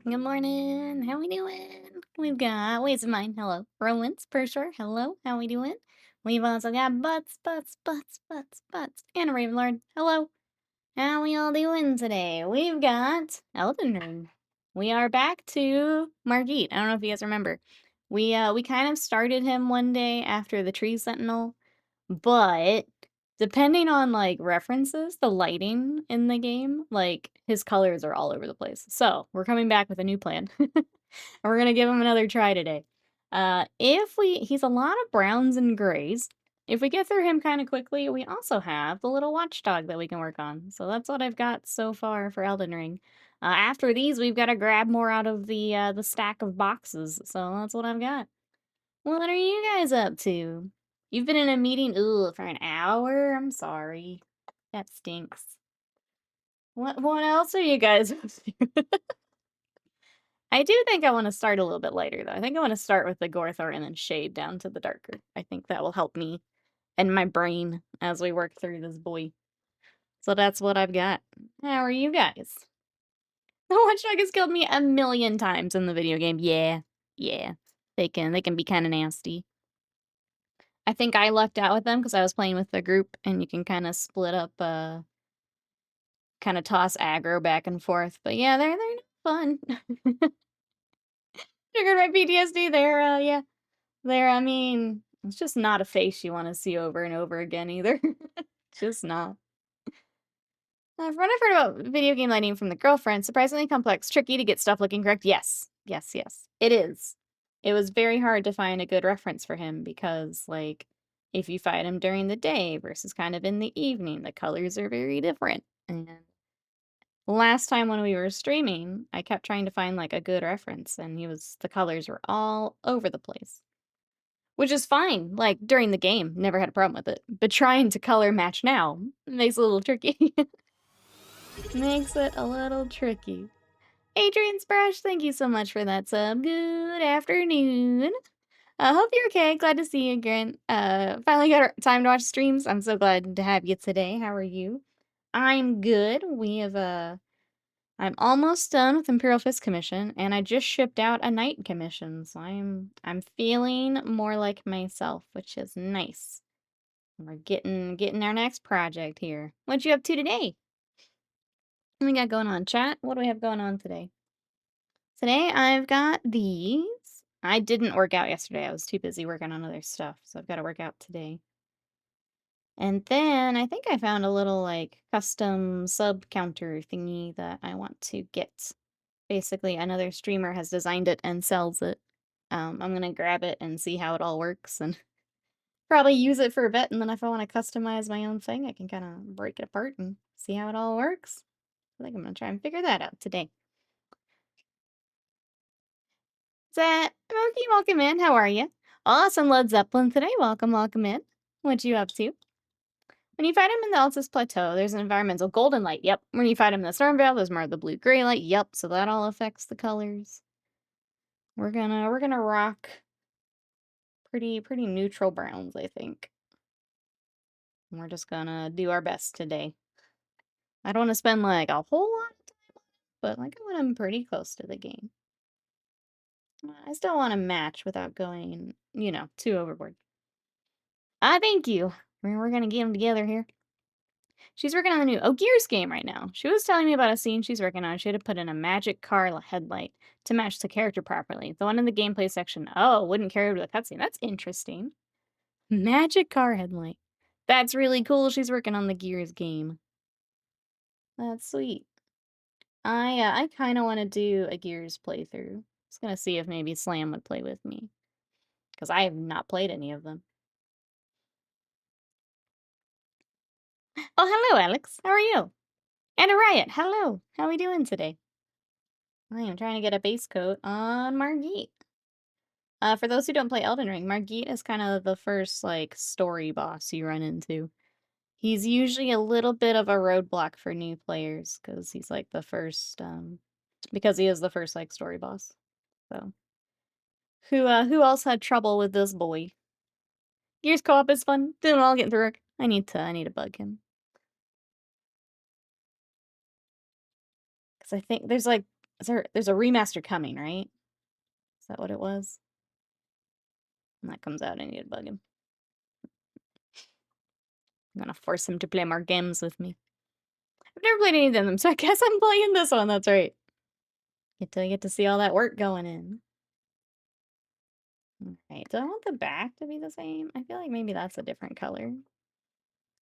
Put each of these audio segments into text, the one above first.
Good morning. How we doing? We've got Ways of Mine. Hello. Romans, for sure. Hello. How we doing? We've also got Butts. And a Ravenlord. Hello. How we all doing today? We've got Elden Ring. We are back to Margit. I don't know if you guys remember. We kind of started him one day after the Tree Sentinel, but depending on, like, references, the lighting in the game, like, his colors are all over the place. So, we're coming back with a new plan. And we're gonna give him another try today. If we he's a lot of browns and grays. If we get through him kinda quickly, we also have the little watchdog that we can work on. So that's what I've got so far for Elden Ring. After these, we've gotta grab more out of the stack of boxes, so that's what I've got. What are you guys up to? You've been in a meeting, for an hour? I'm sorry. That stinks. What else are you guys up to? I do think I wanna start a little bit lighter, though. I think I wanna start with the Gorthor and then shade down to the darker. I think that will help me and my brain as we work through this boy. So that's what I've got. How are you guys? The watchdog has killed me a million times in the video game. Yeah. Yeah. They can be kinda nasty. I think I lucked out with them because I was playing with the group, and you can kinda split up, kinda toss aggro back and forth, but yeah, they're fun. Triggered my PTSD there, yeah. I mean, it's just not a face you wanna see over and over again either. Just not. From what I've heard about video game lighting from the girlfriend, surprisingly complex, tricky to get stuff looking correct. Yes. Yes, yes. It is. It was very hard to find a good reference for him because, like, if you fight him during the day versus kind of in the evening, the colors are very different. And last time when we were streaming, I kept trying to find, like, a good reference, and the colors were all over the place. Which is fine, like, during the game, never had a problem with it, but trying to color match now makes it a little tricky. Makes it a little tricky. Adrian Sprash, thank you so much for that sub. Good afternoon. Hope you're okay. Glad to see you again. Finally got time to watch streams. I'm so glad to have you today. How are you? I'm good. I'm almost done with Imperial Fist Commission, and I just shipped out a Knight Commission, so I'm feeling more like myself, which is nice. We're getting our next project here. What you up to today? What we got going on, chat? What do we have going on today? Today I've got these. I didn't work out yesterday. I was too busy working on other stuff, so I've got to work out today. And then I think I found a little, like, custom sub counter thingy that I want to get. Basically, another streamer has designed it and sells it. I'm gonna grab it and see how it all works and probably use it for a bit, and then if I wanna customize my own thing, I can kinda break it apart and see how it all works. I think I'm gonna try and figure that out today. Zat, welcome in. How are you? Awesome, Led Zeppelin today. Welcome in. What you up to? When you fight him in the Altus Plateau, there's an environmental golden light. Yep. When you fight him in the Stormvale, there's more of the blue-gray light. Yep. So that all affects the colors. We're gonna rock pretty neutral browns, I think. We're just gonna do our best today. I don't want to spend like a whole lot of time, but like I want them pretty close to the game. I still want to match without going, too overboard. Thank you. We're gonna get them together here. She's working on the new Gears game right now. She was telling me about a scene she's working on. She had to put in a magic car headlight to match the character properly. The one in the gameplay section. Oh, wouldn't carry over the cutscene. That's interesting. Magic car headlight. That's really cool. She's working on the Gears game. That's sweet. I kind of want to do a Gears playthrough. Just gonna see if maybe Slam would play with me, because I have not played any of them. Oh, hello, Alex. How are you? And a Riot. Hello. How are we doing today? I am trying to get a base coat on Margit. For those who don't play Elden Ring, Margit is kind of the first, like, story boss you run into. He's usually a little bit of a roadblock for new players, because he's, like, the first, because he is the first, like, story boss. So, who else had trouble with this boy? Gears co-op is fun. Doing all getting through it. I need to bug him. Because I think there's, like, There's a remaster coming, right? Is that what it was? When that comes out, I need to bug him. I'm gonna force him to play more games with me. I've never played any of them, so I guess I'm playing this one. That's right. Get to see all that work going in. Alright, do I want the back to be the same? I feel like maybe that's a different color.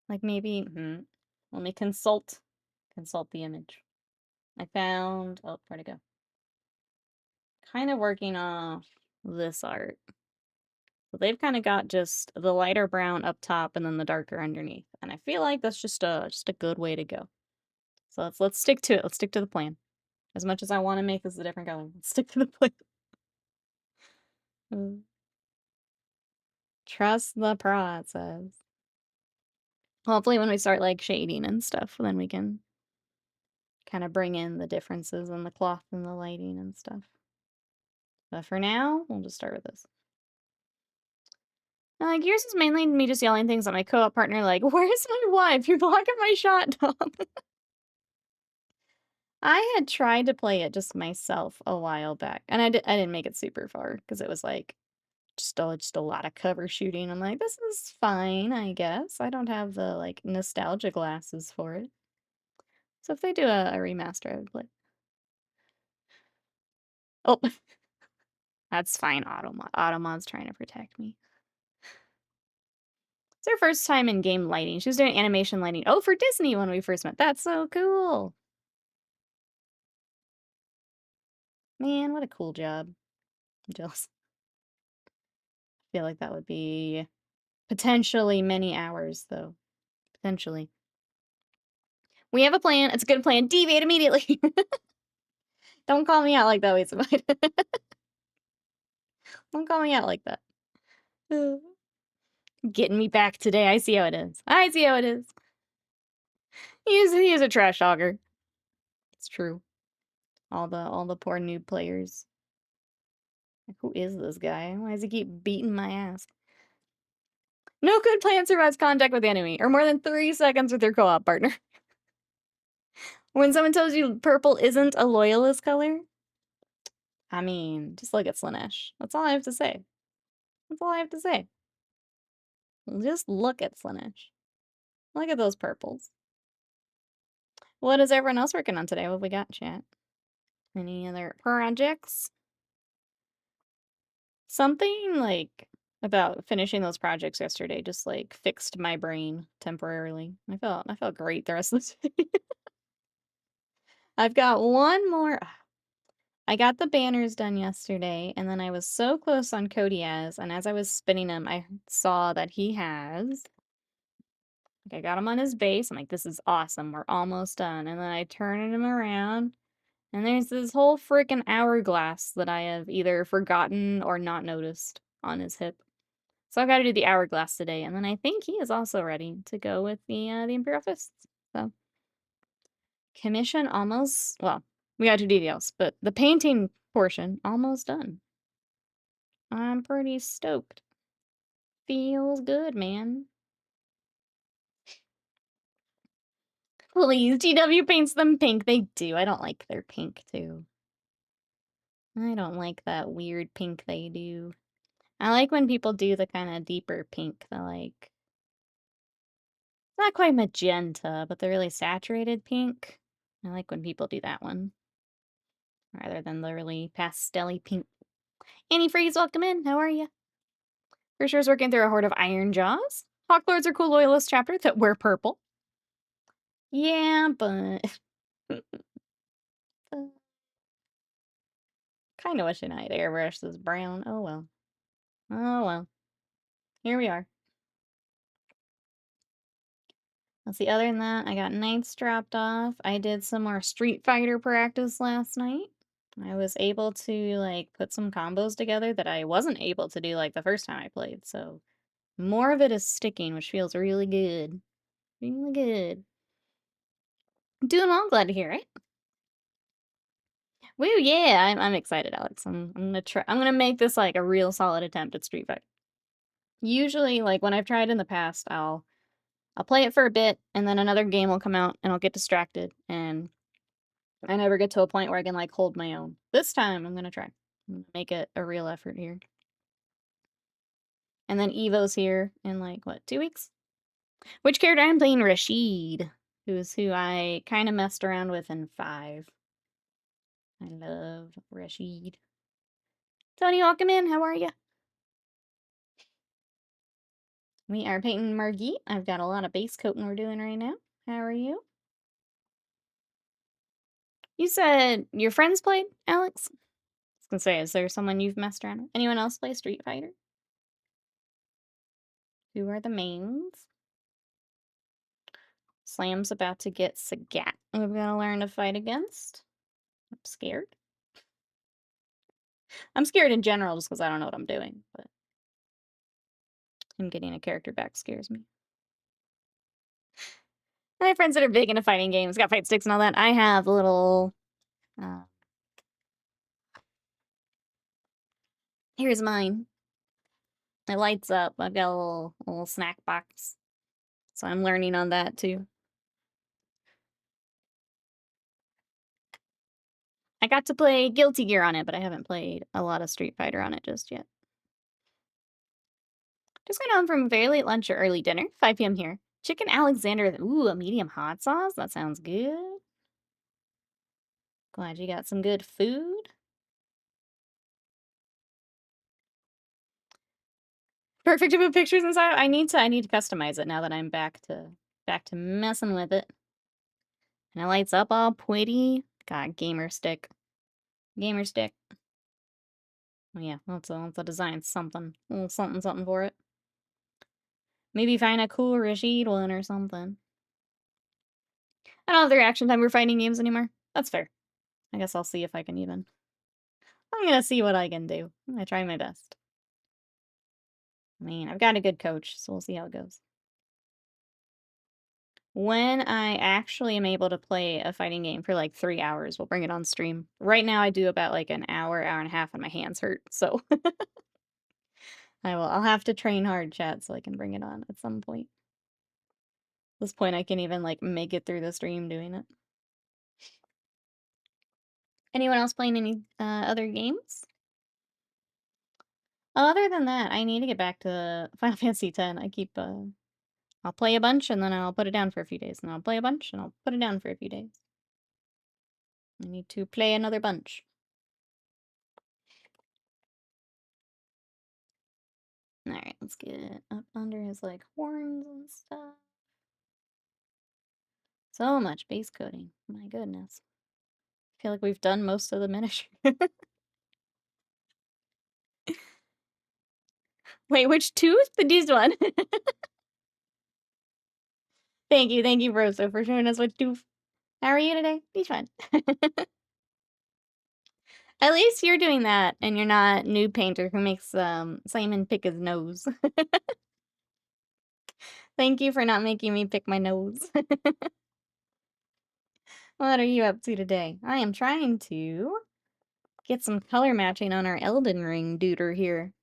Like maybe, let me consult the image. I found, oh, where'd it go? Kind of working off this art. So they've kind of got just the lighter brown up top and then the darker underneath. And I feel like that's just a good way to go. So let's stick to it. Let's stick to the plan. As much as I want to make this a different color, let's stick to the plan. Trust the process. Hopefully when we start like shading and stuff, then we can kind of bring in the differences in the cloth and the lighting and stuff. But for now, we'll just start with this. Gears is mainly me just yelling things at my co-op partner like, where's my wife? You're blocking my shot, Tom. I had tried to play it just myself a while back, and I didn't make it super far, because it was like, just a lot of cover shooting. I'm like, this is fine, I guess. I don't have the, like, nostalgia glasses for it. So if they do a remaster, I would play. Oh, that's fine, Automod. Automod's trying to protect me. It's her first time in game lighting. She was doing animation lighting. Oh, for Disney when we first met. That's so cool. Man, what a cool job. I'm jealous. I feel like that would be potentially many hours, though. Potentially. We have a plan. It's a good plan. Deviate immediately. Don't call me out like that, wait, Don't call me out like that. Getting me back today. I see how it is. I see how it is. He is a trash talker. It's true. All the poor noob players. Like, who is this guy? Why does he keep beating my ass? No good plan survives contact with the enemy, or more than 3 seconds with your co-op partner. When someone tells you purple isn't a loyalist color, I mean, just look at Slanesh. That's all I have to say. That's all I have to say. Just look at Slanesh. Look at those purples. What is everyone else working on today? What have we got, chat? Any other projects? Something, like, about finishing those projects yesterday just, like, fixed my brain temporarily. I felt great the rest of the day. I've got one more. I got the banners done yesterday, and then I was so close on Kodiaz, and as I was spinning him, I saw that he has. Like, I got him on his base. I'm like, this is awesome. We're almost done. And then I turn him around, and there's this whole freaking hourglass that I have either forgotten or not noticed on his hip. So I got to do the hourglass today, and then I think he is also ready to go with the Imperial Fists. So commission almost, well, we got 2 details, but the painting portion almost done. I'm pretty stoked. Feels good, man. Please, GW paints them pink. They do. I don't like their pink, too. I don't like that weird pink they do. I like when people do the kind of deeper pink, the like, not quite magenta, but the really saturated pink. I like when people do that one, rather than the really pastel-y pink. Annie Freeze, welcome in. How are you? For sure is working through a horde of Iron Jaws. Hawklords are cool loyalist chapter that wear purple. Yeah, but kind of wishing I'd airbrush this brown. Oh well. Oh well. Here we are. Let's see, other than that, I got nights dropped off. I did some more Street Fighter practice last night. I was able to, like, put some combos together that I wasn't able to do, like, the first time I played, so more of it is sticking, which feels really good. Really good. Doing well, glad to hear it. Woo, yeah, I'm excited, Alex. I'm gonna make this, like, a real solid attempt at Street Fighter. Usually, like, when I've tried in the past, I'll play it for a bit, and then another game will come out, and I'll get distracted, and I never get to a point where I can, like, hold my own. This time, I'm gonna try. I'm gonna make it a real effort here. And then Evo's here in, like, what, 2 weeks? Which character I'm playing? Rashid, who's who I kinda messed around with in 5. I love Rashid. Tony, welcome in. How are ya? We are painting Margit. I've got a lot of base coating we're doing right now. How are you? You said your friends played, Alex? I was gonna say, is there someone you've messed around with? Anyone else play Street Fighter? Who are the mains? Slam's about to get Sagat. We've got to learn to fight against. I'm scared. I'm scared in general just because I don't know what I'm doing, but him getting a character back scares me. I have friends that are big into fighting games, got fight sticks and all that. I have a little... here's mine. It lights up. I've got a little snack box. So I'm learning on that too. I got to play Guilty Gear on it, but I haven't played a lot of Street Fighter on it just yet. Just got home from very late lunch or early dinner. 5 p.m. here. Chicken Alexander. Ooh, a medium hot sauce? That sounds good. Glad you got some good food. Perfect to put pictures inside. I need to customize it now that I'm back to messing with it. And it lights up all pretty. Got gamer stick. Gamer stick. Oh yeah, let's design something. A little something for it. Maybe find a cool Rashid one or something. I don't have the reaction time for fighting games anymore. That's fair. I guess I'll see if I can even. I'm gonna see what I can do. I'm gonna try my best. I mean, I've got a good coach, so we'll see how it goes. When I actually am able to play a fighting game for like 3 hours, we'll bring it on stream. Right now, I do about like an hour, hour and a half, and my hands hurt. So I'll have to train hard, chat, so I can bring it on at some point. At this point, I can even like make it through the stream doing it. Anyone else playing any other games? Other than that, I need to get back to Final Fantasy X. I keep I'll play a bunch and then I'll put it down for a few days, and I'll play a bunch and I'll put it down for a few days. I need to play another bunch. Alright, let's get up under his, like, horns and stuff. So much base coating. My goodness. I feel like we've done most of the miniature. Wait, which tooth? This one. Thank you, Rosa, for showing us which tooth. How are you today? This one. At least you're doing that, and you're not Noob Painter who makes Simon pick his nose. Thank you for not making me pick my nose. What are you up to today? I am trying to get some color matching on our Elden Ring duder here.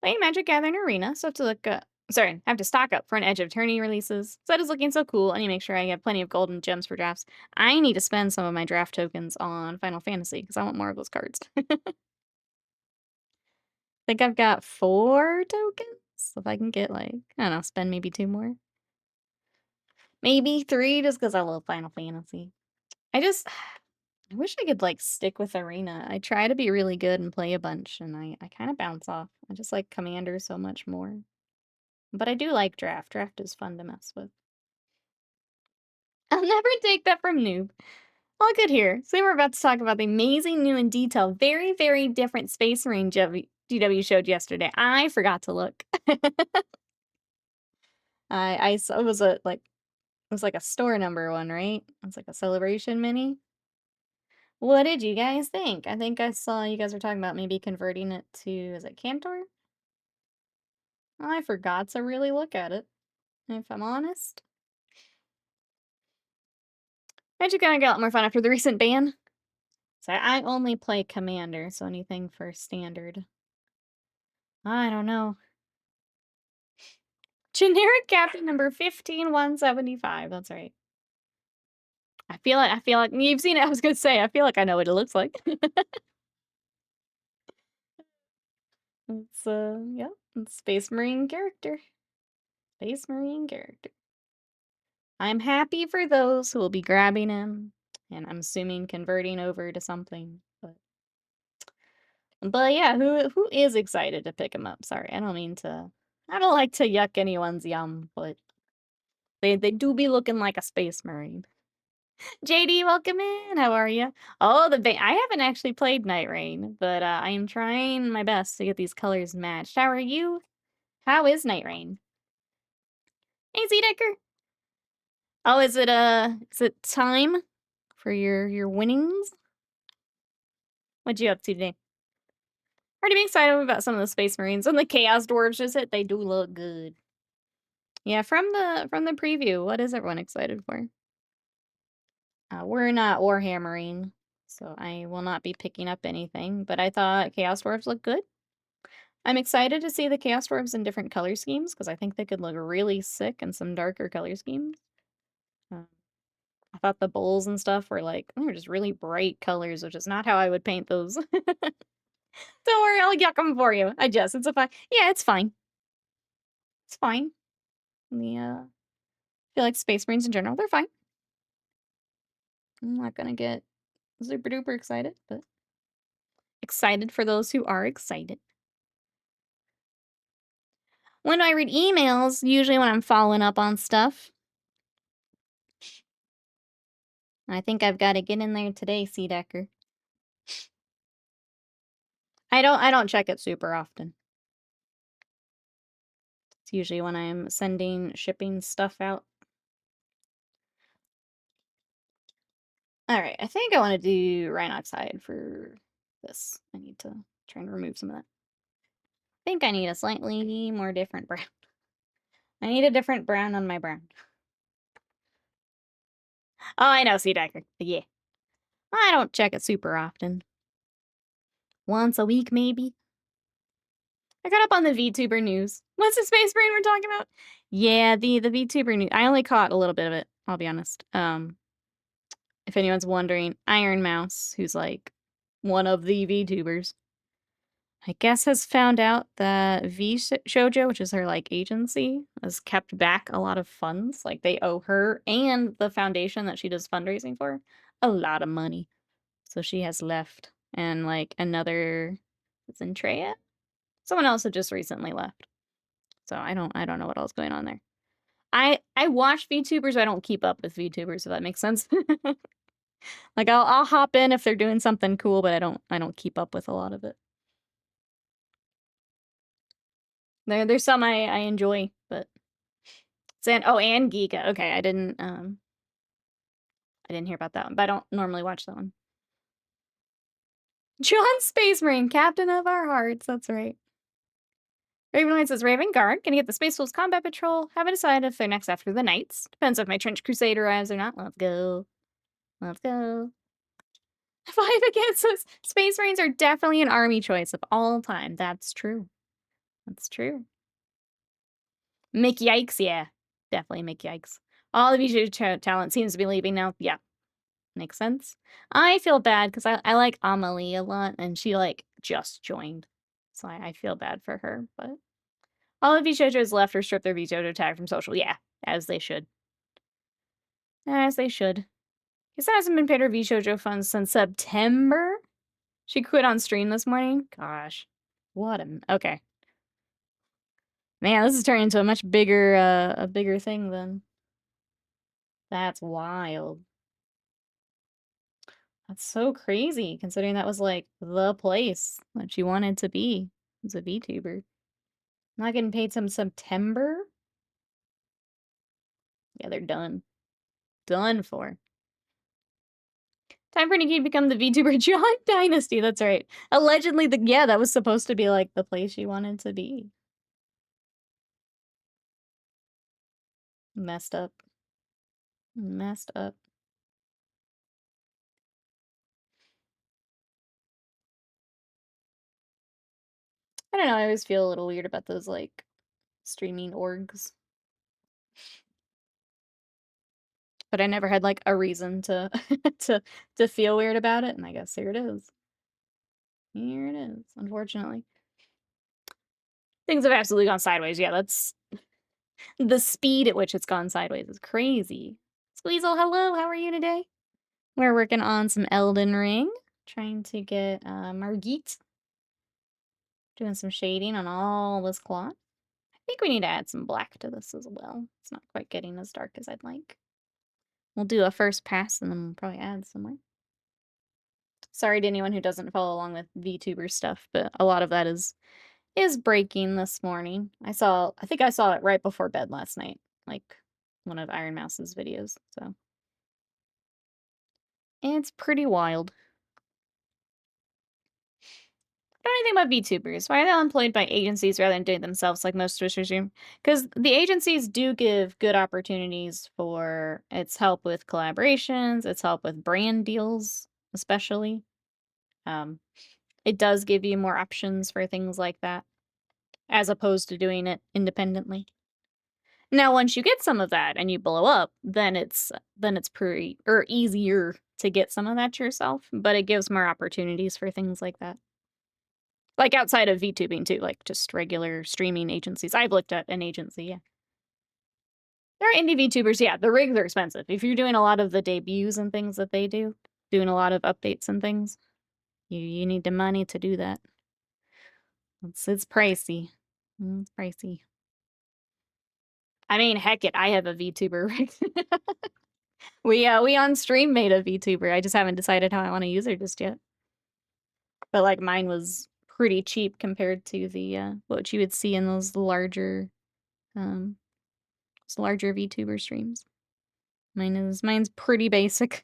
Playing Magic Gathering Arena, so I have to look sorry, I have to stock up for an Edge of Eternity releases. So that is looking so cool. I need to make sure I have plenty of golden gems for drafts. I need to spend some of my draft tokens on Final Fantasy because I want more of those cards. Think I've got 4 tokens. If I can get like, I don't know, spend maybe 2 more. Maybe 3 just because I love Final Fantasy. I wish I could like stick with Arena. I try to be really good and play a bunch and I kind of bounce off. I just like Commander so much more. But I do like Draft. Draft is fun to mess with. I'll never take that from Noob. All good here. So we're about to talk about the amazing, new, and detailed, very, very different Space Marine GW showed yesterday. I forgot to look. I saw it was it was like a store number one, right? It was like a celebration mini. What did you guys think? I think I saw you guys were talking about maybe converting it to, is it Cantor? I forgot to really look at it, if I'm honest. Magic kinda got a lot more fun after the recent ban. So I only play Commander, so anything for Standard. I don't know. Generic Captain number 15175, that's right. I feel like you've seen it. I was gonna say, I feel like I know what it looks like. It's yeah, it's Space Marine character. Space Marine character. I'm happy for those who will be grabbing him, and I'm assuming converting over to something. But yeah, who is excited to pick him up? Sorry, I don't mean to. I don't like to yuck anyone's yum, but they do be looking like a Space Marine. JD, welcome in. How are you? Oh, I haven't actually played Night Rain, but I am trying my best to get these colors matched. How are you? How is Night Rain? Hey, Z-Decker. Oh, is it time for your winnings? What'd you up to today? Already been excited about some of the Space Marines and the Chaos Dwarves just hit. They do look good. Yeah, from the preview, what is everyone excited for? We're not Warhammering, so I will not be picking up anything, but I thought Chaos Dwarves looked good. I'm excited to see the Chaos Dwarves in different color schemes, because I think they could look really sick in some darker color schemes. I thought the bulls and stuff were like, they were just really bright colors, which is not how I would paint those. Don't worry, I'll yuck them for you. It's a fine. Yeah, it's fine. It's fine. I feel like Space Marines in general, they're fine. I'm not gonna get super duper excited, but excited for those who are excited. When do I read emails? Usually when I'm following up on stuff. I think I've got to get in there today, C. Decker. I don't check it super often. It's usually when I'm shipping stuff out. Alright, I think I want to do Rhinoxide for this. I need to try and remove some of that. I think I need a slightly more different brown. I need a different brown on my brown. Oh, I know, C. Decker. Yeah. I don't check it super often. Once a week, maybe. I got up on the VTuber news. What's the Space Marine we're talking about? Yeah, the VTuber news. I only caught a little bit of it, I'll be honest. If anyone's wondering, Iron Mouse, who's like one of the VTubers, I guess has found out that Shoujo, which is her like agency, has kept back a lot of funds. Like they owe her and the foundation that she does fundraising for a lot of money. So she has left. And like another, it's Entreya? Someone else had just recently left. So I don't know what else is going on there. I watch VTubers, but I don't keep up with VTubers, if that makes sense. Like I'll hop in if they're doing something cool, but I don't keep up with a lot of it. There's some I enjoy, but and Giga. Okay, I didn't hear about that one, but I don't normally watch that one. John Space Marine, Captain of our hearts. That's right. Ravenlight says, Raven Guard, can you get the Space Wolves Combat Patrol? Haven't decided if they're next after the Knights. Depends if my Trench Crusade arrives or not. Let's go. Let's go. 5 against us. Space Marines are definitely an army choice of all time. That's true. That's true. Mick Yikes, yeah. Definitely Mick Yikes. All of you talent seems to be leaving now. Yeah. Makes sense. I feel bad because I like Amelie a lot, and she, like, just joined. So I feel bad for her, but... All of VJojo's left or stripped their VJojo tag from social. Yeah, as they should. As they should. Guess hasn't been paid her VJojo funds since September? She quit on stream this morning? Gosh. What a... Okay. Man, this is turning into a much bigger, a bigger thing then. That's wild. That's so crazy, considering that was, like, the place that she wanted to be as a VTuber. Not getting paid since September? Yeah, they're done. Done for. Time for Nikki to become the VTuber John Dynasty, that's right. Allegedly, that was supposed to be, like, the place she wanted to be. Messed up. Messed up. I don't know, I always feel a little weird about those, like, streaming orgs. but I never had, like, a reason to to feel weird about it, and I guess here it is. Here it is, unfortunately. Things have absolutely gone sideways, yeah, that's the speed at which it's gone sideways is crazy. Squeezel, hello, how are you today? We're working on some Elden Ring, trying to get, Margit, doing some shading on all this cloth. I think we need to add some black to this as well. It's not quite getting as dark as I'd like. We'll do a first pass and then we'll probably add some more. Sorry to anyone who doesn't follow along with VTuber stuff, but a lot of that is breaking this morning. I think I saw it right before bed last night, like one of Iron Mouse's videos, so it's pretty wild. I don't know anything about VTubers. Why are they all employed by agencies rather than doing it themselves like most Twitchers do? Because the agencies do give good opportunities for its help with collaborations, its help with brand deals, especially. It does give you more options for things like that, as opposed to doing it independently. Now, once you get some of that and you blow up, then it's pretty or easier to get some of that yourself, but it gives more opportunities for things like that. Like outside of VTubing too, like just regular streaming agencies. I've looked at an agency, yeah. There are indie VTubers, yeah, the rigs are expensive. If you're doing a lot of the debuts and things that they do, doing a lot of updates and things, you need the money to do that. It's pricey. It's pricey. I mean, heck it, I have a VTuber rig. We on stream made a VTuber. I just haven't decided how I want to use her just yet. But like mine was pretty cheap compared to the what you would see in those larger VTuber streams. Mine's pretty basic.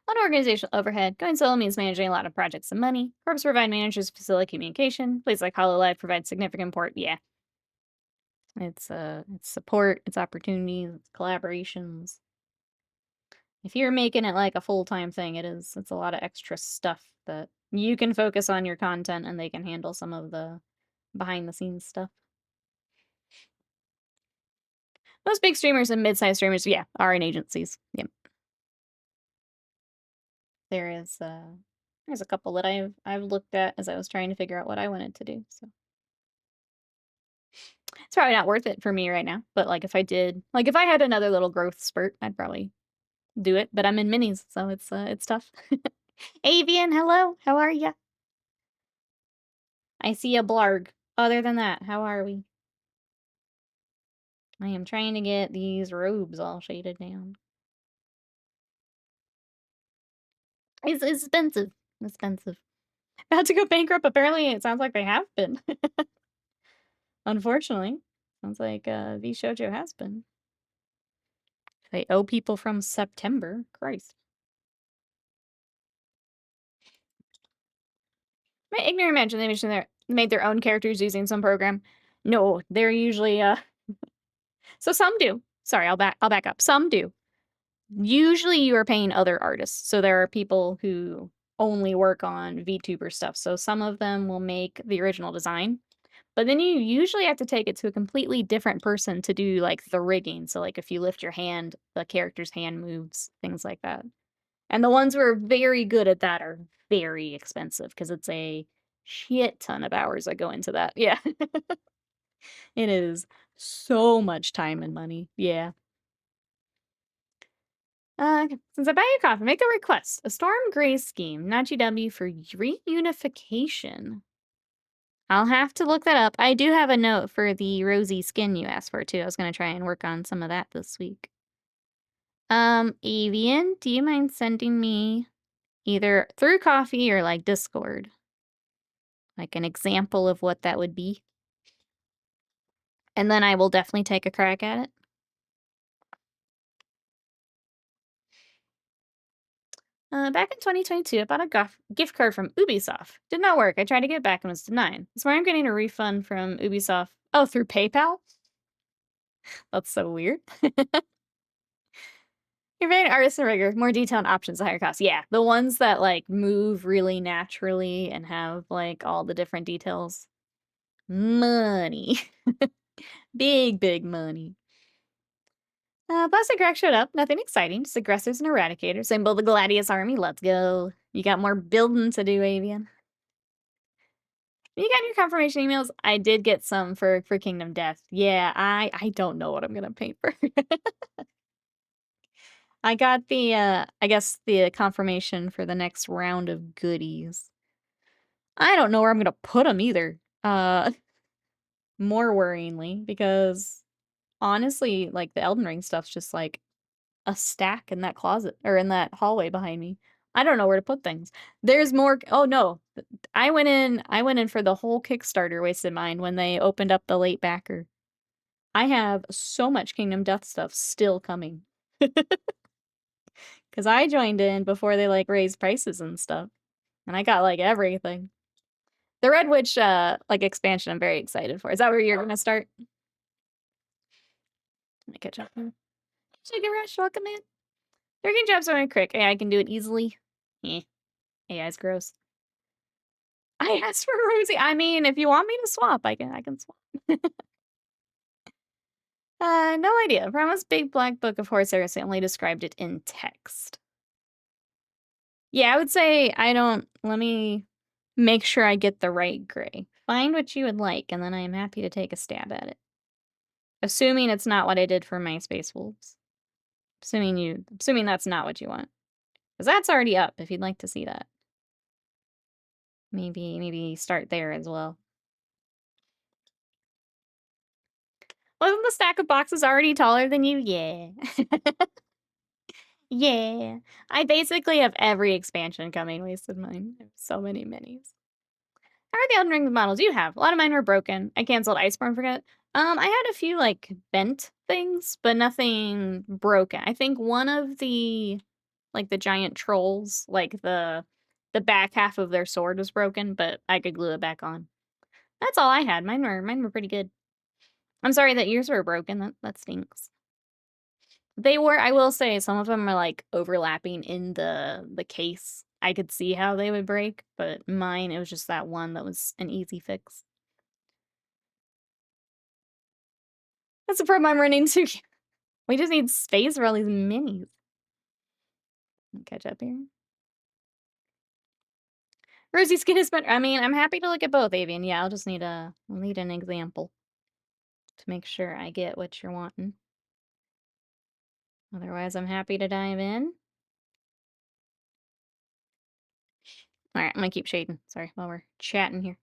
A lot of organizational overhead. Going solo means managing a lot of projects and money. Corps provide managers facilitate communication. Places like HoloLive provide significant support. Yeah. It's support, it's opportunities, it's collaborations. If you're making it like a full-time thing, it's a lot of extra stuff that you can focus on your content and they can handle some of the behind-the-scenes stuff. Most big streamers and mid-sized streamers, yeah, are in agencies. Yep. There's a couple that I've looked at as I was trying to figure out what I wanted to do, so. It's probably not worth it for me right now, but, like, if I had another little growth spurt, I'd probably do it, but I'm in minis, so it's tough. Avian, hello, how are ya? I see a blarg. Other than that, how are we? I am trying to get these robes all shaded down. It's expensive. Expensive. About to go bankrupt, apparently it sounds like they have been. Unfortunately. Sounds like, V Shoujo has been. They owe people from September. Christ. My ignorant imagination they made their own characters using some program. No, they're usually, so some do. Sorry, I'll back up. Some do. Usually you are paying other artists. So there are people who only work on VTuber stuff. So some of them will make the original design, but then you usually have to take it to a completely different person to do like the rigging. So like if you lift your hand, the character's hand moves, things like that. And the ones who are very good at that are very expensive because it's a shit ton of hours that go into that. Yeah. It is so much time and money. Yeah. Since I buy your coffee, make a request. A Storm Gray scheme, not GW, for reunification. I'll have to look that up. I do have a note for the rosy skin you asked for, too. I was going to try and work on some of that this week. Avian, do you mind sending me either through coffee or, like, Discord? Like, an example of what that would be? And then I will definitely take a crack at it. Back in 2022, I bought a gift card from Ubisoft. Did not work. I tried to get it back and was denied. This morning I'm getting a refund from Ubisoft. Oh, through PayPal? That's so weird. You're very artist and rigor. More detailed options at higher cost. Yeah, the ones that like move really naturally and have like all the different details. Money. Big money. Plastic Crack showed up. Nothing exciting. Just aggressors and eradicators. Symbol the Gladius army. Let's go. You got more building to do, Avian. You got your confirmation emails. I did get some for Kingdom Death. Yeah, I don't know what I'm gonna paint for. I got the I guess the confirmation for the next round of goodies. I don't know where I'm gonna put them either. More worryingly, because honestly, like the Elden Ring stuff's just like a stack in that closet or in that hallway behind me. I don't know where to put things. There's more. Oh no, I went in for the whole Kickstarter wasted mine when they opened up the late backer. I have so much Kingdom Death stuff still coming. Cuz I joined in before they like raised prices and stuff. And I got like everything. The Red Witch like expansion I'm very excited for. Is that where you're going to start? Let me catch up. Sugar Rush, welcome in. 13 jobs on a crick. AI can do it easily. Eh. AI's gross. I asked for Rosie. I mean, if you want me to swap, I can swap. No idea. Promise Big Black Book of Horse Heresy only described it in text. Yeah, I would say let me make sure I get the right gray. Find what you would like, and then I am happy to take a stab at it. Assuming it's not what I did for my Space Wolves. Assuming that's not what you want. Because that's already up, if you'd like to see that. Maybe start there as well. Wasn't the stack of boxes already taller than you? Yeah. Yeah. I basically have every expansion coming. Wasted mine. I have so many minis. How are the Elden Ring models you have? A lot of mine were broken. I canceled Iceborne Forget. I had a few like bent things, but nothing broken. I think one of the like the giant trolls, like the back half of their sword was broken, but I could glue it back on. That's all I had. Mine were pretty good. I'm sorry that yours were broken. That stinks. They were, I will say, some of them are like overlapping in the case. I could see how they would break, but mine, it was just that one that was an easy fix. That's the problem I'm running into. We just need space for all these minis. Catch up here. Rosy skin is better. I mean, I'm happy to look at both, Avian. Yeah, I'll just need I'll need an example to make sure I get what you're wanting. Otherwise, I'm happy to dive in. All right, I'm gonna keep shading. Sorry, while we're chatting here.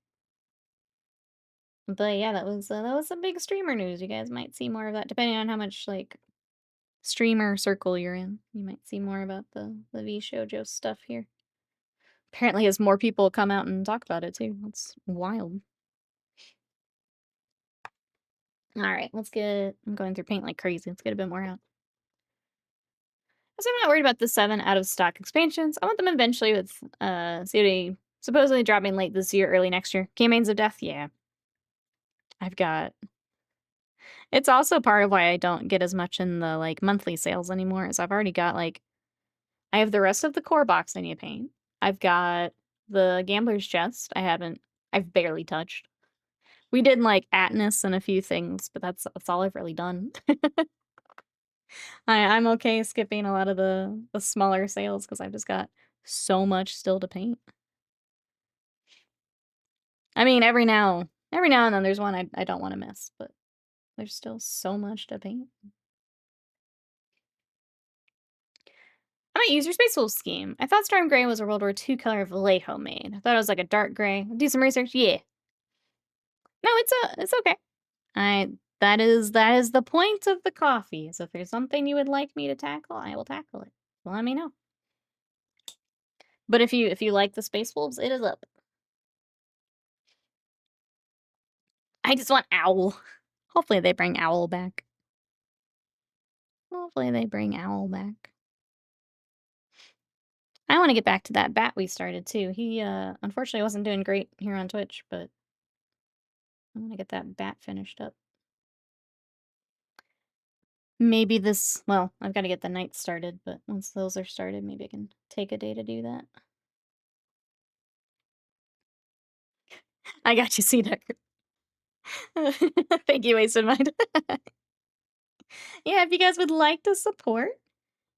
But yeah, that was some big streamer news. You guys might see more of that, depending on how much like streamer circle you're in. You might see more about the V Shoujo stuff here. Apparently, as more people come out and talk about it too. That's wild. All right, let's get. I'm going through paint like crazy. Let's get a bit more out. So I'm not worried about the 7 out of stock expansions. I want them eventually with COD supposedly dropping late this year, early next year. Campaigns of Death, yeah. I've got. It's also part of why I don't get as much in the like monthly sales anymore, is I've already got like I have the rest of the core box I need to paint. I've got the Gambler's Chest. I've barely touched. We did like Atlas and a few things, but that's all I've really done. I'm okay skipping a lot of the smaller sales because I've just got so much still to paint. I mean, every now and then there's one I don't want to miss, but there's still so much to paint. I might use your Space Wolf scheme. I thought Storm Gray was a World War II color of Vallejo made. I thought it was like a dark gray. Do some research. Yeah. No, it's okay. That is the point of the coffee. So if there's something you would like me to tackle, I will tackle it. So let me know. But if you like the Space Wolves, it is up. I just want Owl. Hopefully they bring Owl back. Hopefully they bring Owl back. I want to get back to that bat we started too. He unfortunately wasn't doing great here on Twitch, but I want to get that bat finished up. Maybe well, I've got to get the night started, but once those are started, maybe I can take a day to do that. I got you, C-Deck. Thank you, Wasted Mind. Yeah, if you guys would like to support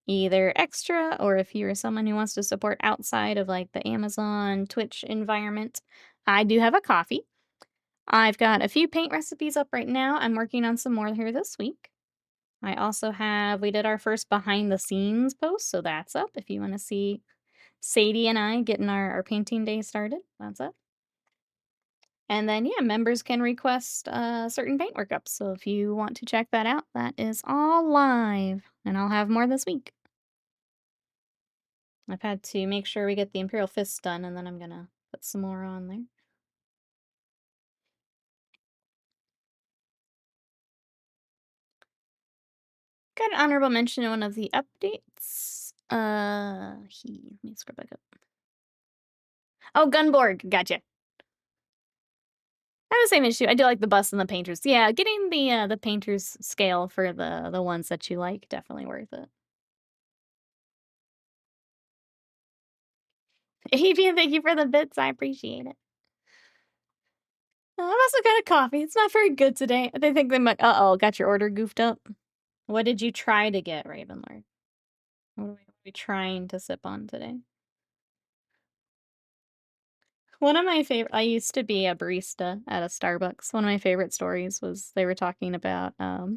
either extra or if you're someone who wants to support outside of like the Amazon, Twitch environment, I do have a coffee. I've got a few paint recipes up right now. I'm working on some more here this week. I also have, we did our first behind the scenes post, so that's up. If you want to see Sadie and I getting our painting day started, that's up. And then, yeah, members can request certain paint workups. So if you want to check that out, that is all live. And I'll have more this week. I've had to make sure we get the Imperial Fist done, and then I'm gonna put some more on there. Got an honorable mention in one of the updates. Let me scroll back up. Oh, Gunborg, gotcha. I have the same issue. I do like the bust and the painters. Yeah, getting the painters scale for the ones that you like, definitely worth it. Avian, thank you for the bits. I appreciate it. I've also got a coffee. It's not very good today. They think they might. Uh-oh, got your order goofed up. What did you try to get, Ravenlord? What are we trying to sip on today? One of my favorite, I used to be a barista at a Starbucks. One of my favorite stories was they were talking about, I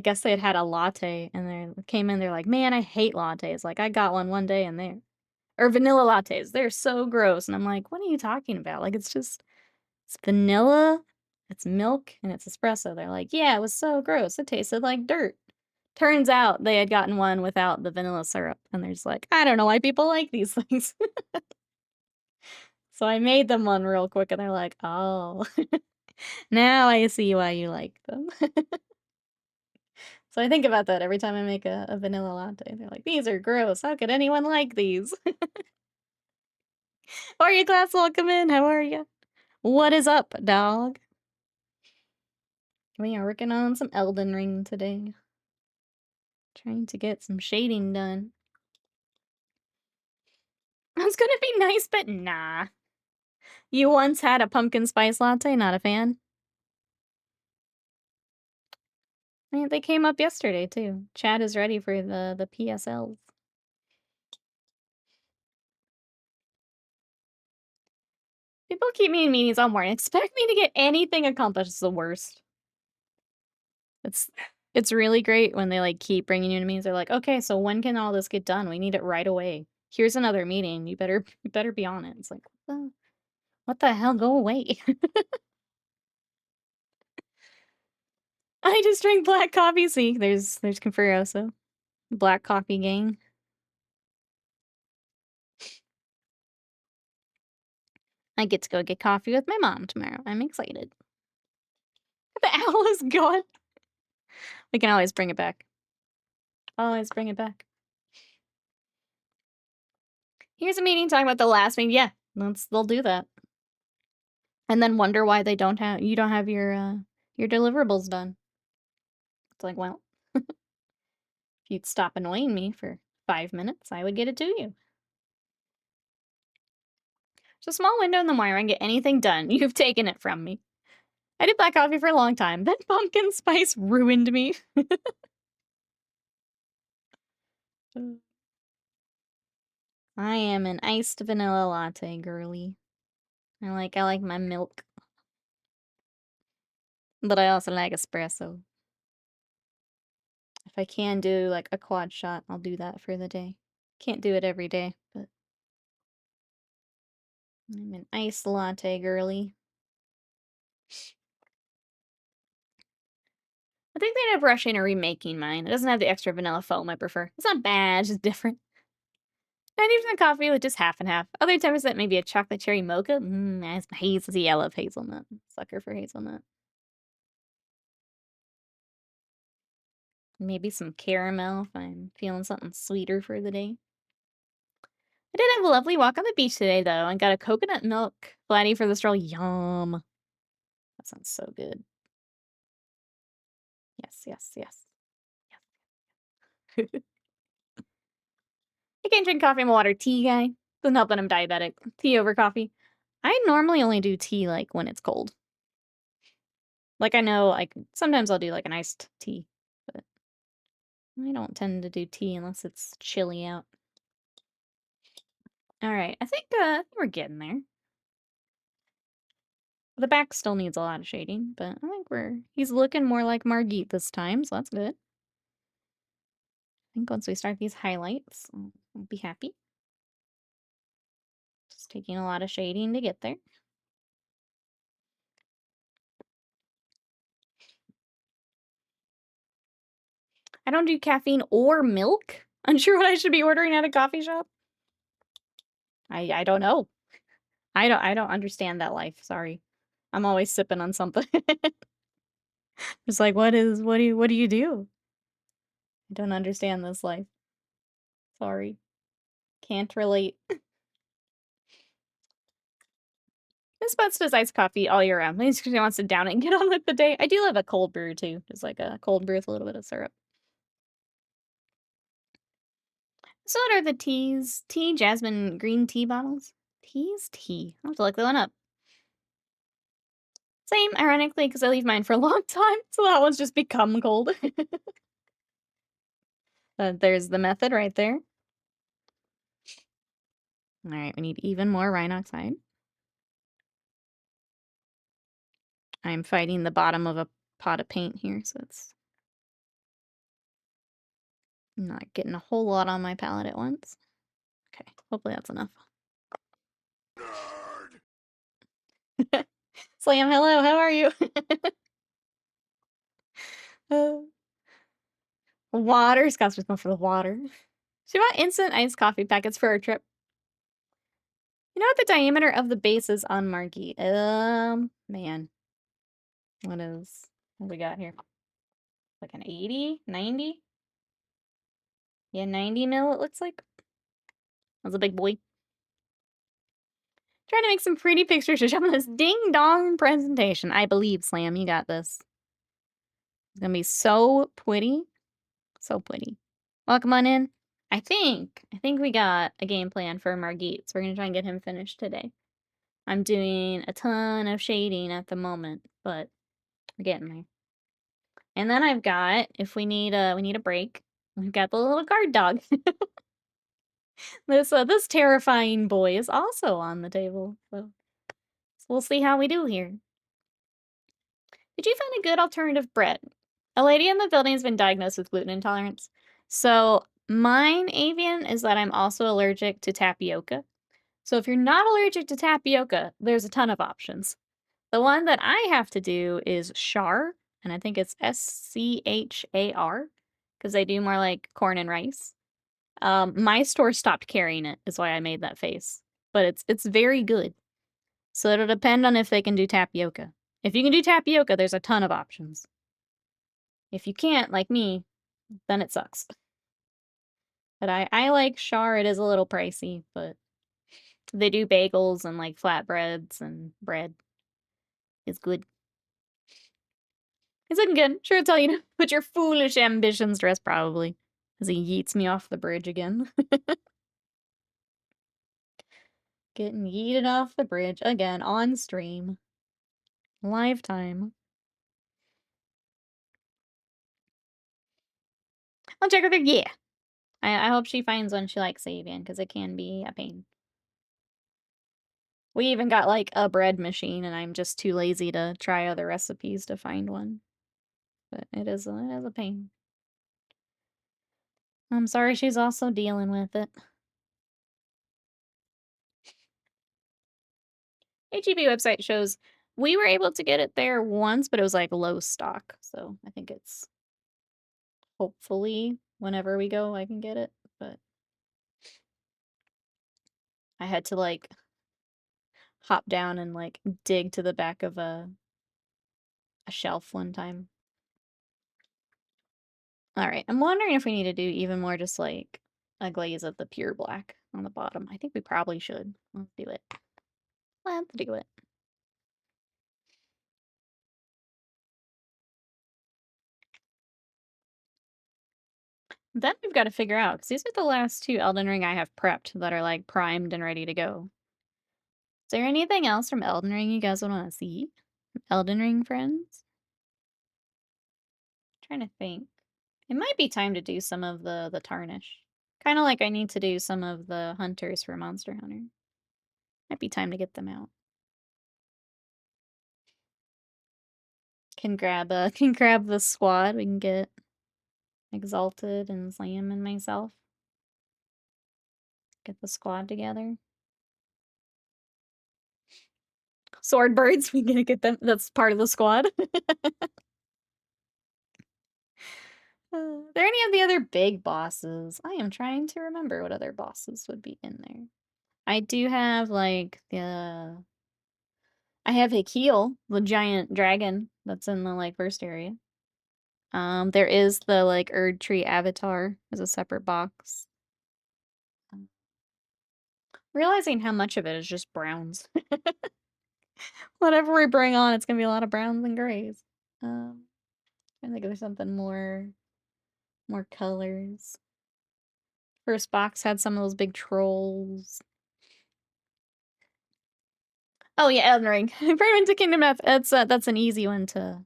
guess they had had a latte and they came in, they're like, man, I hate lattes. Like, I got one day and or vanilla lattes. They're so gross. And I'm like, what are you talking about? Like, it's vanilla, it's milk, and it's espresso. They're like, yeah, it was so gross. It tasted like dirt. Turns out they had gotten one without the vanilla syrup. And they're just like, I don't know why people like these things. So I made them one real quick and they're like, oh, now I see why you like them. So I think about that every time I make a vanilla latte. They're like, these are gross. How could anyone like these? Are you class? Welcome in. How are you? What is up, dog? We are working on some Elden Ring today. Trying to get some shading done. It's gonna be nice, but nah. You once had a pumpkin spice latte, not a fan? Yeah, they came up yesterday too. Chat is ready for the PSLs. People keep me in meetings all morning. Expect me to get anything accomplished is the worst. It's it's really great when they like keep bringing you to meetings. They're like, okay, so when can all this get done? We need it right away. Here's another meeting. You better be on it. It's like, what the hell? Go away. I just drink black coffee. See, there's Confuroso. Black coffee gang. I get to go get coffee with my mom tomorrow. I'm excited. The owl is gone. We can always bring it back. Always bring it back. Here's a meeting talking about the last meeting. Yeah, they'll do that. And then wonder why you don't have your deliverables done. It's like, well, if you'd stop annoying me for 5 minutes, I would get it to you. It's a small window in the morning. I can get anything done. You've taken it from me. I did black coffee for a long time. Then pumpkin spice ruined me. I am an iced vanilla latte girly. I like my milk. But I also like espresso. If I can do like a quad shot, I'll do that for the day. Can't do it every day, but I'm an iced latte girly. I think they ended up rushing or remaking mine. It doesn't have the extra vanilla foam I prefer. It's not bad, it's just different. 90% coffee with just half and half. Other 10% maybe a chocolate cherry mocha. Nice hazel. See, I love hazelnut. Sucker for hazelnut. Maybe some caramel if I'm feeling something sweeter for the day. I did have a lovely walk on the beach today, though, and got a coconut milk flatty for the stroll. Yum. That sounds so good. Yes, yes, yes. Yes. I can't drink coffee and water. Tea guy. Doesn't help that I'm diabetic. Tea over coffee. I normally only do tea, like, when it's cold. Like, I know, like, sometimes I'll do, like, an iced tea, but I don't tend to do tea unless it's chilly out. Alright, I think we're getting there. The back still needs a lot of shading, but I think he's looking more like Margit this time, so that's good. I think once we start these highlights, I'll be happy. Just taking a lot of shading to get there. I don't do caffeine or milk. Unsure what I should be ordering at a coffee shop. I don't know. I don't understand that life, sorry. I'm always sipping on something. It's like, what do you do? I don't understand this life. Sorry. Can't relate. Miss Butts does iced coffee all year round. Maybe she wants to down it and get on with the day. I do love a cold brew too. Just like a cold brew with a little bit of syrup. So what are the teas? Tea, jasmine, green tea bottles? Tea's tea. I'll have to look that one up. Same, ironically, because I leave mine for a long time, so that one's just become cold. There's the method right there. Alright, we need even more rhinoxide. I'm fighting the bottom of a pot of paint here, so it's not getting a whole lot on my palette at once. Okay, hopefully that's enough. Slam, hello, how are you? Water, Scott's just going for the water. She bought instant iced coffee packets for our trip. You know what the diameter of the base is on Margit? Man. What we got here? Like an 80? 90? Yeah, 90 mil it looks like. That's a big boy. Trying to make some pretty pictures to show on this ding-dong presentation. I believe, Slam, you got this. It's gonna be so pretty. So pretty. Welcome on in. I think we got a game plan for Margit, so we're gonna try and get him finished today. I'm doing a ton of shading at the moment, but we're getting there. And then I've got, if we need a break, we've got the little guard dog. This terrifying boy is also on the table, so we'll see how we do here. Did you find a good alternative bread? A lady in the building has been diagnosed with gluten intolerance. So mine, Avian, is that I'm also allergic to tapioca. So if you're not allergic to tapioca, there's a ton of options. The one that I have to do is char, and I think it's SCHAR, because they do more like corn and rice. My store stopped carrying it, is why I made that face. But it's very good. So it'll depend on if they can do tapioca. If you can do tapioca, there's a ton of options. If you can't, like me, then it sucks. But I like char. It is a little pricey, but they do bagels and like flatbreads and bread. It's good. It's looking good. Sure, it's all you to put your foolish ambitions to rest, probably. As he yeets me off the bridge again. Getting yeeted off the bridge again on stream. Live time. I'll check with her. Yeah. I hope she finds one she likes, Avian, because it can be a pain. We even got like a bread machine, and I'm just too lazy to try other recipes to find one. But it is a pain. I'm sorry she's also dealing with it. HEB website shows we were able to get it there once, but it was like low stock. So I think it's hopefully whenever we go I can get it. But I had to like hop down and like dig to the back of a shelf one time. Alright, I'm wondering if we need to do even more just like a glaze of the pure black on the bottom. I think we probably should. Let's do it. Let's do it. Then we've got to figure out, because these are the last two Elden Ring I have prepped that are like primed and ready to go. Is there anything else from Elden Ring you guys would want to see? Elden Ring friends? Trying to think. It might be time to do some of the tarnish. Kinda like I need to do some of the hunters for Monster Hunter. Might be time to get them out. Can grab, can grab the squad. We can get Exalted and Slam and myself. Get the squad together. Sword birds, we gonna get them. That's part of the squad. Are there any of the other big bosses? I am trying to remember what other bosses would be in there. I do have, like, I have Hakil, the giant dragon that's in the, like, first area. There is the, like, Erd Tree Avatar as a separate box. Realizing how much of it is just browns. Whatever we bring on, it's gonna be a lot of browns and grays. I think there's something more colors. First box had some of those big trolls. Oh yeah, Elden Ring. Burn into Kingdom Death. That's an easy one to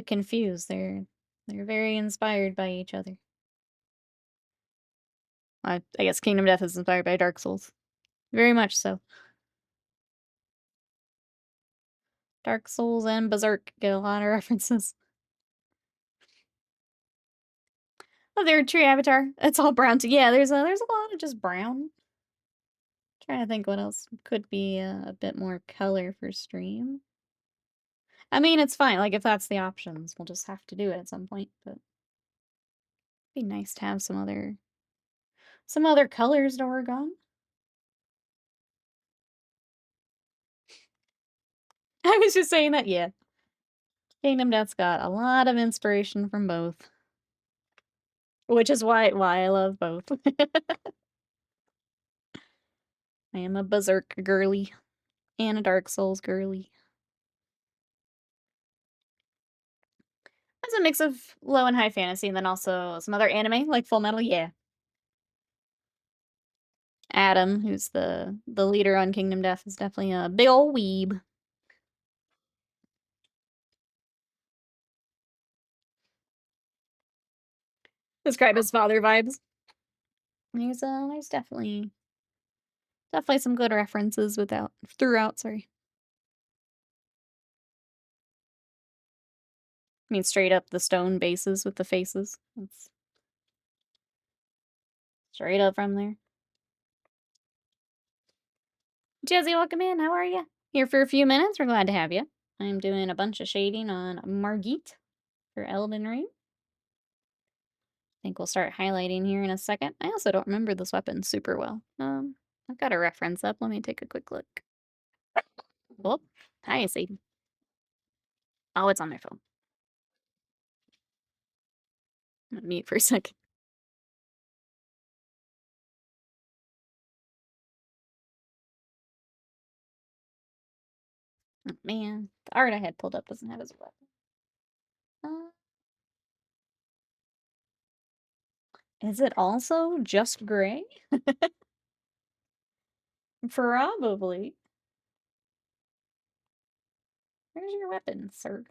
confuse. They're very inspired by each other. I guess Kingdom Death is inspired by Dark Souls. Very much so. Dark Souls and Berserk get a lot of references. Oh, their tree avatar. It's all brown too. Yeah, there's a lot of just brown. Trying to think what else could be a bit more color for stream. I mean, it's fine. Like, if that's the options, we'll just have to do it at some point, but it'd be nice to have some other colors to work on. I was just saying that, yeah. Kingdom Death's got a lot of inspiration from both. Which is why I love both. I am a Berserk girly and a Dark Souls girly. It's a mix of low and high fantasy, and then also some other anime, like Full Metal, yeah. Adam, who's the leader on Kingdom Death, is definitely a big ol' weeb. Describe his father vibes. There's definitely some good references throughout, sorry. I mean, straight up the stone bases with the faces. That's straight up from there. Jazzy, welcome in. How are you? Here for a few minutes. We're glad to have you. I'm doing a bunch of shading on Margit for Elden Ring. I think we'll start highlighting here in a second. I also don't remember this weapon super well. I've got a reference up. Let me take a quick look. Oh, hi, Sadie. Oh, it's on my phone. I'm gonna mute for a second. Oh, man, the art I had pulled up doesn't have his weapon. Is it also just gray? Probably. Where's your weapon, sir?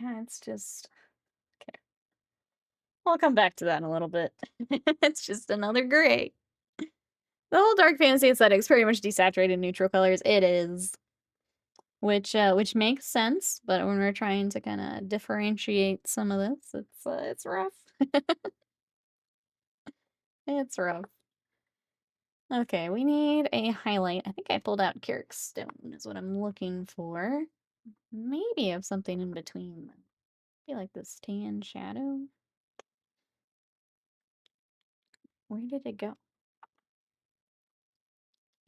Yeah, it's just... Okay. I'll come back to that in a little bit. It's just another gray. The whole dark fantasy aesthetic is pretty much desaturated neutral colors. It is. Which makes sense, but when we're trying to kind of differentiate some of this, it's rough. It's rough. Okay, we need a highlight. I think I pulled out Carrick Stone is what I'm looking for. Maybe have something in between. I feel like this tan shadow. Where did it go?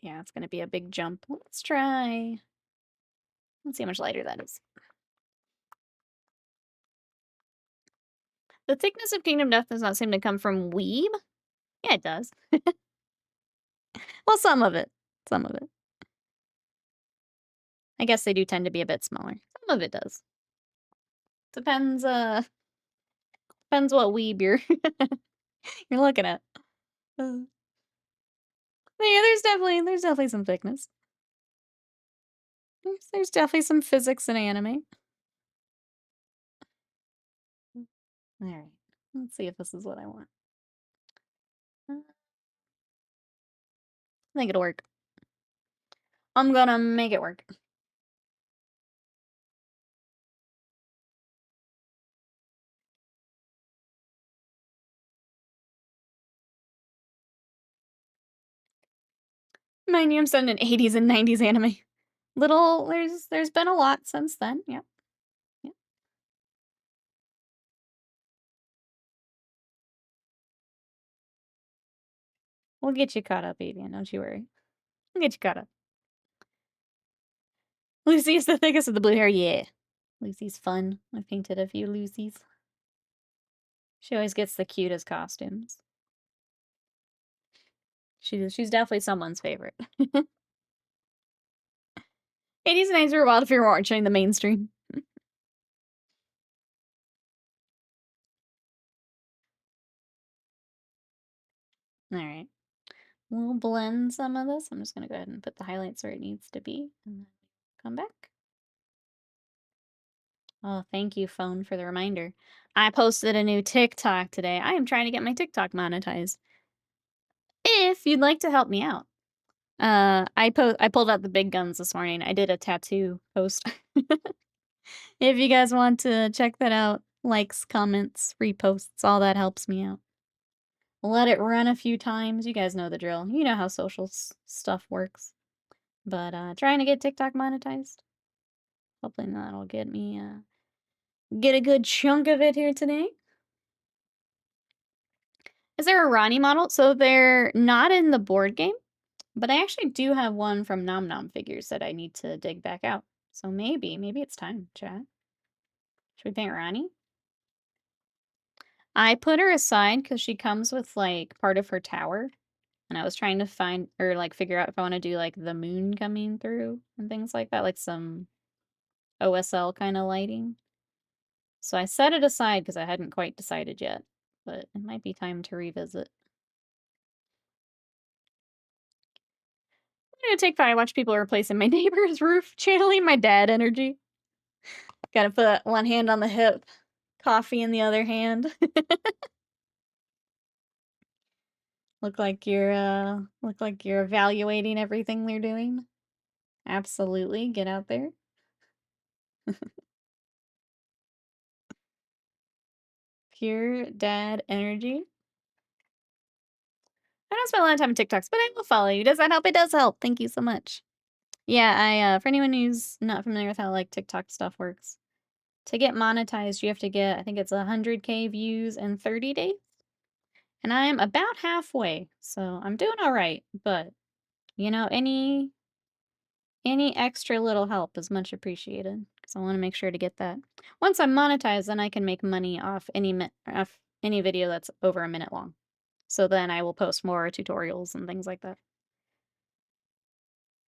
Yeah, it's gonna be a big jump. Let's try. Let's see how much lighter that is. The thickness of Kingdom Death does not seem to come from weeb. Yeah, it does. Well, some of it. Some of it. I guess they do tend to be a bit smaller. Some of it does. Depends what weeb you're you're looking at. Yeah, there's definitely some thickness. There's definitely some physics in anime. Alright. Let's see if this is what I want. I think it'll work. I'm gonna make it work. Mind you, I'm studying an 80s and 90s anime. There's been a lot since then, yep. Yep. We'll get you caught up, Avian, don't you worry. We'll get you caught up. Lucy's the thickest with the blue hair, yeah. Lucy's fun. I painted a few Lucys. She always gets the cutest costumes. She's definitely someone's favorite. 80s and 90s were wild if you were watching the mainstream. Alright. We'll blend some of this. I'm just gonna go ahead and put the highlights where it needs to be, and then come back. Oh, thank you, phone, for the reminder. I posted a new TikTok today. I am trying to get my TikTok monetized. If you'd like to help me out. I pulled out the big guns this morning. I did a tattoo post. If you guys want to check that out, likes, comments, reposts, all that helps me out. Let it run a few times. You guys know the drill. You know how social stuff works. But trying to get TikTok monetized. Hopefully that'll get me get a good chunk of it here today. Is there a Ronnie model? So they're not in the board game, but I actually do have one from Nom Nom figures that I need to dig back out. So maybe it's time, chat. Should we paint Ronnie? I put her aside because she comes with, like, part of her tower, and I was trying to find or, like, figure out if I wanna do, like, the moon coming through and things like that, like some OSL kinda lighting. So I set it aside because I hadn't quite decided yet, but it might be time to revisit. I'm gonna take 5 watch people replacing my neighbor's roof, channeling my dad energy. Gotta put one hand on the hip, coffee in the other hand. Look like you're evaluating everything they're doing. Absolutely, get out there. Pure dad energy. I don't spend a lot of time on TikToks, but I will follow you. Does that help? It does help. Thank you so much. Yeah, for anyone who's not familiar with how, like, TikTok stuff works, to get monetized, you have to get, I think it's 100K views in 30 days. And I'm about halfway, so I'm doing all right. But, you know, any extra little help is much appreciated because I want to make sure to get that. Once I'm monetized, then I can make money off any video that's over a minute long. So then I will post more tutorials and things like that.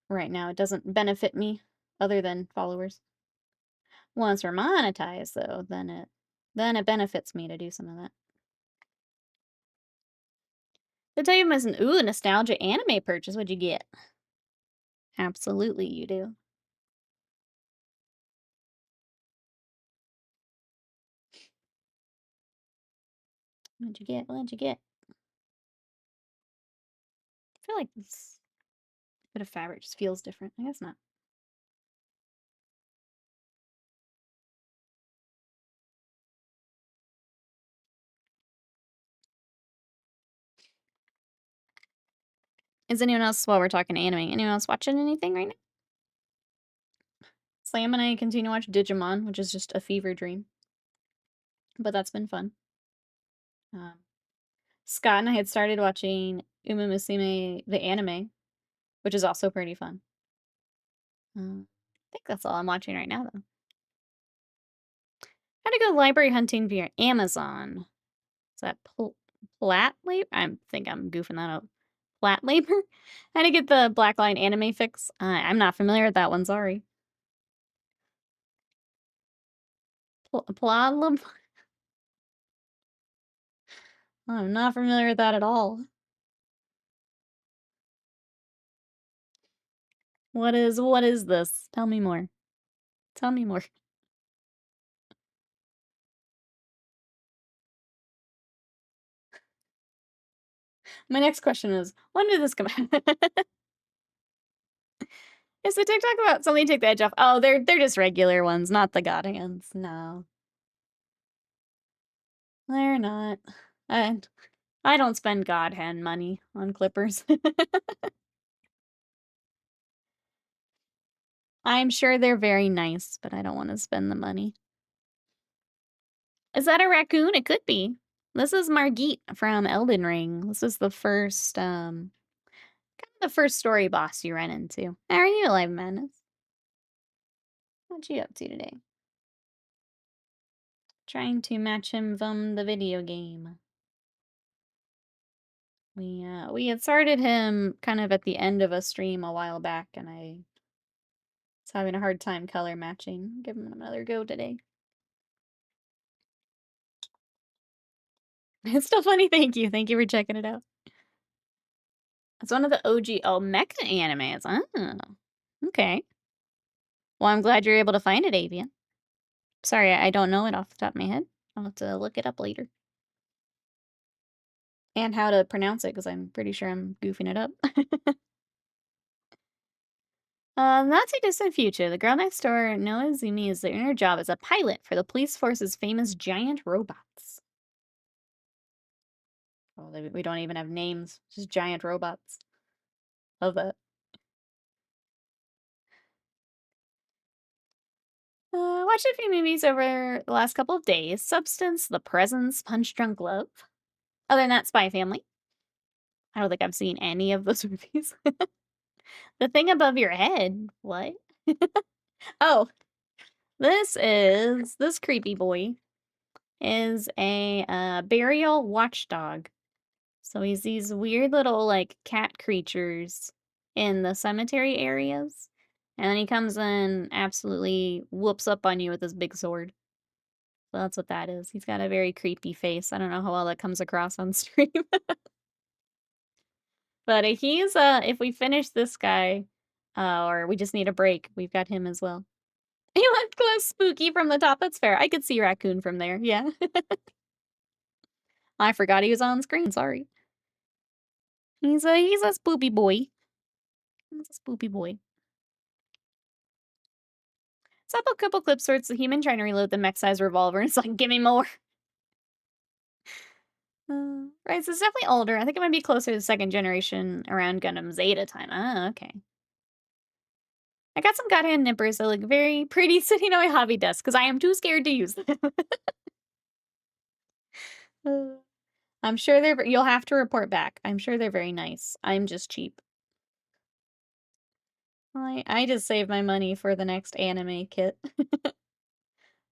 Right now, it doesn't benefit me other than followers. Once we're monetized, though, then it benefits me to do some of that. To tell you, ooh, nostalgia anime purchase. What'd you get? Absolutely, you do. What'd you get? What'd you get? I feel like this bit of fabric just feels different. I guess not. Is anyone else, while we're talking anime, anyone else watching anything right now? Slam and I continue to watch Digimon, which is just a fever dream. But that's been fun. Um, Scott and I had started watching Uma Musume, the anime, which is also pretty fun. I think that's all I'm watching right now, though. How to go library hunting via Amazon. Is that Plat Labor? I think I'm goofing that up. Plat Labor? How to get the Blackline anime fix? I'm not familiar with that one, sorry. Plalab? I'm not familiar with that at all. What is this? Tell me more. Tell me more. My next question is, when did this come out? Is the TikTok about somebody take the edge off? Oh, they're just regular ones, not the God hands. No. They're not. I don't spend God hand money on clippers. I'm sure they're very nice, but I don't want to spend the money. Is that a raccoon? It could be. This is Margit from Elden Ring. This is the first, kind of the first story boss you run into. How are you, Alive Madness? What you up to today? Trying to match him from the video game. We had started him kind of at the end of a stream a while back, and I was having a hard time color matching. Give him another go today. It's still funny, thank you. Thank you for checking it out. It's one of the OG mecha animes. Oh, okay. Well, I'm glad you're able to find it, Avian. Sorry, I don't know it off the top of my head. I'll have to look it up later. And how to pronounce it, because I'm pretty sure I'm goofing it up. Not too distant future. The girl next door, Noah Zumi, is in her job as a pilot for the police force's famous giant robots. Oh, we don't even have names. Just giant robots. Love that. Watched a few movies over the last couple of days. Substance, The Presence, Punch Drunk Love. Other than that, Spy Family. I don't think I've seen any of those movies. The Thing Above Your Head. What? Oh, this creepy boy is a burial watchdog. So he's these weird little, like, cat creatures in the cemetery areas. And then he comes in, absolutely whoops up on you with his big sword. So that's what that is. He's got a very creepy face. I don't know how well that comes across on stream. But he's, if we finish this guy, or we just need a break, we've got him as well. He looked less spooky from the top. That's fair. I could see Raccoon from there. Yeah. I forgot he was on screen. Sorry. He's a spoopy boy. He's a spoopy boy. It's up a couple clips where it's the human trying to reload the mech-sized revolver, and it's like, give me more. Right, so it's definitely older. I think it might be closer to the second generation around Gundam Zeta time. Ah, okay. I got some God-hand nippers that look very pretty sitting on my hobby desk because I am too scared to use them. I'm sure you'll have to report back. I'm sure they're very nice. I'm just cheap. I just saved my money for the next anime kit.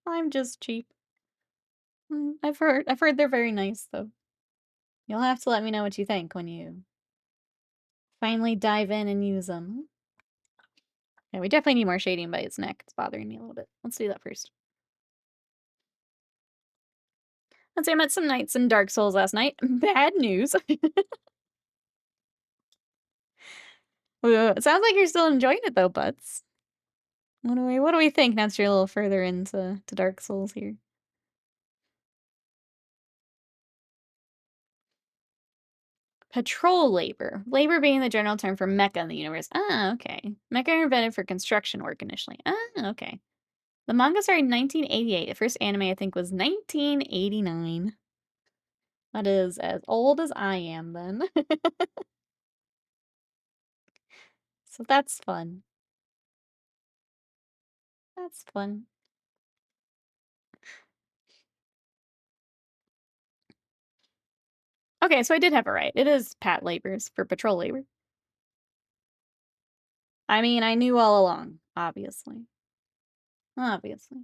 I'm just cheap. I've heard they're very nice though. You'll have to let me know what you think when you finally dive in and use them. Yeah, we definitely need more shading by his neck. It's bothering me a little bit. Let's do that first. Let's say I met some knights in Dark Souls last night. Bad news. It sounds like you're still enjoying it though, Butts. What do we think now that you're a little further into Dark Souls here? Patrol labor. Labor being the general term for mecha in the universe. Ah, okay. Mecha are invented for construction work initially. Ah, okay. The manga started in 1988. The first anime, I think, was 1989. That is as old as I am, then. So that's fun. That's fun. Okay, so I did have it right. It is pat labors for patrol labor. I mean, I knew all along, obviously. Obviously.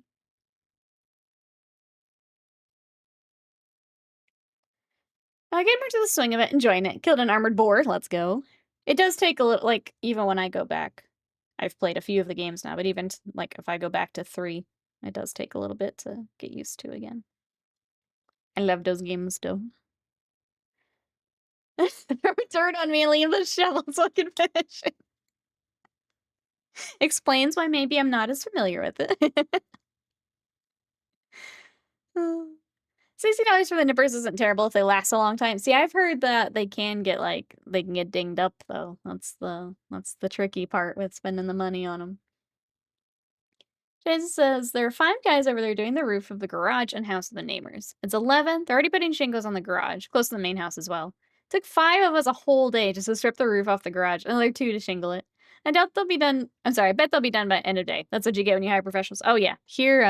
I get more to the swing of it, enjoying it. Killed an armored boar, let's go. It does take a little, like, even when I go back. I've played a few of the games now, but even, like, if I go back to 3, it does take a little bit to get used to again. I love those games, though. Throw dirt on me and leave the shovel so I can finish it. Explains why maybe I'm not as familiar with it. $60 for the nippers isn't terrible if they last a long time. See, I've heard that they can get, like they can get dinged up, though. That's the tricky part with spending the money on them. Jason says, "There are 5 guys over there doing the roof of the garage and house of the neighbors. It's 11. They're already putting shingles on the garage, close to the main house as well. Took 5 of us a whole day just to strip the roof off the garage, and another 2 to shingle it. I doubt they'll be done. I'm sorry, I bet they'll be done by end of day. That's what you get when you hire professionals." Oh, yeah. Here,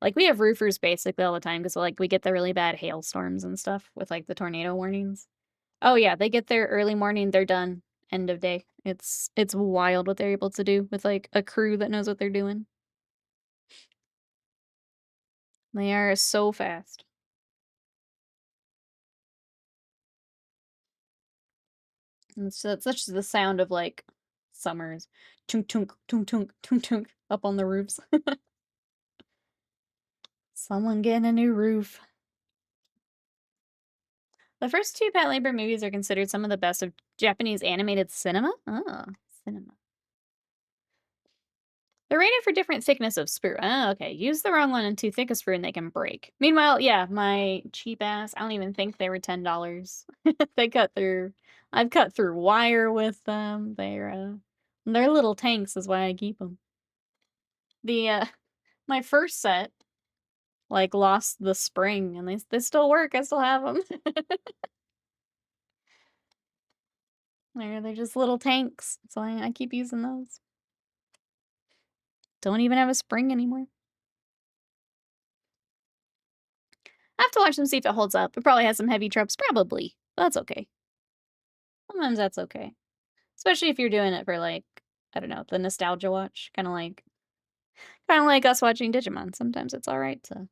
like, we have roofers basically all the time because, like, we get the really bad hailstorms and stuff with, like, the tornado warnings. Oh, yeah, they get there early morning, they're done end of day. It's wild what they're able to do with, like, a crew that knows what they're doing. They are so fast. And so it's such the sound of, like, summers. Tunk, tunk, tunk, tunk, tunk, tunk, up on the roofs. Someone getting a new roof. The first 2 Pat Labor movies are considered some of the best of Japanese animated cinema? Oh, cinema. They're rated for different thickness of sprue. Oh, okay. Use the wrong one and too thick a sprue and they can break. Meanwhile, yeah, my cheap ass, I don't even think they were $10. They cut through, I've cut through wire with them. They're little tanks is why I keep them. My first set, like, lost the spring and they still work. I still have them. They're just little tanks. So I keep using those. Don't even have a spring anymore. I have to watch them, see if it holds up. It probably has some heavy tropes, probably. But that's okay. Sometimes that's okay. Especially if you're doing it for, like, I don't know, the nostalgia watch. Kinda like us watching Digimon. Sometimes it's alright to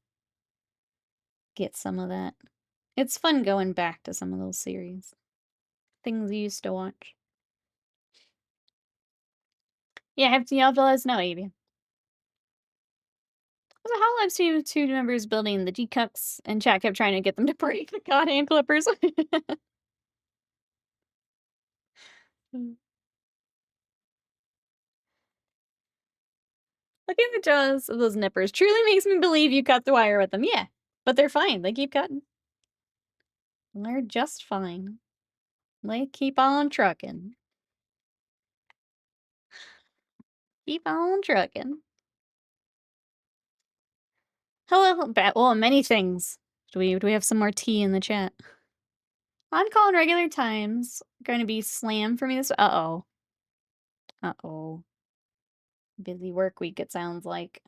get some of that. It's fun going back to some of those series. Things you used to watch. Yeah, you'll have to let us know, Avia. There's a Hololive team of 2 members building the G-Cups, and chat kept trying to get them to break the god hand clippers. Looking at the jaws of those nippers truly makes me believe you cut the wire with them. Yeah, but they're fine. They keep cutting. They're just fine. They keep on trucking. Keep on trucking. Hello, well, many things. Do we have some more tea in the chat? On call in regular times. Going to be slam for me this. Uh-oh. Uh-oh. Busy work week, it sounds like.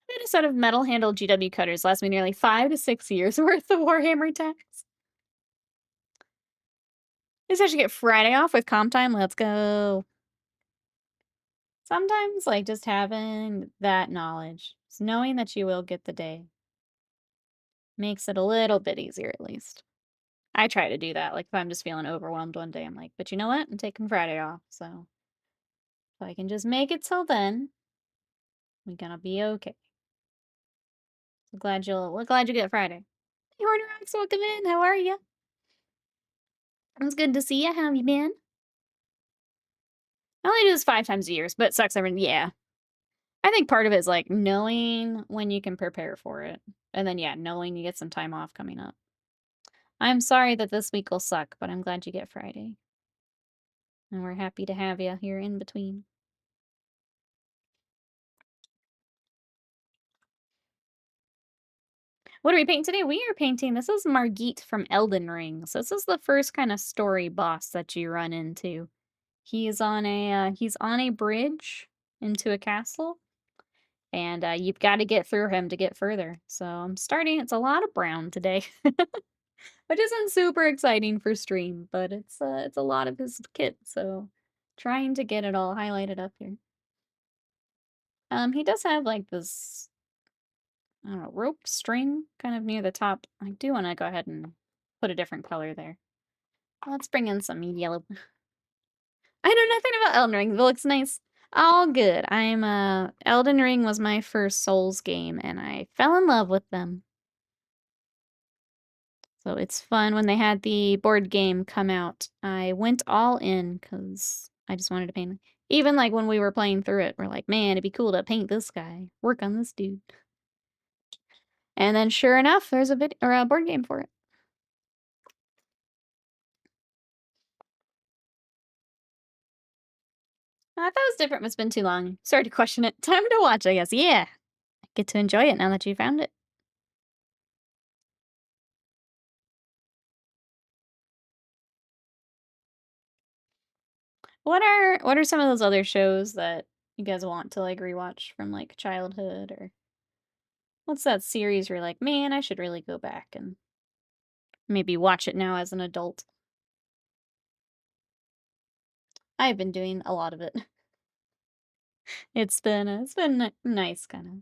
I had a set of metal-handled GW cutters last me nearly 5 to 6 years worth of Warhammer attacks. At least I should get Friday off with comp time. Let's go. Sometimes, like, just having that knowledge, just knowing that you will get the day, makes it a little bit easier at least. I try to do that. Like, if I'm just feeling overwhelmed one day, I'm like, but you know what? I'm taking Friday off, so if I can just make it till then, we're gonna be okay. We're glad you get Friday. Hey, Horner Rocks, welcome in. How are you? It's good to see you. How have you been? I only do this 5 times a year, but it sucks yeah. I think part of it is, like, knowing when you can prepare for it. And then, yeah, knowing you get some time off coming up. I'm sorry that this week will suck, but I'm glad you get Friday. And we're happy to have you here in between. What are we painting today? We are painting, this is Margit from Elden Ring. So this is the first kind of story boss that you run into. He's on a bridge into a castle. And you've got to get through him to get further. So I'm starting, it's a lot of brown today. Which isn't super exciting for stream, but it's a lot of his kit, so trying to get it all highlighted up here. He does have, like, this, I don't know, rope string kind of near the top. I do want to go ahead and put a different color there. Let's bring in some yellow. I know nothing about Elden Ring. It looks nice. All good. Elden Ring was my first Souls game, and I fell in love with them. So it's fun. When they had the board game come out, I went all in because I just wanted to paint. Even like when we were playing through it, we're like, man, it'd be cool to paint this guy, work on this dude. And then sure enough, there's a board game for it. I thought it was different, but it's been too long. Sorry to question it. Time to watch, I guess. Yeah. I get to enjoy it now that you found it. What are some of those other shows that you guys want to like rewatch from like childhood, or what's that series where you're like, man, I should really go back and maybe watch it now as an adult? I've been doing a lot of it. It's been nice kind of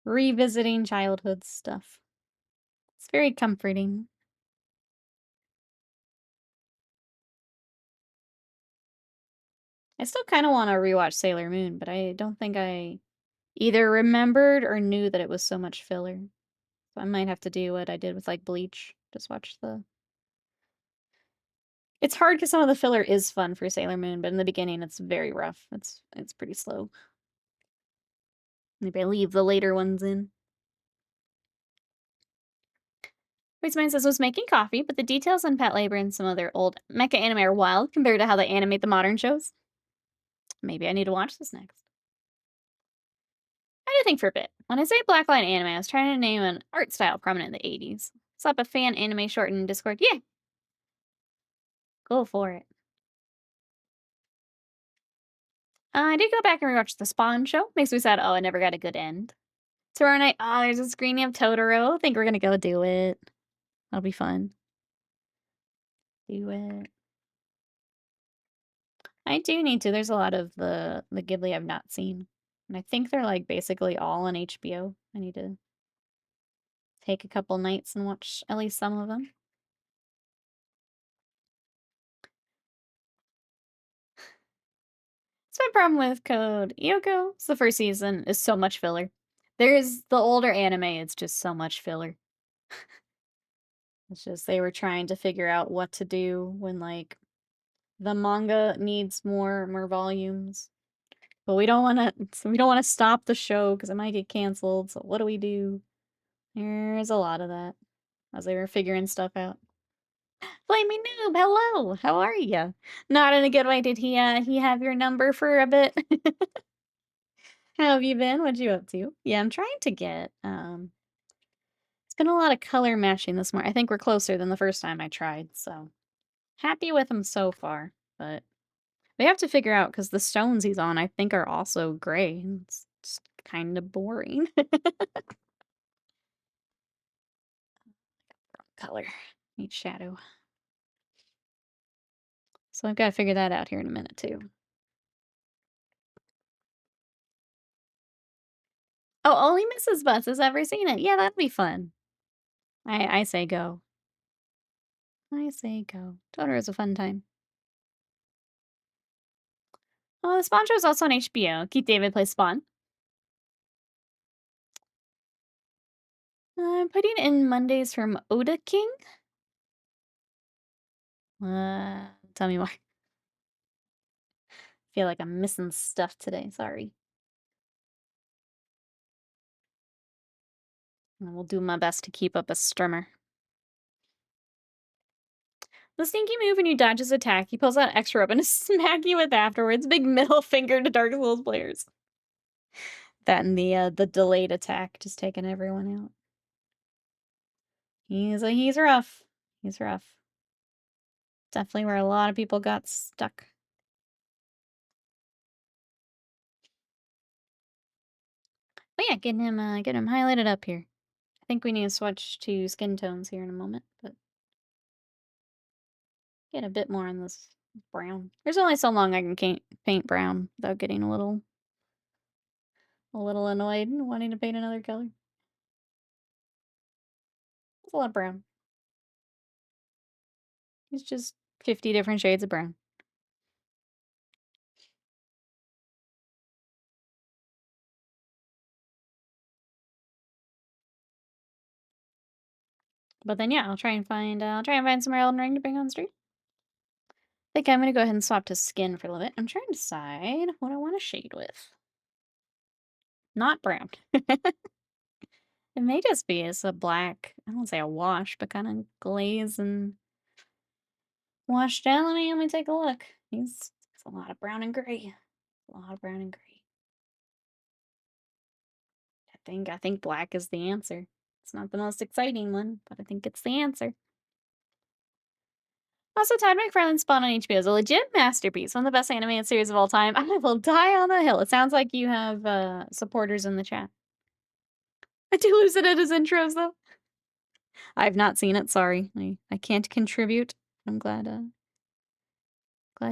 revisiting childhood stuff. It's very comforting. I still kind of want to rewatch Sailor Moon, but I don't think I either remembered or knew that it was so much filler. So I might have to do what I did with like Bleach. Just watch the. It's hard because some of the filler is fun for Sailor Moon, but in the beginning it's very rough. It's pretty slow. Maybe I leave the later ones in. Waitsman says, was making coffee, but the details on pet labor and some other old mecha anime are wild compared to how they animate the modern shows. Maybe I need to watch this next. I had to think for a bit. When I say blacklight anime, I was trying to name an art style prominent in the 80s. Slap a fan anime short in Discord. Yeah, go for it. I did go back and rewatch the Spawn show. Makes me sad. Oh, I never got a good end. Tomorrow night, oh, there's a screening of Totoro. I think we're gonna go do it. That'll be fun. Do it. I do need to. There's a lot of the Ghibli I've not seen. And I think they're like basically all on HBO. I need to take a couple nights and watch at least some of them. It's my problem with Code Lyoko. It's the first season is so much filler. There's the older anime, it's just so much filler. It's just they were trying to figure out what to do when like the manga needs more volumes. But we don't want to stop the show because it might get canceled. So what do we do? There's a lot of that as they were figuring stuff out. Flamey Noob, hello. How are you? Not in a good way. Did he have your number for a bit? How have you been? What you up to? Yeah, I'm trying to get it's been a lot of color matching this morning. I think we're closer than the first time I tried, so happy with him so far. But we have to figure out because the stones he's on, I think, are also gray. It's just kind of boring. Color. Need shadow. So I've got to figure that out here in a minute too. Oh, only Mrs. Butts has ever seen it. Yeah, that'd be fun. I say go. I say go. Totoro is a fun time. Oh, the Spawn show is also on HBO. Keith David plays Spawn. I'm putting in Mondays from Oda King. Tell me why. Feel like I'm missing stuff today. Sorry. I will do my best to keep up a streamer. The sneaky move when you dodge his attack, he pulls out extra weapon to smack you with afterwards. Big middle finger to Dark Souls players. That and the delayed attack, just taking everyone out. He's rough. He's rough. Definitely where a lot of people got stuck. But yeah, getting him highlighted up here. I think we need to switch to skin tones here in a moment, but get a bit more on this brown. There's only so long I can paint brown without getting a little annoyed and wanting to paint another color. It's a lot of brown. It's just 50 different shades of brown. But then yeah, I'll try and find some more Elden Ring to bring on stream. I think I'm gonna go ahead and swap to skin for a little bit. I'm trying to decide what I want to shade with. Not brown. It may just be as a black, I don't want to say a wash, but kind of glaze and washed down. Let me take a look. It's a lot of brown and gray. A lot of brown and gray. I think black is the answer. It's not the most exciting one, but I think it's the answer. Also, Todd McFarlane's Spawn on HBO is a legit masterpiece, one of the best animated series of all time. I will die on the hill. It sounds like you have supporters in the chat. I do lose it at his intros, though. I've not seen it, sorry. I can't contribute. I'm glad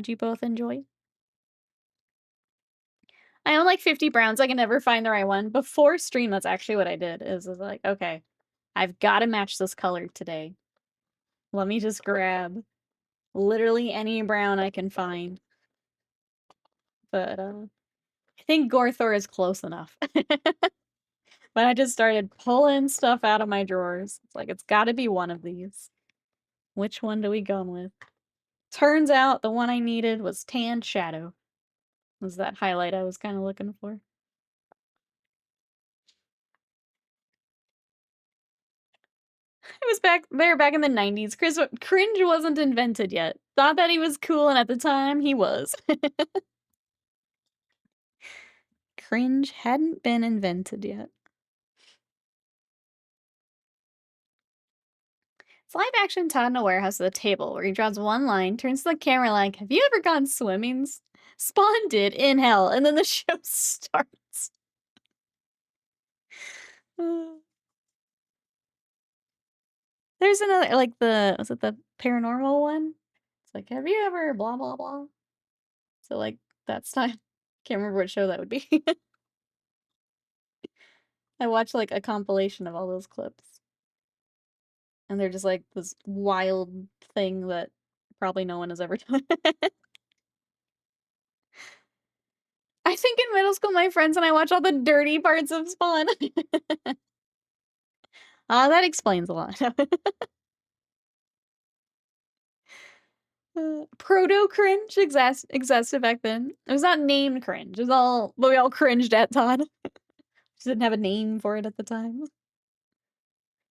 you both enjoy. I own like 50 browns. I can never find the right one. Before stream, that's actually what I did. Is like, okay, I've got to match this color today. Let me just grab literally any brown I can find. But I think Gorthor is close enough. But I just started pulling stuff out of my drawers. It's like, it's got to be one of these. Which one do we go with? Turns out the one I needed was Tan Shadow. Was that highlight I was kind of looking for. It was back in the 90s. Cringe wasn't invented yet. Thought that he was cool, and at the time, he was. Cringe hadn't been invented yet. It's live action Todd in a warehouse at a table where he draws one line, turns to the camera like, have you ever gone swimming? Spawn did in hell, and then the show starts. There's another, like was it the paranormal one? It's like, have you ever blah, blah, blah? So, like, that's time. Can't remember what show that would be. I watched, like, a compilation of all those clips. And they're just, like, this wild thing that probably no one has ever done. I think in middle school, my friends and I watched all the dirty parts of Spawn. That explains a lot. Proto-cringe existed back then. It was not named cringe. It was all, but we all cringed at Todd. Just didn't have a name for it at the time.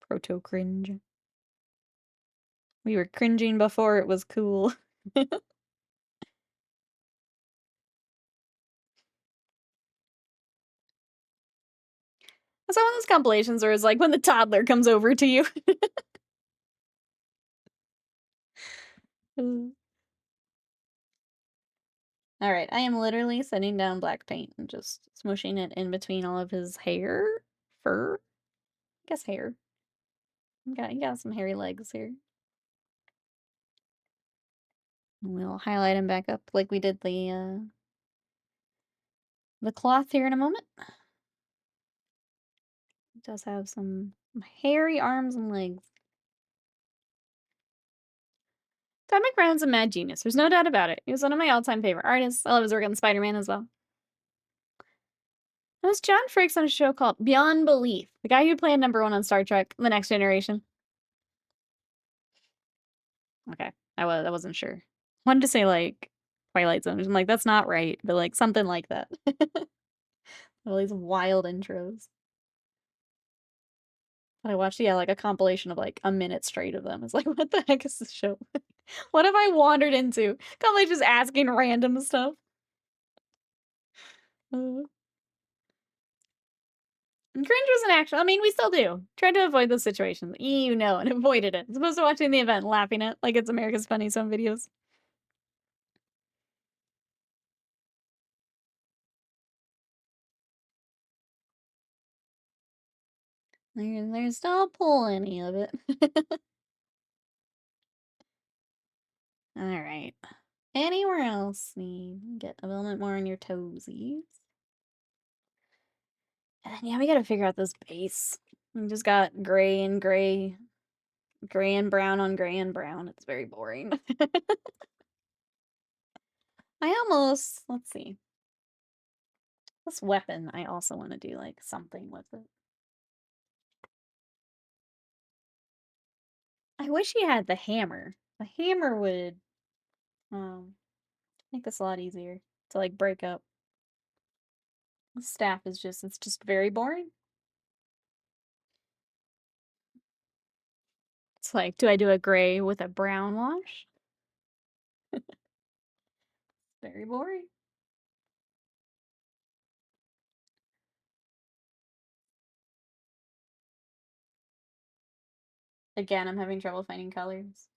Proto-cringe. We were cringing before it was cool. It's one of those compilations where it's like when the toddler comes over to you. Alright, I am literally setting down black paint and just smushing it in between all of his hair? Fur? I guess hair. You got some hairy legs here. We'll highlight him back up like we did the cloth here in a moment. It does have some hairy arms and legs. Todd McFarlane's a mad genius. There's no doubt about it. He was one of my all-time favorite artists. I love his work on Spider-Man as well. It was John Frakes on a show called Beyond Belief. The guy who played number 1 on Star Trek: The Next Generation. Okay, I wasn't sure. Wanted to say, like, Twilight Zone. I'm like, that's not right, but, like, something like that. All these wild intros. But I watched, yeah, like, a compilation of, like, a minute straight of them. It's like, what the heck is this show? What have I wandered into? Kind of like just asking random stuff. And cringe was an action. I mean, we still do. Tried to avoid those situations. You know, and avoided it. As opposed to watching the event and laughing at like it's America's Funniest Home Videos. There's still pull any of it. Alright. Anywhere else need get a little bit more on your toesies. And then, yeah, we gotta figure out this base. We just got gray and gray. Gray and brown on gray and brown. It's very boring. Let's see. This weapon, I also want to do, like, something with it. I wish he had the hammer. The hammer would make this a lot easier to like break up. The staff is it's just very boring. It's like, do I do a gray with a brown wash? Very boring. Again, I'm having trouble finding colors.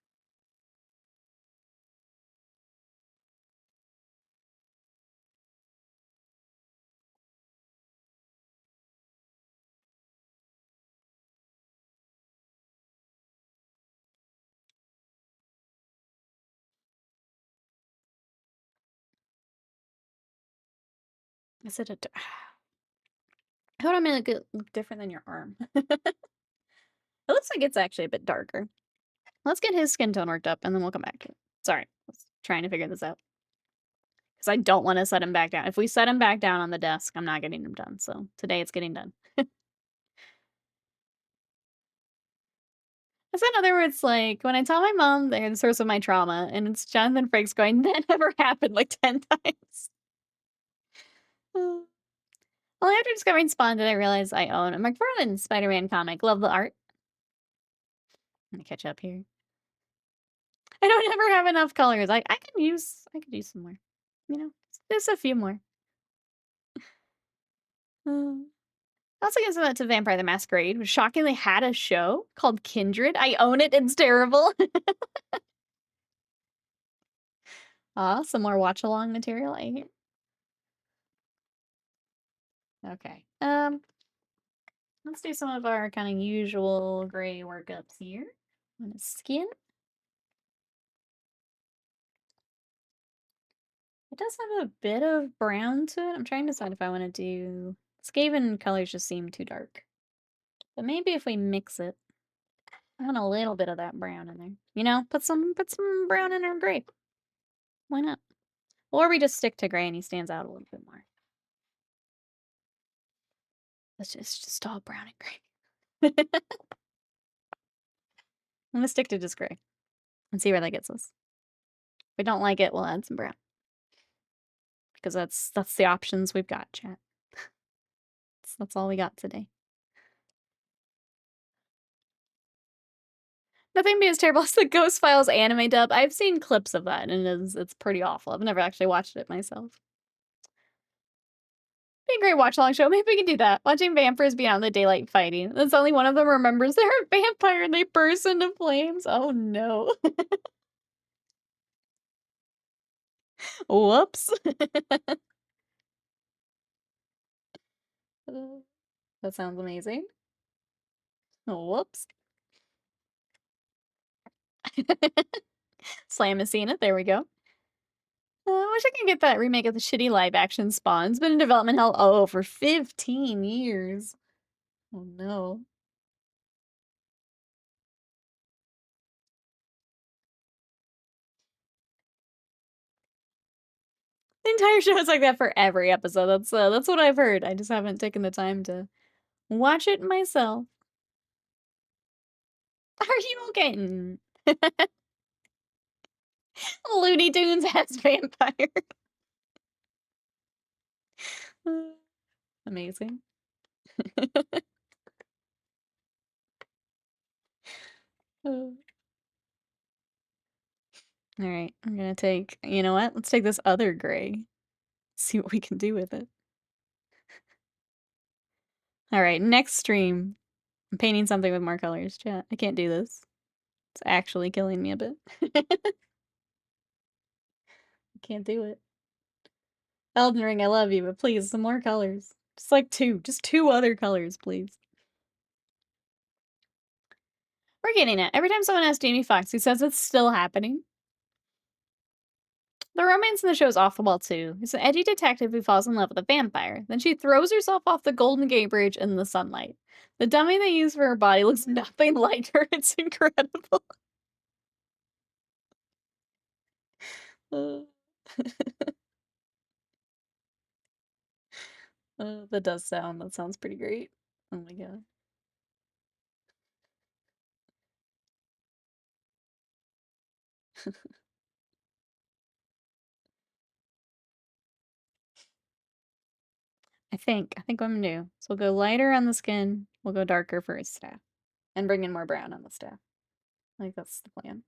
Is it a... How do I make it look different than your arm? It looks like it's actually a bit darker. Let's get his skin tone worked up, and then we'll come back to it. Sorry, I was trying to figure this out. Because I don't want to set him back down. If we set him back down on the desk, I'm not getting him done. So today it's getting done. That's in other words, like, when I tell my mom they're the source of my trauma, and it's Jonathan Frakes going, that never happened, like 10 times. Well, after discovering Spawn, did I realize I own a McFarlane Spider-Man comic. Love the art. Let me catch up here. I don't ever have enough colors. I could use some more. You know, just a few more. I also guess that to Vampire the Masquerade, which shockingly had a show called Kindred. I own it. It's terrible. Some more watch along material. I hear. Okay. Let's do some of our kind of usual gray workups here on his skin. It does have a bit of brown to it. I'm trying to decide if I want to do... Skaven colors just seem too dark. But maybe if we mix it, I want a little bit of that brown in there. You know, put some brown in our gray. Why not? Or we just stick to gray and he stands out a little bit more. Let's just all brown and gray. I'm gonna stick to just gray and see where that gets us. If we don't like it, we'll add some brown. Because that's the options we've got, chat. That's all we got today. Nothing be as terrible as the Ghost Files anime dub. I've seen clips of that, and it's pretty awful. I've never actually watched it myself. Be a great watch-along show. Maybe we can do that. Watching vampires be out in the daylight fighting. That's only one of them remembers they're a vampire and they burst into flames. Oh no. Whoops. That sounds amazing. Whoops. Slam has seen it. There we go. I wish I could get that remake of the shitty live-action Spawn. It's been in development hell, for 15 years. Oh no. The entire show is like that for every episode. That's what I've heard. I just haven't taken the time to watch it myself. Are you okay? Looney Tunes has vampire. Amazing. All right, I'm gonna take, you know what? Let's take this other gray. See what we can do with it. All right, next stream. I'm painting something with more colors, chat. I can't do this. It's actually killing me a bit. I can't do it. Elden Ring, I love you, but please, some more colors. Just like just two other colors, please. We're getting it. Every time someone asks Jamie Foxx, he says it's still happening. The romance in the show is off the wall too. He's an edgy detective who falls in love with a vampire. Then she throws herself off the Golden Gate Bridge in the sunlight. The dummy they use for her body looks nothing like her. It's incredible. That sounds pretty great. Oh my god. I think what I'm gonna do. So we'll go lighter on the skin, we'll go darker for his staff. And bring in more brown on the staff. I think that's the plan.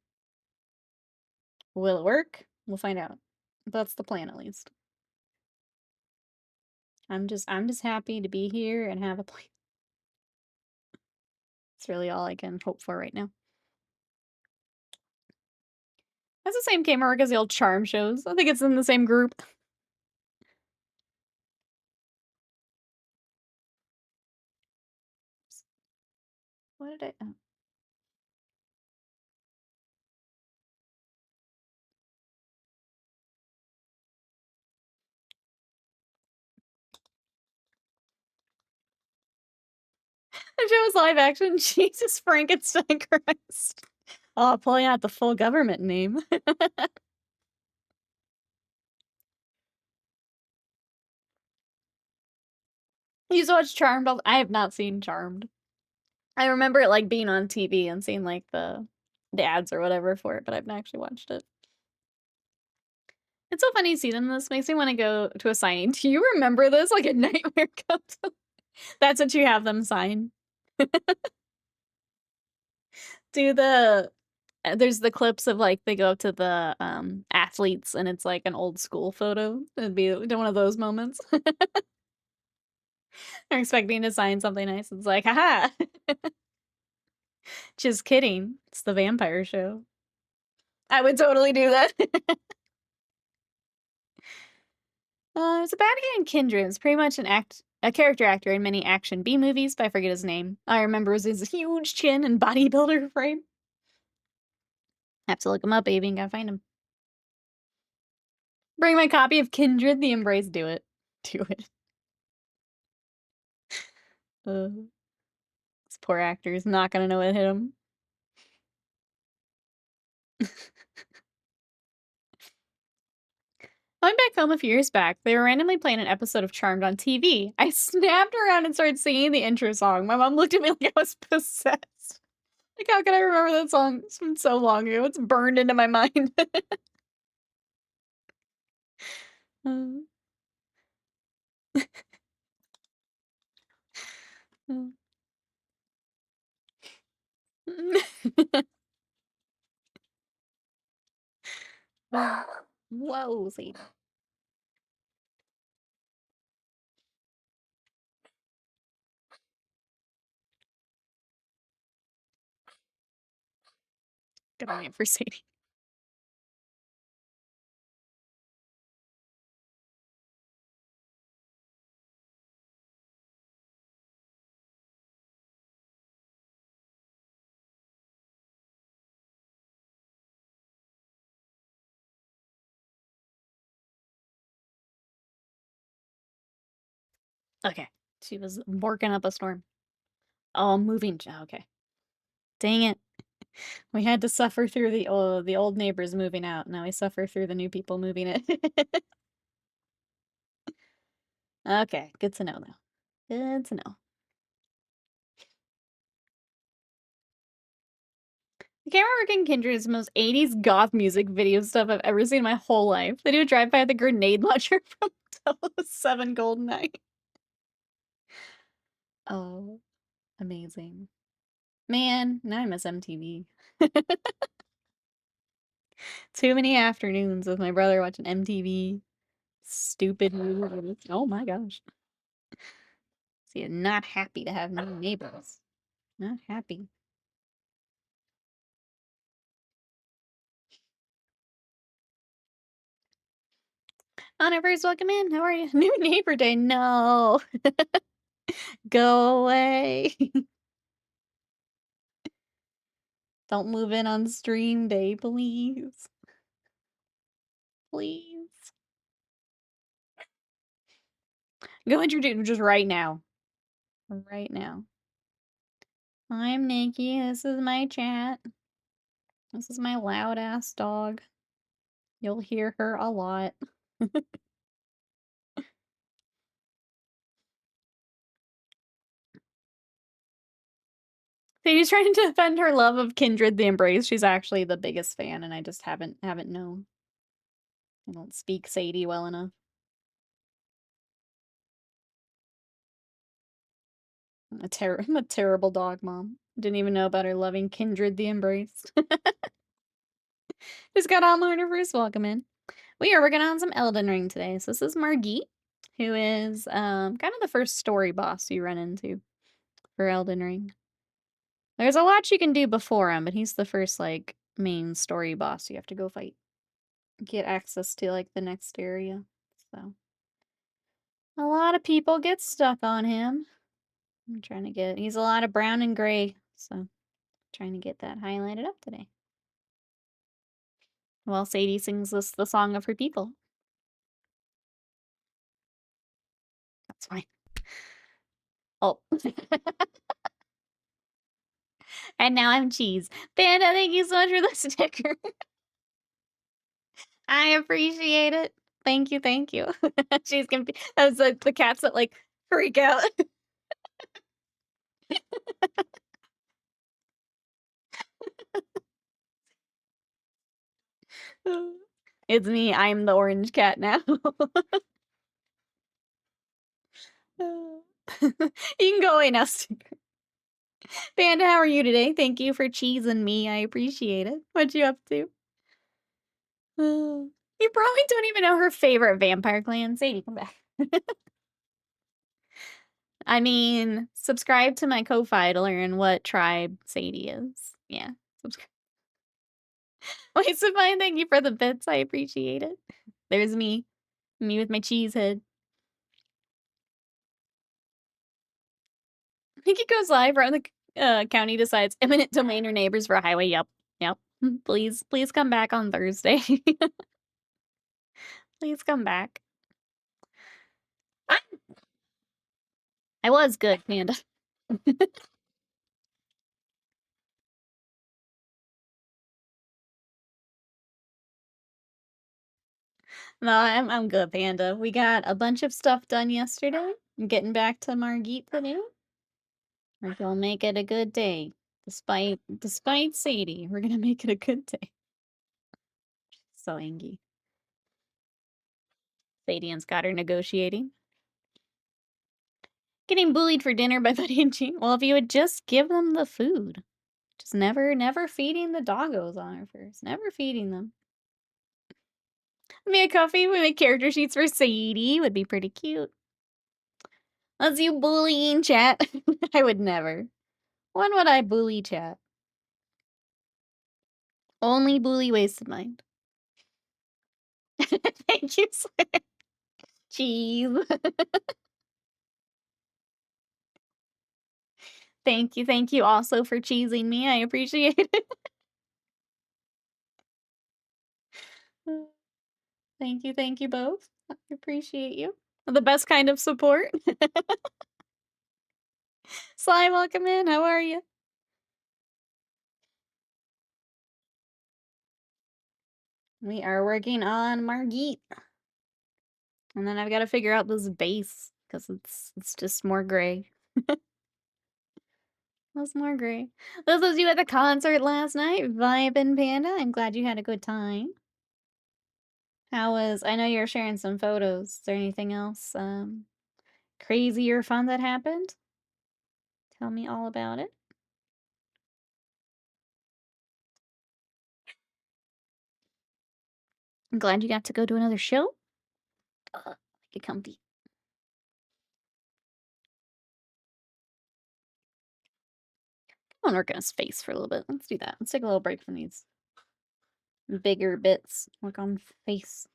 Will it work? We'll find out. That's the plan, at least. I'm just happy to be here and have a plan. It's really all I can hope for right now. That's the same camera work as the old Charm shows. I think it's in the same group. What did I... Oh. The show was live action. Jesus Frankenstein Christ. Oh, pulling out the full government name. You used to watch Charmed? I have not seen Charmed. I remember it like being on TV and seeing like the ads or whatever for it, but I've not actually watched it. It's so funny to see them. This makes me want to go to a signing. Do you remember this? Like a nightmare comes. That's what you have them sign. Do the there's the clips of like they go up to the athletes and it's like an old school photo. It'd be one of those moments. They're expecting to sign something nice. It's like, haha. Just kidding. It's the vampire show. I would totally do that. There's a bad guy in Kindred. It's pretty much a character actor in many action B movies, but I forget his name. I remember it was his huge chin and bodybuilder frame. Have to look him up, baby, and gotta find him. Bring my copy of Kindred the Embrace. Do it. Do it. This poor actor is not gonna know what hit him. I went back home a few years back. They were randomly playing an episode of Charmed on TV. I snapped around and started singing the intro song. My mom looked at me like I was possessed. Like, how can I remember that song? It's been so long ago. It's burned into my mind. Whoa, see. Good on you for Sadie. Okay. She was working up a storm. Oh, moving. Okay. Dang it. We had to suffer through the old neighbors moving out. Now we suffer through the new people moving in. Okay, good to know, though. Good to know. The camera work in Kindred is the most 80s goth music video stuff I've ever seen in my whole life. They do a drive-by of the grenade launcher from 007 GoldenEye. Oh, amazing. Man, now I miss MTV. Too many afternoons with my brother watching MTV. Stupid movies. Oh my gosh. See, not happy to have new neighbors. Not happy. Oh, neighbors, welcome in. How are you? New neighbor day. No. Go away. Don't move in on stream day, please. Please. Go introduce just right now. Right now. I'm Nikki. This is my chat. This is my loud ass dog. You'll hear her a lot. Sadie's trying to defend her love of Kindred the Embrace. She's actually the biggest fan, and I just haven't known. I don't speak Sadie well enough. I'm a terrible dog mom. Didn't even know about her loving Kindred the Embrace. Just got on her first welcome in. We are working on some Elden Ring today. So this is Margit, who is kind of the first story boss you run into for Elden Ring. There's a lot you can do before him, but he's the first, like, main story boss you have to go fight. Get access to, like, the next area. So a lot of people get stuck on him. I'm trying to get... He's a lot of brown and gray, so trying to get that highlighted up today. While Sadie sings us the song of her people. That's fine. Oh. And now I'm cheese. Panda, thank you so much for the sticker. I appreciate it. Thank you, thank you. She's confused. That's like the cats that, like, freak out. It's me. I'm the orange cat now. You can go away now, sticker. Panda, how are you today? Thank you for cheesing me. I appreciate it. What you up to? You probably don't even know her favorite vampire clan. Sadie, come back. I mean, subscribe to my Ko-Fi to learn what tribe Sadie is. Yeah, subscribe. Wait, Savine, thank you for the bits. I appreciate it. There's me. Me with my cheese head. I think it goes live right when the county decides eminent domain or neighbors for a highway. Yep. Yep. Please come back on Thursday. Please come back. I was good, Panda. No, I'm good, Panda. We got a bunch of stuff done yesterday. I'm getting back to Margit today. We're gonna make it a good day. Despite Sadie, we're gonna make it a good day. So angry. Sadie and Scott are negotiating. Getting bullied for dinner by Buddy and Jean. Well, if you would just give them the food. Just never feeding the doggos on her first. Never feeding them. Make a coffee. We make character sheets for Sadie. Would be pretty cute. That's you bullying, chat. I would never. When would I bully, chat? Only bully wasted mind. Thank you, sir. Cheese. Thank you also for cheesing me. I appreciate it. Thank you both. I appreciate you. The best kind of support. Sly, welcome in. How are you? We are working on Margit. And then I've got to figure out this base because it's just more gray. That's more gray. This was you at the concert last night, vibin' Panda. I'm glad you had a good time. How was... I know you were sharing some photos. Is there anything else crazy or fun that happened? Tell me all about it. I'm glad you got to go to another show. Get comfy. I want to work on his face for a little bit. Let's do that. Let's take a little break from these bigger bits. Work on face.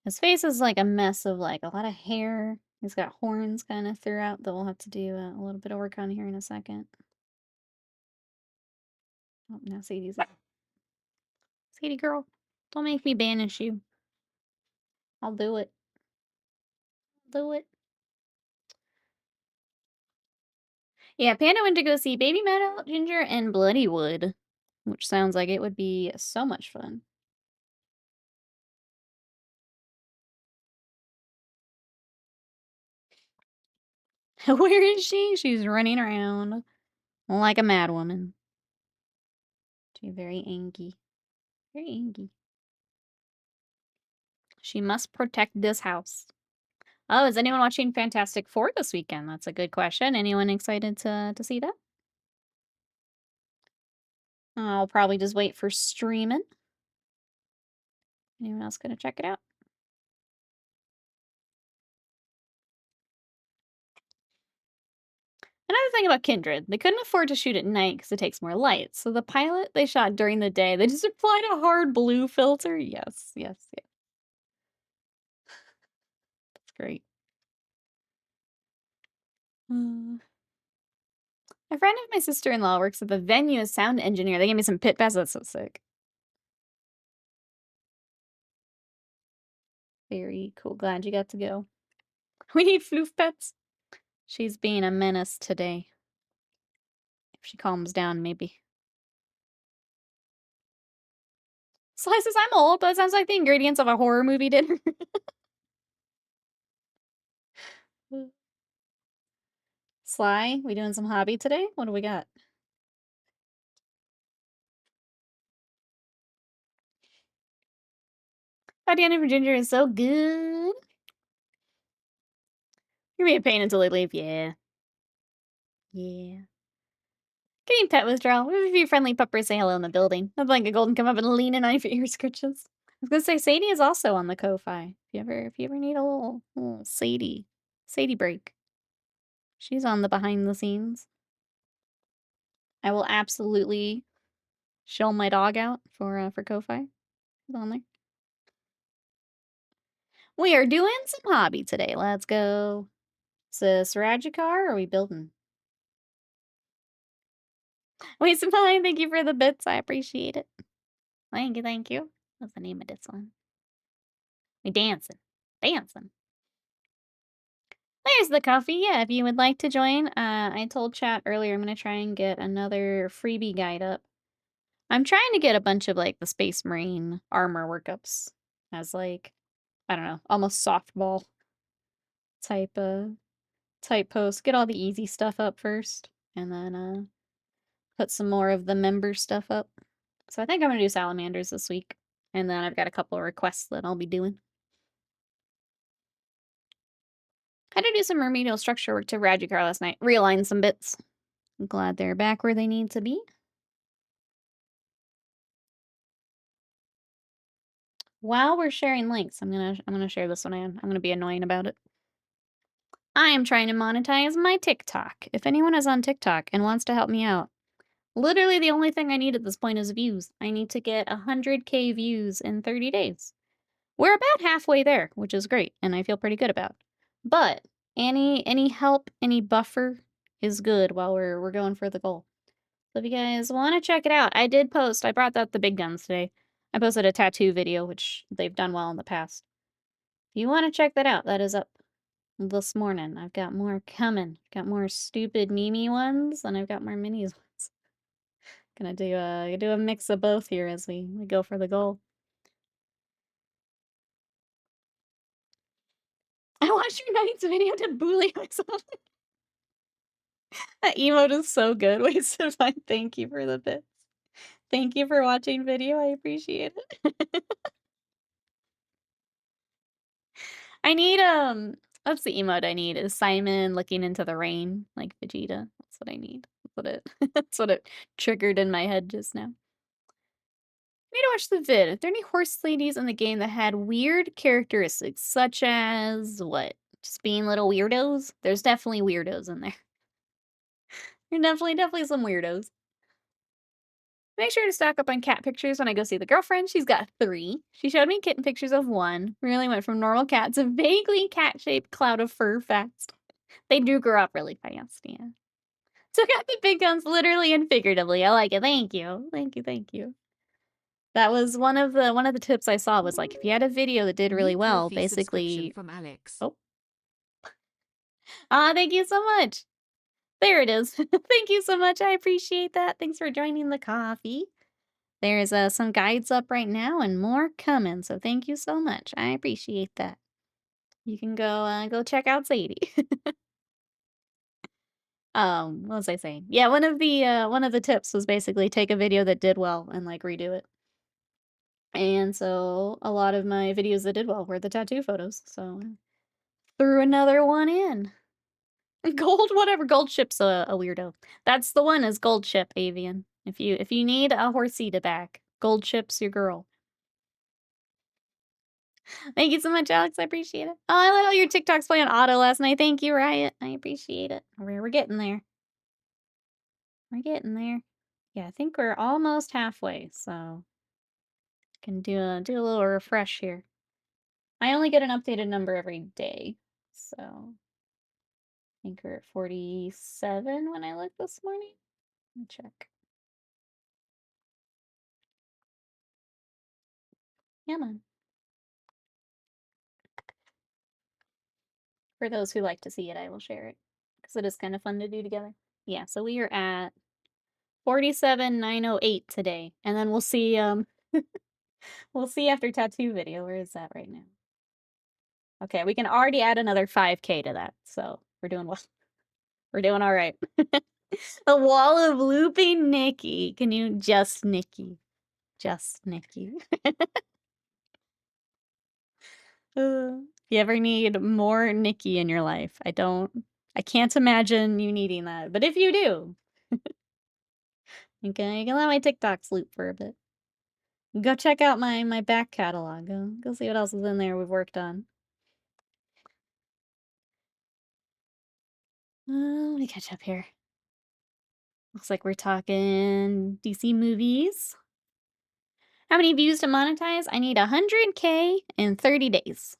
His face is like a mess of, like, a lot of hair. He's got horns kind of throughout that we'll have to do a little bit of work on here in a second. Oh, now Sadie's like, Sadie girl, don't make me banish you. I'll do it. Do it. Yeah, Panda went to go see Baby Metal, Ginger, and Bloodywood, which sounds like it would be so much fun. Where is she? She's running around like a mad woman. She's very angry. Very angry. She must protect this house. Oh, is anyone watching Fantastic Four this weekend? That's a good question. Anyone excited to see that? I'll probably just wait for streaming. Anyone else gonna check it out? Another thing about Kindred, they couldn't afford to shoot at night because it takes more light. So the pilot they shot during the day, they just applied a hard blue filter. Yes, yes, yes. That's great. A friend of my sister-in-law works at the venue as sound engineer. They gave me some pit pass. That's so sick. Very cool. Glad you got to go. We need floof pets. She's being a menace today. If she calms down, maybe. Sly says, I'm old, but it sounds like the ingredients of a horror movie dinner. Sly, we doing some hobby today? What do we got? Diana for Ginger is so good. You're be a pain until they leave. Yeah. Yeah. Getting pet withdrawal. We have a few friendly puppers say hello in the building. Nothing like a golden come up and lean in on your ear scritches. I was gonna say Sadie is also on the Ko-Fi. If you ever need a little Sadie break. She's on the behind the scenes. I will absolutely show my dog out for Ko-Fi. She's on there. We are doing some hobby today. Let's go. Is this Rajikar or are we building? Wait, Simone, thank you for the bits. I appreciate it. Thank you, thank you. What's the name of this one? We dancing. Dancing. There's the coffee. Yeah, if you would like to join. I told chat earlier I'm gonna try and get another freebie guide up. I'm trying to get a bunch of like the Space Marine armor workups as like, I don't know, almost softball type post. Get all the easy stuff up first and then put some more of the member stuff up. So I think I'm gonna do salamanders this week. And then I've got a couple of requests that I'll be doing. I had to do some remedial structure work to Radukar last night. Realign some bits. I'm glad they're back where they need to be. While we're sharing links, I'm gonna share this one. I'm gonna be annoying about it. I am trying to monetize my TikTok. If anyone is on TikTok and wants to help me out, literally the only thing I need at this point is views. I need to get 100K views in 30 days. We're about halfway there, which is great, and I feel pretty good about. But any help, any buffer is good while we're going for the goal. So if you guys want to check it out, I did post. I brought out the big guns today. I posted a tattoo video, which they've done well in the past. If you want to check that out, that is up this morning. I've got more coming. Got more stupid meme ones, and I've got more minis ones. Gonna do a mix of both here as we go for the goal. I watched your Knight's video to bully myself. That emote is so good. Wait, Stefan, thank you for the bits. Thank you for watching video. I appreciate it. I need that's the emote I need is Simon looking into the rain like Vegeta. That's what I need. That's what it triggered in my head just now. I need to watch the vid. Are there any horse ladies in the game that had weird characteristics, such as what? Just being little weirdos? There's definitely weirdos in there. There are definitely some weirdos. Make sure to stock up on cat pictures when I go see the girlfriend. She's got 3. She showed me kitten pictures of 1. Really went from normal cat to vaguely cat-shaped cloud of fur fast. They do grow up really fast, yeah. So got the big guns literally and figuratively. I like it. Thank you. Thank you, thank you. That was one of the tips I saw was like if you had a video that did really well, basically from Alex. Oh. Thank you so much. There it is. Thank you so much. I appreciate that. Thanks for joining the coffee. There's some guides up right now and more coming, so thank you so much. I appreciate that. You can go check out Sadie. What was I saying? Yeah, one of the tips was basically take a video that did well and, like, redo it. And so, a lot of my videos that did well were the tattoo photos, so threw another one in. Gold whatever, Gold Ship's a weirdo. That's the one is Gold Ship, Avian. If you need a horsey to back, Gold Ship's your girl. Thank you so much, Alex, I appreciate it. Oh, I let all your TikToks play on auto last night. Thank you, Riot. I appreciate it. We're getting there. We're getting there. Yeah, I think we're almost halfway, so can do a little refresh here. I only get an updated number every day, so I think we're at 47 when I looked this morning. Let me check. Come on. For those who like to see it, I will share it because it is kind of fun to do together. Yeah, so we are at 47,908 today, and then we'll see. We'll see after tattoo video. Where is that right now? Okay, we can already add another 5K to that, so we're doing well. We're doing all right. A wall of looping Nikki. Can you just Nikki? Just Nikki. If you ever need more Nikki in your life, I can't imagine you needing that. But if you do, you can let my TikToks loop for a bit. Go check out my back catalog. Go see what else is in there we've worked on. Let me catch up here. Looks like we're talking DC movies. How many views to monetize? I need 100K in 30 days.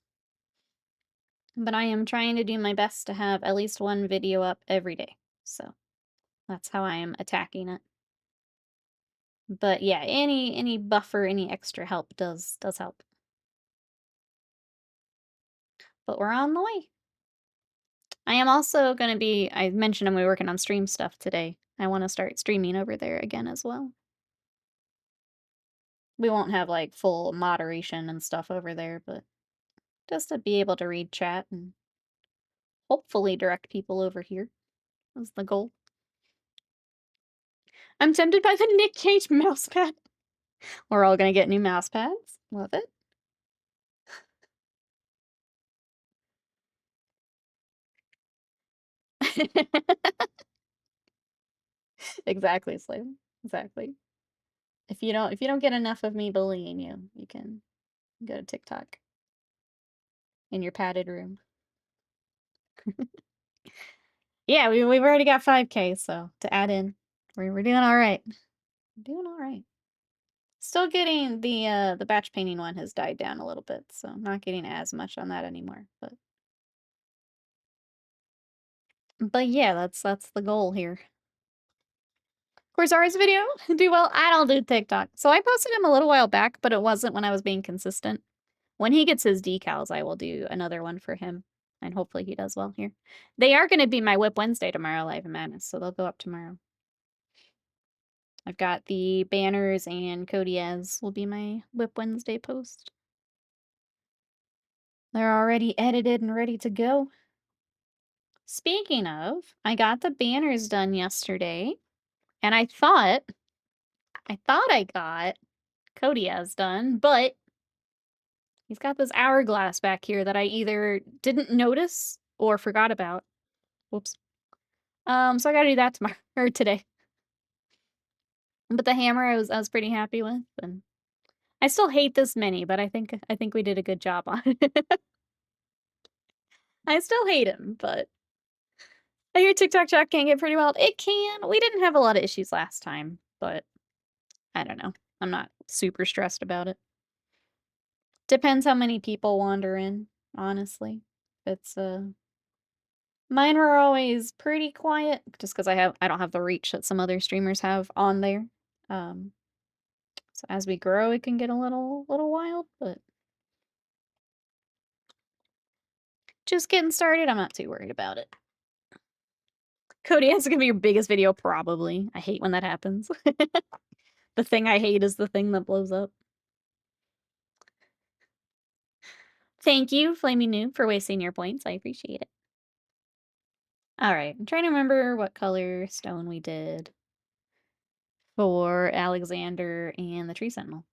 But I am trying to do my best to have at least one video up every day. So that's how I am attacking it. But yeah, any buffer, any extra help does help. But we're on the way. I am also going to be, I mentioned I'm working on stream stuff today. I want to start streaming over there again as well. We won't have like full moderation and stuff over there, but just to be able to read chat and hopefully direct people over here is the goal. I'm tempted by the Nick Cage mousepad. We're all gonna get new mousepads. Love it. Exactly, Slave. Exactly. If you don't get enough of me bullying you, you can go to TikTok in your padded room. Yeah, we've already got 5K, so to add in, we're doing all right. Doing all right. Still getting the batch painting one has died down a little bit, so I'm not getting as much on that anymore. But yeah, that's the goal here. Corsara's video do well. I don't do TikTok, so I posted him a little while back, but it wasn't when I was being consistent. When he gets his decals, I will do another one for him, and hopefully he does well here. They are going to be my Whip Wednesday tomorrow, Live in Madness, so they'll go up tomorrow. I've got the banners and Cody as will be my Whip Wednesday post. They're already edited and ready to go. Speaking of, I got the banners done yesterday, and I thought I got Cody as done, but he's got this hourglass back here that I either didn't notice or forgot about. Whoops. So I gotta do that tomorrow or today. But the hammer I was pretty happy with, and I still hate this mini, but I think we did a good job on it. I still hate him, but I hear TikTok chat can get pretty wild. It can. We didn't have a lot of issues last time, but I don't know. I'm not super stressed about it. Depends how many people wander in, honestly. It's mine were always pretty quiet just because I don't have the reach that some other streamers have on there. So as we grow, it can get a little wild, but just getting started, I'm not too worried about it. Cody, that's gonna be your biggest video, probably. I hate when that happens. The thing I hate is the thing that blows up. Thank you, Flaming Noob, for wasting your points. I appreciate it. Alright, I'm trying to remember what color stone we did for Alexander and the Tree Sentinel.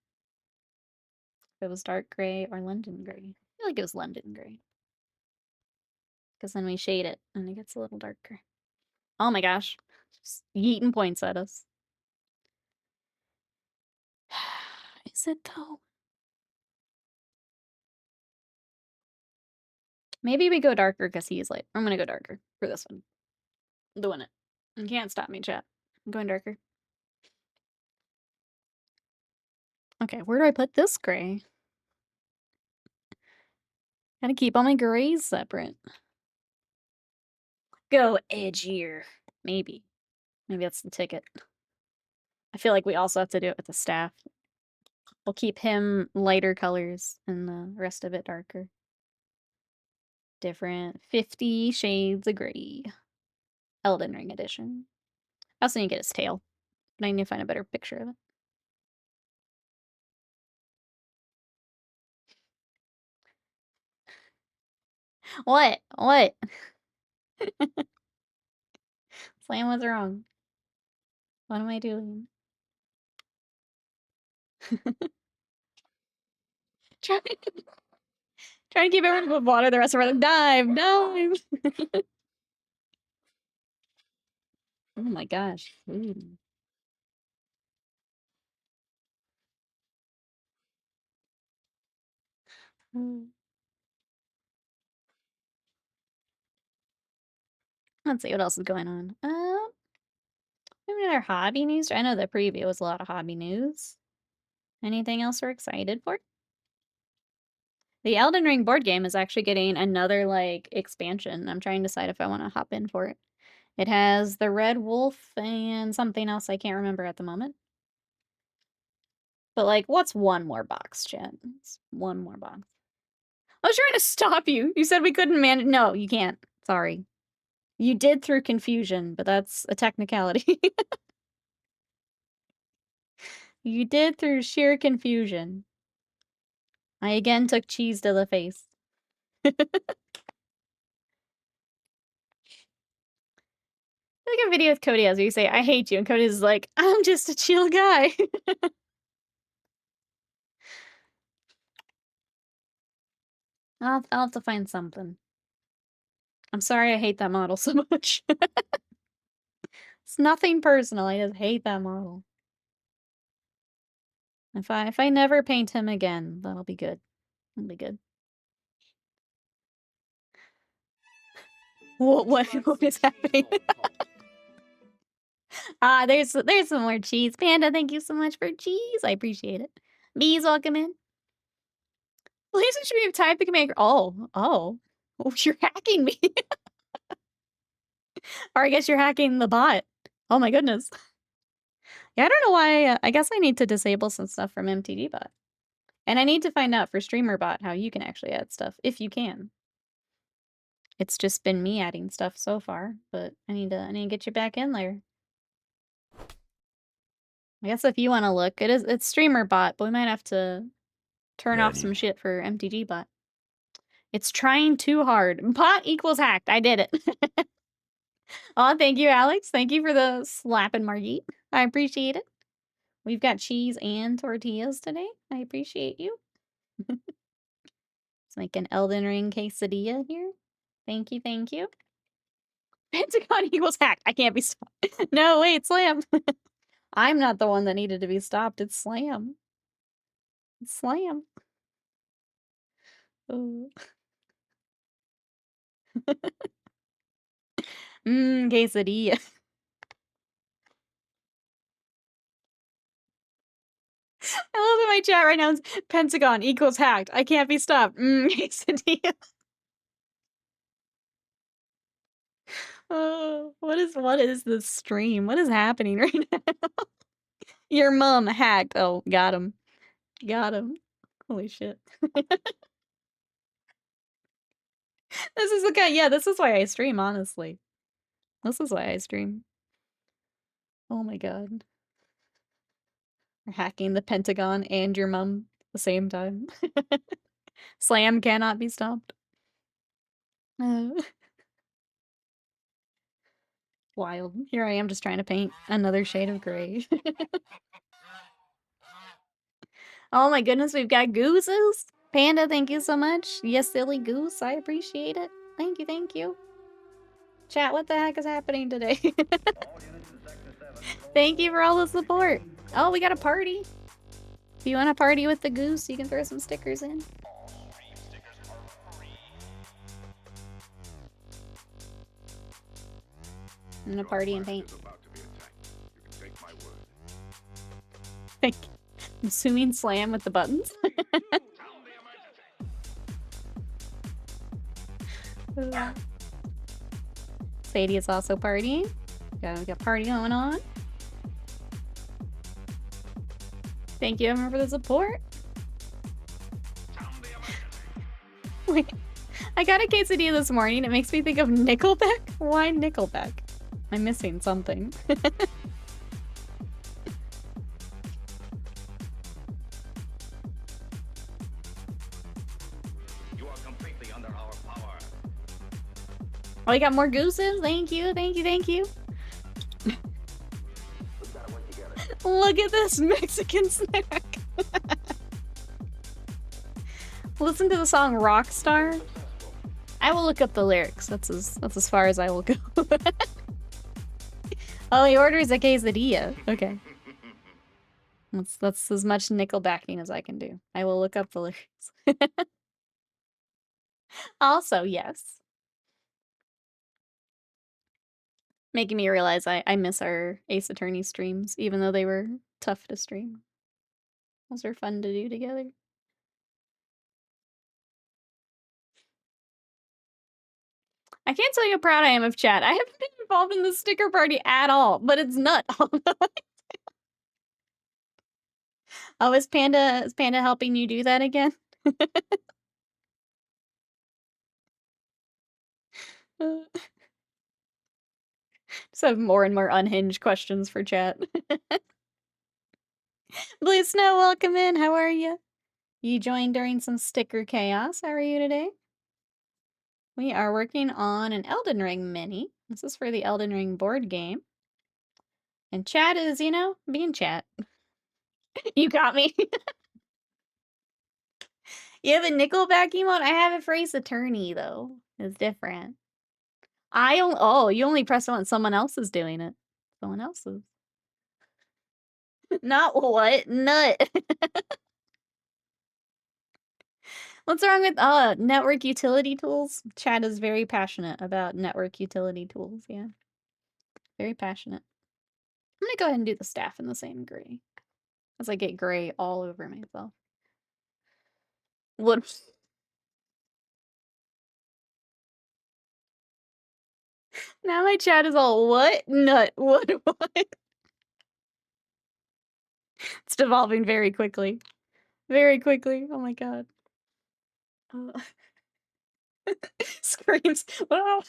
If it was dark gray or London gray. I feel like it was London gray. Because then we shade it and it gets a little darker. Oh my gosh. Just yeeting points at us. Is it though? Maybe we go darker because he's light. I'm gonna go darker for this one. I'm doing it. You can't stop me, chat. I'm going darker. Okay, where do I put this gray? Gotta keep all my grays separate. Go edgier. Maybe. Maybe that's the ticket. I feel like we also have to do it with the staff. We'll keep him lighter colors and the rest of it darker. Different 50 Shades of Grey. Elden Ring edition. I also need to get his tail, but I need to find a better picture of it. What? What? Slam, what's wrong? What am I doing? Trying to keep everyone above water, the rest of us like, dive, dive! Oh my gosh. Ooh. Let's see what else is going on. Maybe another hobby news. I know the preview was a lot of hobby news. Anything else we're excited for? The Elden Ring board game is actually getting another, like, expansion. I'm trying to decide if I want to hop in for it. It has the Red Wolf and something else I can't remember at the moment. But, like, what's one more box, chat? It's one more box. I was trying to stop you. You said we couldn't manage. No, you can't. Sorry. You did through confusion, but that's a technicality. You did through sheer confusion. I again took cheese to the face. Like a video with Cody as where you say, I hate you, and Cody's like, I'm just a chill guy. I'll have to find something. I'm sorry I hate that model so much. It's nothing personal, I just hate that model. If I never paint him again, that'll be good. That'll be good. What is happening? There's some more cheese. Panda, thank you so much for cheese. I appreciate it. Bees, welcome in. Please should be type the command. Oh, you're hacking me. Or I guess you're hacking the bot. Oh my goodness. Yeah, I don't know why. I guess I need to disable some stuff from MTD bot. And I need to find out for streamer bot how you can actually add stuff, if you can. It's just been me adding stuff so far, but I need to get you back in there. I guess if you want to look, it's streamer bot, but we might have to turn off some shit for MTG bot. It's trying too hard. Bot equals hacked. I did it. Oh, thank you, Alex. Thank you for the slapping, Margit. I appreciate it. We've got cheese and tortillas today. I appreciate you. It's like an Elden Ring quesadilla here. Thank you, thank you. Pentagon equals hacked. I can't be stopped. No, wait, Slam. I'm not the one that needed to be stopped. It's Slam. It's Slam. Oh. Quesadilla. I love that my chat right now is Pentagon equals hacked. I can't be stopped. Quesadilla. Oh, what is this stream? What is happening right now? Your mom hacked. Oh, got him. Got him. Holy shit. This is okay. Yeah, this is why I stream, honestly. This is why I stream. Oh my god. You're hacking the Pentagon and your mom at the same time. Slam cannot be stopped. Wild. Here I am just trying to paint another shade of gray. Oh my goodness, we've got gooses! Panda, thank you so much. Yes, silly goose, I appreciate it. Thank you, thank you. Chat, what the heck is happening today? Thank you for all the support. Oh, we got a party. If you want to party with the goose, you can throw some stickers in. I'm gonna party and paint. Thank you. I'm assuming slam with the buttons. Sadie is also partying. We got party going on. Thank you, everyone, for the support. Wait, I got a quesadilla this morning. It makes me think of Nickelback. Why Nickelback? I'm missing something. You are completely under our power. Oh, we got more gooses. Thank you, thank you, thank you. Look at this Mexican snack. Listen to the song Rockstar. I will look up the lyrics. That's as far as I will go. Oh, he orders a quesadilla. Okay. That's as much Nickelbacking as I can do. I will look up the lyrics. Also, yes. Making me realize I miss our Ace Attorney streams, even though they were tough to stream. Those are fun to do together. I can't tell you how proud I am of chat. I haven't been involved in the sticker party at all, but it's nut. Oh, is Panda helping you do that again? Just have more and more unhinged questions for chat. Blue Snow, welcome in. How are you? You joined during some sticker chaos. How are you today? We are working on an Elden Ring mini. This is for the Elden Ring board game. And chat is, you know, being chat. You got me. You have a Nickelback emote? I have it for Ace Attorney, though. It's different. Oh, you only press it when someone else is doing it. Someone else's. Not what? Nut. What's wrong with network utility tools? Chad is very passionate about network utility tools, yeah. Very passionate. I'm gonna go ahead and do the staff in the same gray. As I get gray all over myself. What? Now my chat is all, what? Nut. What? It's devolving very quickly. Very quickly. Oh my god. Screams. Oh.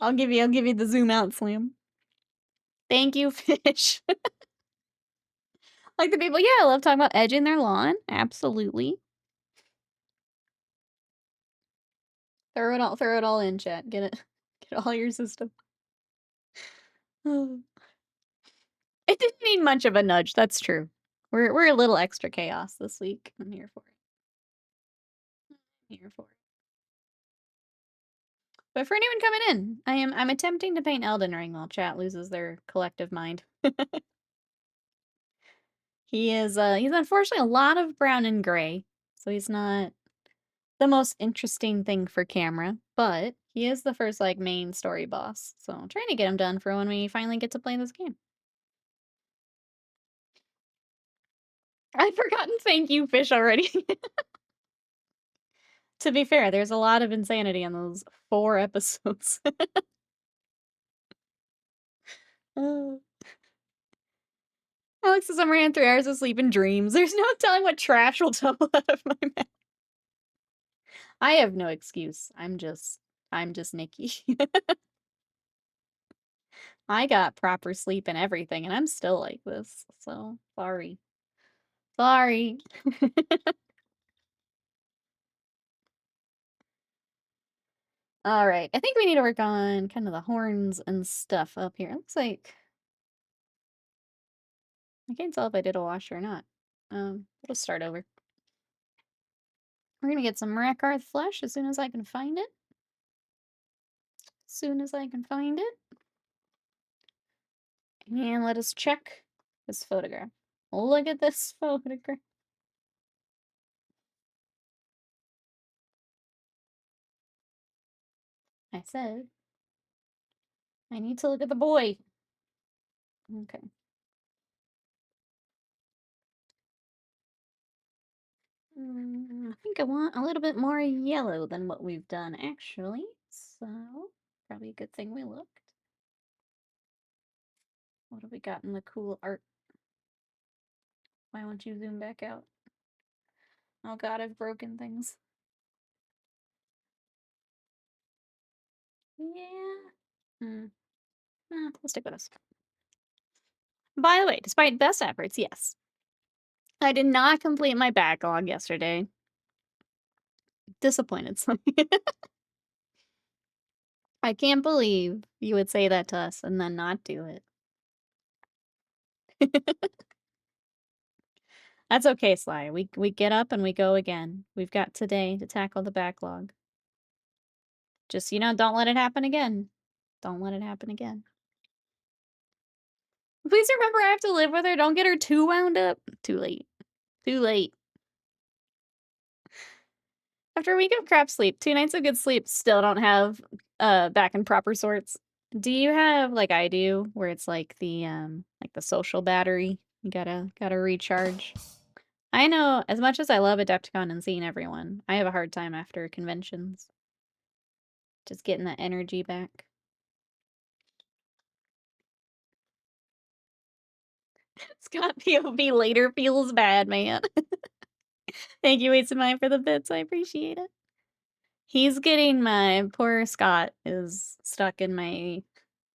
I'll give you the zoom out slam. Thank you, fish. Like the people, yeah, I love talking about edging their lawn. Absolutely. Throw it all in, chat. Get all your system. It didn't need much of a nudge, that's true. We're a little extra chaos this week. I'm here for it. I'm here for it. But for anyone coming in, I'm attempting to paint Elden Ring while chat loses their collective mind. He's unfortunately a lot of brown and gray, so he's not the most interesting thing for camera, but he is the first, like, main story boss, so I'm trying to get him done for when we finally get to play this game. I've forgotten thank you, fish, already. To be fair, there's a lot of insanity in those 4 episodes. Alex says I'm ran 3 hours of sleep and dreams. There's no telling what trash will tumble out of my mouth. I have no excuse. I'm just Nikki. I got proper sleep and everything, and I'm still like this, so sorry. Sorry. Alright, I think we need to work on kind of the horns and stuff up here. It looks like I can't tell if I did a wash or not. We'll start over. We're gonna get some Rakarth flesh as soon as I can find it. As soon as I can find it. And let us check this photograph. Look at this photograph. I said, I need to look at the boy. Okay. I think I want a little bit more yellow than what we've done, actually. So, probably a good thing we looked. What have we got in the cool art? Why won't you zoom back out? Oh god, I've broken things. Yeah. Let's stick with this. By the way, despite best efforts, yes. I did not complete my backlog yesterday. Disappointed. I can't believe you would say that to us and then not do it. That's okay, Sly. We get up and we go again. We've got today to tackle the backlog. Just, don't let it happen again. Don't let it happen again. Please remember I have to live with her. Don't get her too wound up. Too late. Too late. After a week of crap sleep, 2 nights of good sleep, still don't have back in proper sorts. Do you have like I do, where it's like the social battery? You gotta recharge. I know as much as I love Adepticon and seeing everyone, I have a hard time after conventions. Just getting that energy back. Scott POV later feels bad, man. Thank you, Waits of Mine, for the bits. I appreciate it. He's getting my poor Scott is stuck in my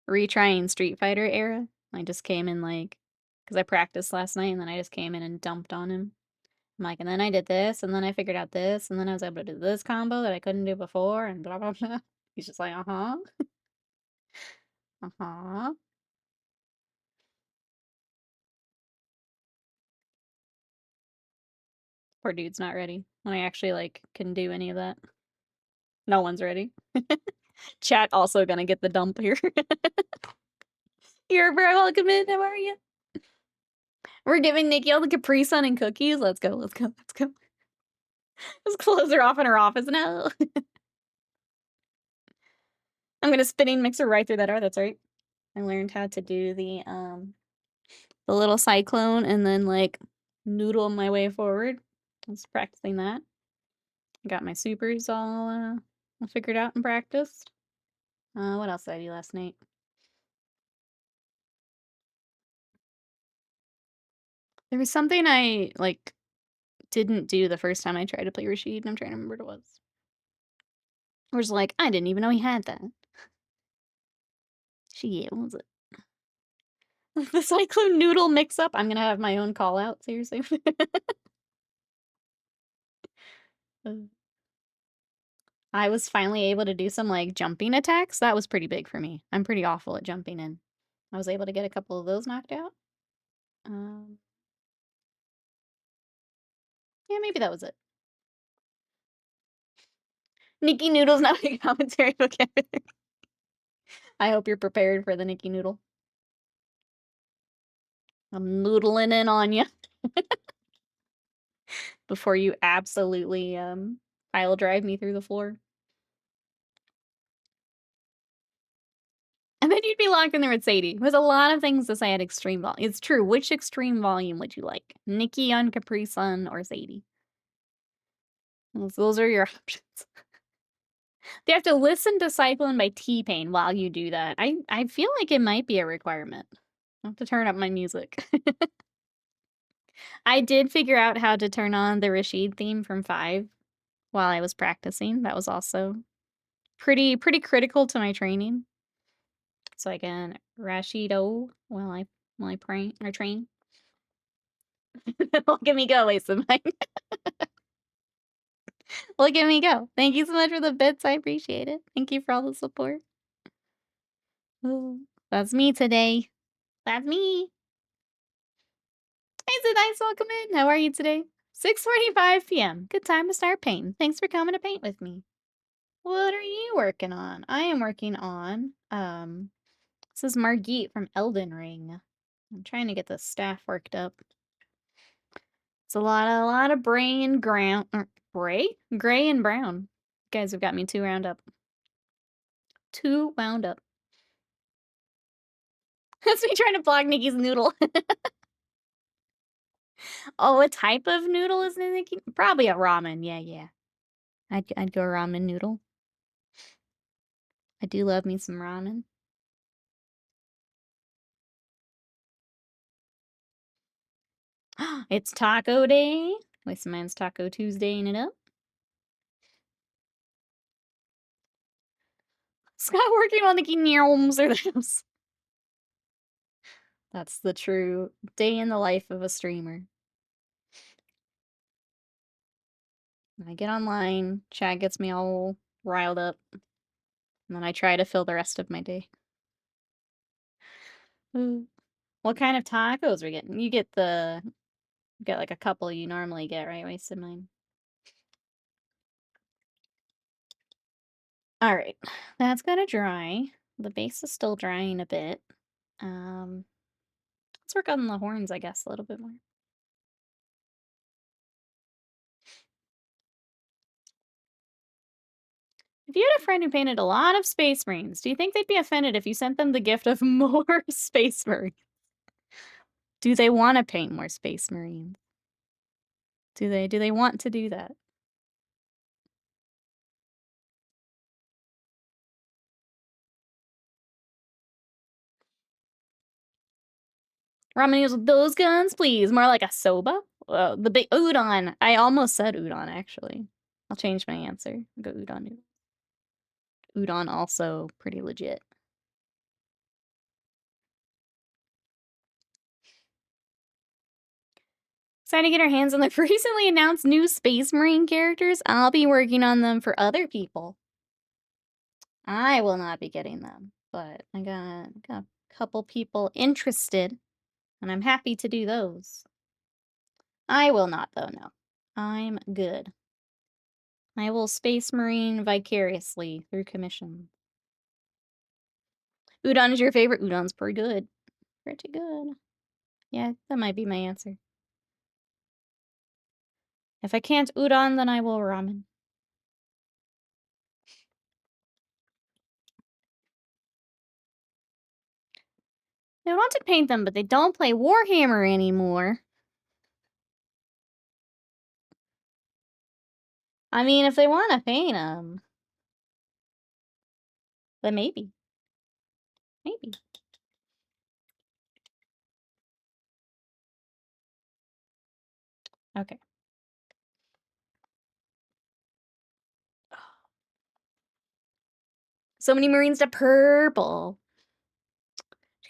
retrying Street Fighter era. I just came in because I practiced last night and then I just came in and dumped on him. I'm like, and then I did this, and then I figured out this, and then I was able to do this combo that I couldn't do before, and blah, blah, blah. He's just like, uh-huh. Uh-huh. Poor dude's not ready. When I actually, can do any of that. No one's ready. Chat also gonna get the dump here. You're very welcome in. How are you? We're giving Nikki all the Capri Sun and cookies. Let's go, let's go, let's go. Let's close her off in her office. No. I'm gonna spinning mixer right through that door. That's right. I learned how to do the little cyclone and then noodle my way forward. I was practicing that. I got my supers all figured out and practiced. What else did I do last night? There was something I didn't do the first time I tried to play Rashid, and I'm trying to remember what it was. I was like, I didn't even know he had that. Shit, what was it? The cyclone noodle mix up. I'm gonna have my own call out, seriously. I was finally able to do some jumping attacks. That was pretty big for me. I'm pretty awful at jumping in. I was able to get a couple of those knocked out. Yeah, maybe that was it. Nikki Noodle's not a commentary vocabulary. I hope you're prepared for the Nikki Noodle. I'm noodling in on you. Before you absolutely pile drive me through the floor. And then you'd be locked in there with Sadie. There's a lot of things to say at extreme volume. It's true. Which extreme volume would you like? Nikki on Capri Sun or Sadie? Those are your options. You have to listen to Cyclone by T-Pain while you do that. I feel like it might be a requirement. I have to turn up my music. I did figure out how to turn on the Rashid theme from 5 while I was practicing. That was also pretty critical to my training. So I can Rashido while I train. Look at me go, waste of mine. Look at me go. Thank you so much for the bits, I appreciate it. Thank you for all the support. Ooh, that's me today. That's me. Hey, so nice, welcome in. How are you today? 6:45 PM. Good time to start painting. Thanks for coming to paint with me. What are you working on? I am working on, this is Margit from Elden Ring. I'm trying to get the staff worked up. It's a lot of gray and ground, gray? Gray and brown. You guys have got me too wound up. Too wound up. That's me trying to block Nikki's noodle. Oh, what type of noodle is Nikki? Probably a ramen. Yeah. I'd go ramen noodle. I do love me some ramen. It's taco day. Waste man's Taco Tuesday-ing it up. Scott working on the gnomes or those. That's the true day in the life of a streamer. I get online, chat gets me all riled up, and then I try to fill the rest of my day. Ooh. What kind of tacos are we getting? You get like a couple you normally get, right? Wasted mine. All right, that's gonna dry. The base is still drying a bit. Let's work on the horns, I guess, a little bit more. If you had a friend who painted a lot of Space Marines, do you think they'd be offended if you sent them the gift of more Space Marines? Do they want to paint more Space Marines? Do they want to do that? Ramen noodles with those guns, please. More like a soba. The big udon. I almost said udon, actually. I'll change my answer. I'll go udon noodle. Udon also pretty legit. Excited to get our hands on the recently announced new Space Marine characters. I'll be working on them for other people. I will not be getting them, but I got a couple people interested, and I'm happy to do those. I will not, though, no. I'm good. I will Space Marine vicariously through commission. Udon is your favorite? Udon's pretty good. Pretty good. Yeah, that might be my answer. If I can't udon, then I will ramen. They want to paint them, but they don't play Warhammer anymore. I mean, if they want to paint them, then maybe. Maybe. Okay. So many Marines to purple.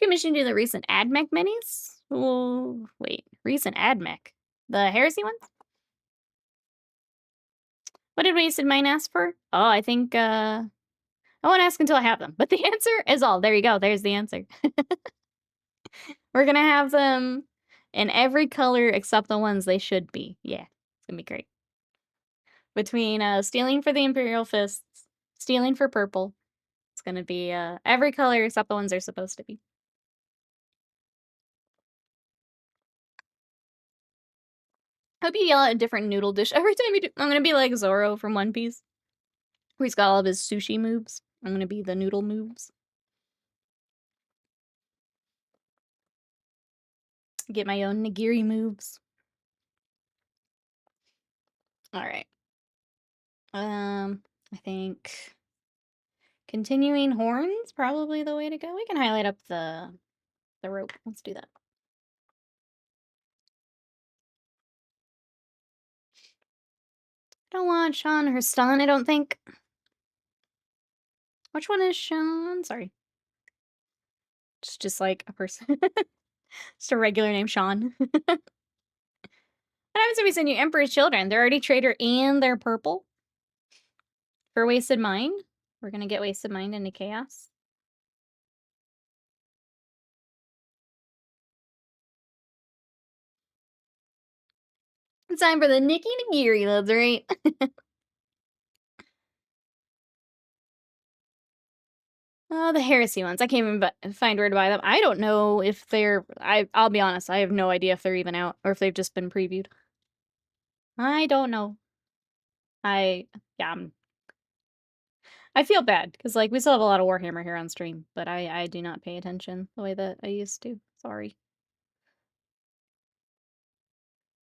Commissioned to the recent AdMech minis? Oh, wait. Recent AdMech? The heresy ones? What did Wasted Mine ask for? Oh, I think, I won't ask until I have them. But the answer is all. There you go. There's the answer. We're gonna have them in every color except the ones they should be. Yeah, it's gonna be great. Between stealing for the Imperial Fists, stealing for purple, it's gonna be every color except the ones they're supposed to be. Hope you yell out a different noodle dish every time you do. I'm gonna be like Zoro from One Piece, where he's got all of his sushi moves. I'm gonna be the noodle moves. Get my own nigiri moves. All right. I think continuing horns probably the way to go. We can highlight up the rope. Let's do that. Don't want Sean or Stan, I don't think. Which one is Sean? Sorry. It's just like a person. Just a regular name, Sean. What happens if we send you Emperor's Children? They're already traitor and they're purple? For Wasted Mind, we're gonna get Wasted Mind into Chaos. It's time for the Nikki Nagiri, that's right. The Heresy ones. I can't even find where to buy them. I don't know if they're. I'll be honest. I have no idea if they're even out or if they've just been previewed. I don't know. Yeah. I feel bad because like we still have a lot of Warhammer here on stream, but I do not pay attention the way that I used to. Sorry.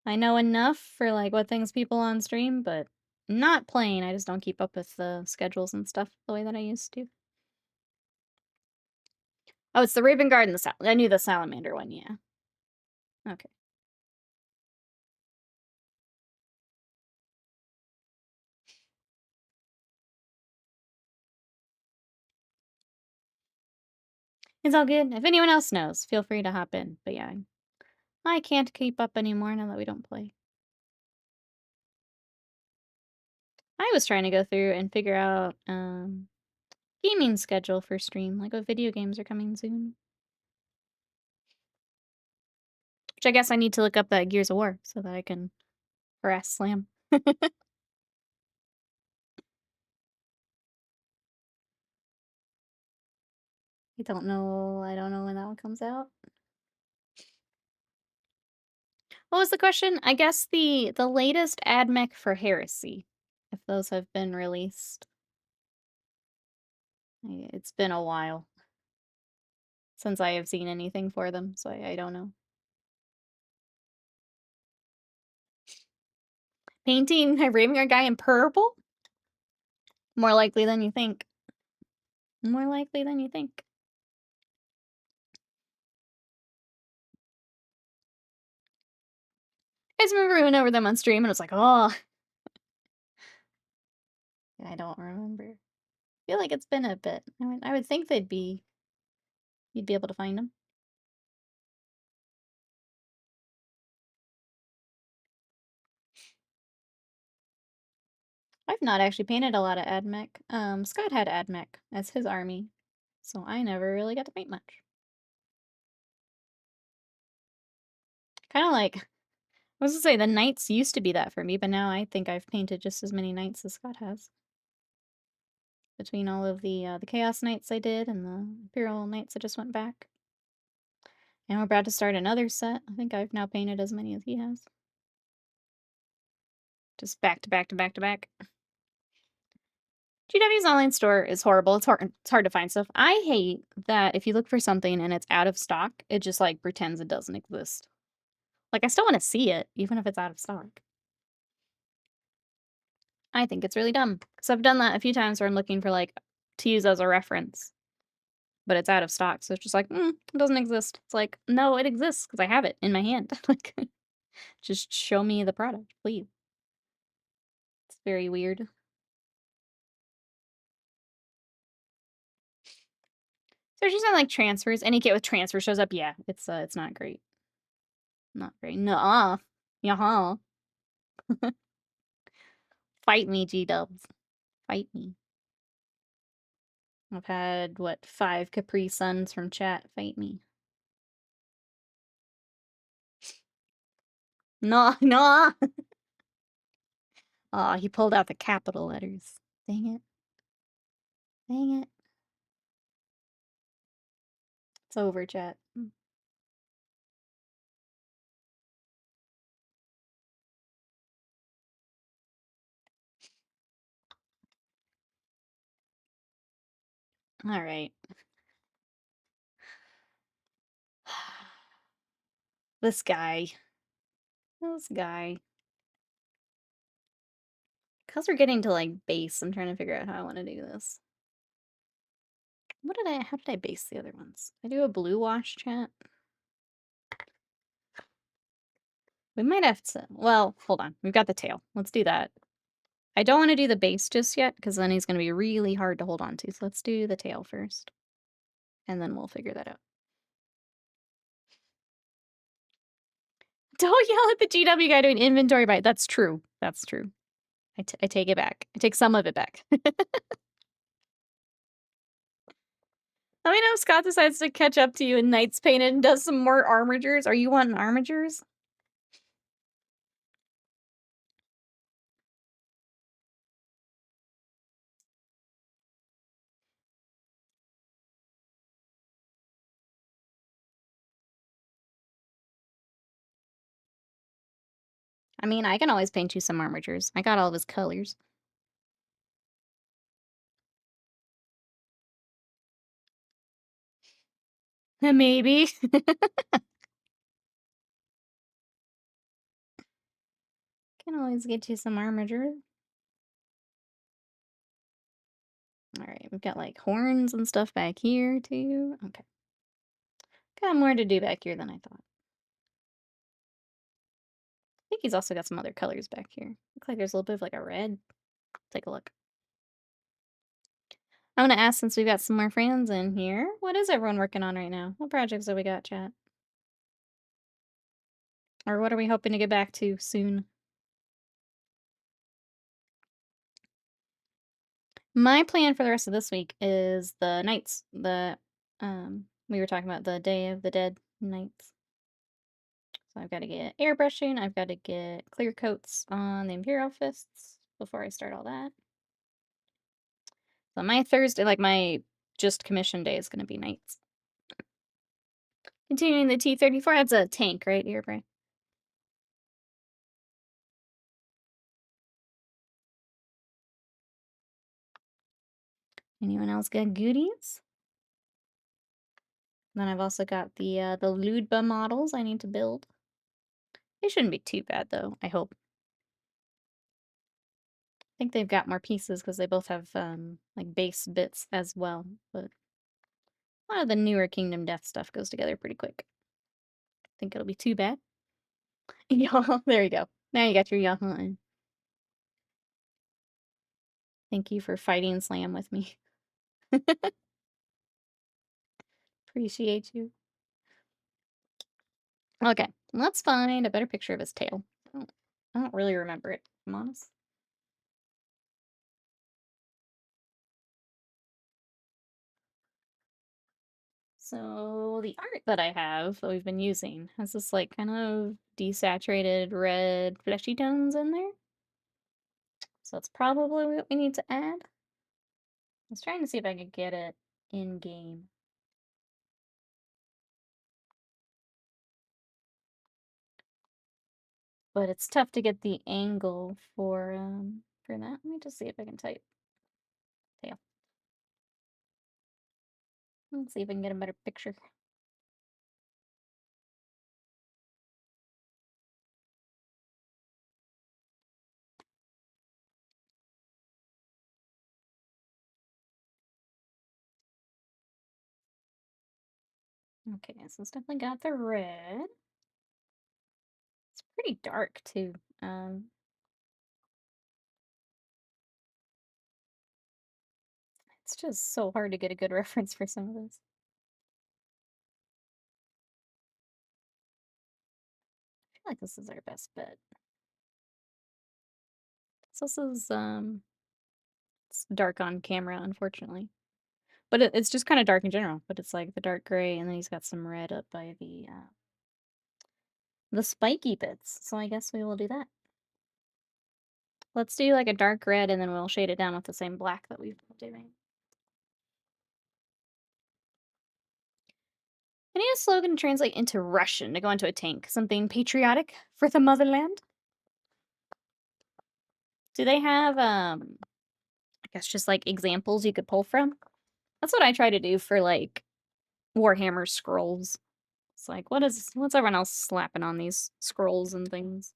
I know enough for like what things people on stream, but not playing. I just don't keep up with the schedules and stuff the way that I used to. Oh, it's the Raven Guard and the I knew the Salamander one, yeah. Okay. It's all good. If anyone else knows, feel free to hop in. But yeah, I can't keep up anymore now that we don't play. I was trying to go through and figure out gaming schedule for stream, like what video games are coming soon. Which I guess I need to look up that Gears of War so that I can harass Slam. I don't know when that one comes out. What was the question? I guess the latest AdMech for Heresy, if those have been released. It's been a while since I have seen anything for them, so I don't know. Painting a Raven Guard guy in purple? More likely than you think. More likely than you think. I just remember we went over them on stream and it was like, oh. I don't remember. I feel like it's been a bit. I would think you'd be able to find them. I've not actually painted a lot of AdMech. Scott had AdMech as his army, so I never really got to paint much. Kind of like, I was gonna say, the Knights used to be that for me, but now I think I've painted just as many Knights as Scott has. Between all of the Chaos Knights I did and the Imperial Knights that just went back. And we're about to start another set. I think I've now painted as many as he has. Just back to back to back to back. GW's online store is horrible. It's hard to find stuff. I hate that if you look for something and it's out of stock, it just like pretends it doesn't exist. Like I still want to see it, even if it's out of stock. I think it's really dumb. Because I've done that a few times where I'm looking for like to use as a reference. But it's out of stock, so it's just like, it doesn't exist. It's like, no, it exists because I have it in my hand. Like, just show me the product, please. It's very weird. So she's on like transfers. Any kit with transfer shows up. Yeah, it's not great. Not great. Nuh-uh. Yaha. Fight me, G-dubs. Fight me. I've had, what, 5 Capri Suns from chat fight me. No, no. Aw, he pulled out the capital letters. Dang it. Dang it. It's over, chat. All right. This guy. This guy. Because we're getting to, like, base, I'm trying to figure out how I want to do this. How did I base the other ones? I do a blue wash, chat? We might have to, well, hold on. We've got the tail. Let's do that. I don't want to do the base just yet, because then he's going to be really hard to hold on to. So let's do the tail first. And then we'll figure that out. Don't yell at the GW guy doing inventory bite. That's true. That's true. I take it back. I take some of it back. Let me know if Scott decides to catch up to you in Knights Painted and does some more armigers. Are you wanting armigers? I mean, I can always paint you some armigers. I got all of his colors. Maybe. Can always get you some armigers. Alright, we've got, like, horns and stuff back here, too. Okay. Got more to do back here than I thought. I think he's also got some other colors back here. Looks like there's a little bit of, like, a red. Take a look. I'm gonna ask, since we've got some more friends in here, what is everyone working on right now? What projects have we got, chat? Or what are we hoping to get back to soon? My plan for the rest of this week is the nights that we were talking about, the Day of the Dead nights. So I've got to get airbrushing, I've got to get clear coats on the Imperial Fists before I start all that. So my Thursday, like my just commission day, is going to be nights. Continuing the T-34, that's a tank, right, Airbray? Anyone else got goodies? Then I've also got the Ludba models I need to build. They shouldn't be too bad, though, I hope. I think they've got more pieces because they both have, like, base bits as well, but a lot of the newer Kingdom Death stuff goes together pretty quick. Think it'll be too bad. Yeah, there you go. Now you got your Yamaha in. Thank you for fighting Slam with me. Appreciate you. Okay, let's find a better picture of his tail. I don't really remember it, if I'm honest. So the art that I have that we've been using has this like kind of desaturated red fleshy tones in there. So that's probably what we need to add. I was trying to see if I could get it in game. But it's tough to get the angle for that. Let me just see if I can type tail. Let's see if I can get a better picture. Okay, so it's definitely got the red. It's pretty dark too. It's just so hard to get a good reference for some of this. I feel like this is our best bet. So this is it's dark on camera, unfortunately. But it's just kind of dark in general, but it's like the dark gray, and then he's got some red up by the spiky bits. So I guess we will do that. Let's do like a dark red, and then we'll shade it down with the same black that we've been doing. I need a slogan to translate into Russian to go into a tank. Something patriotic for the motherland. Do they have I guess just like examples you could pull from? That's what I try to do for like Warhammer scrolls. It's like what's everyone else slapping on these scrolls and things?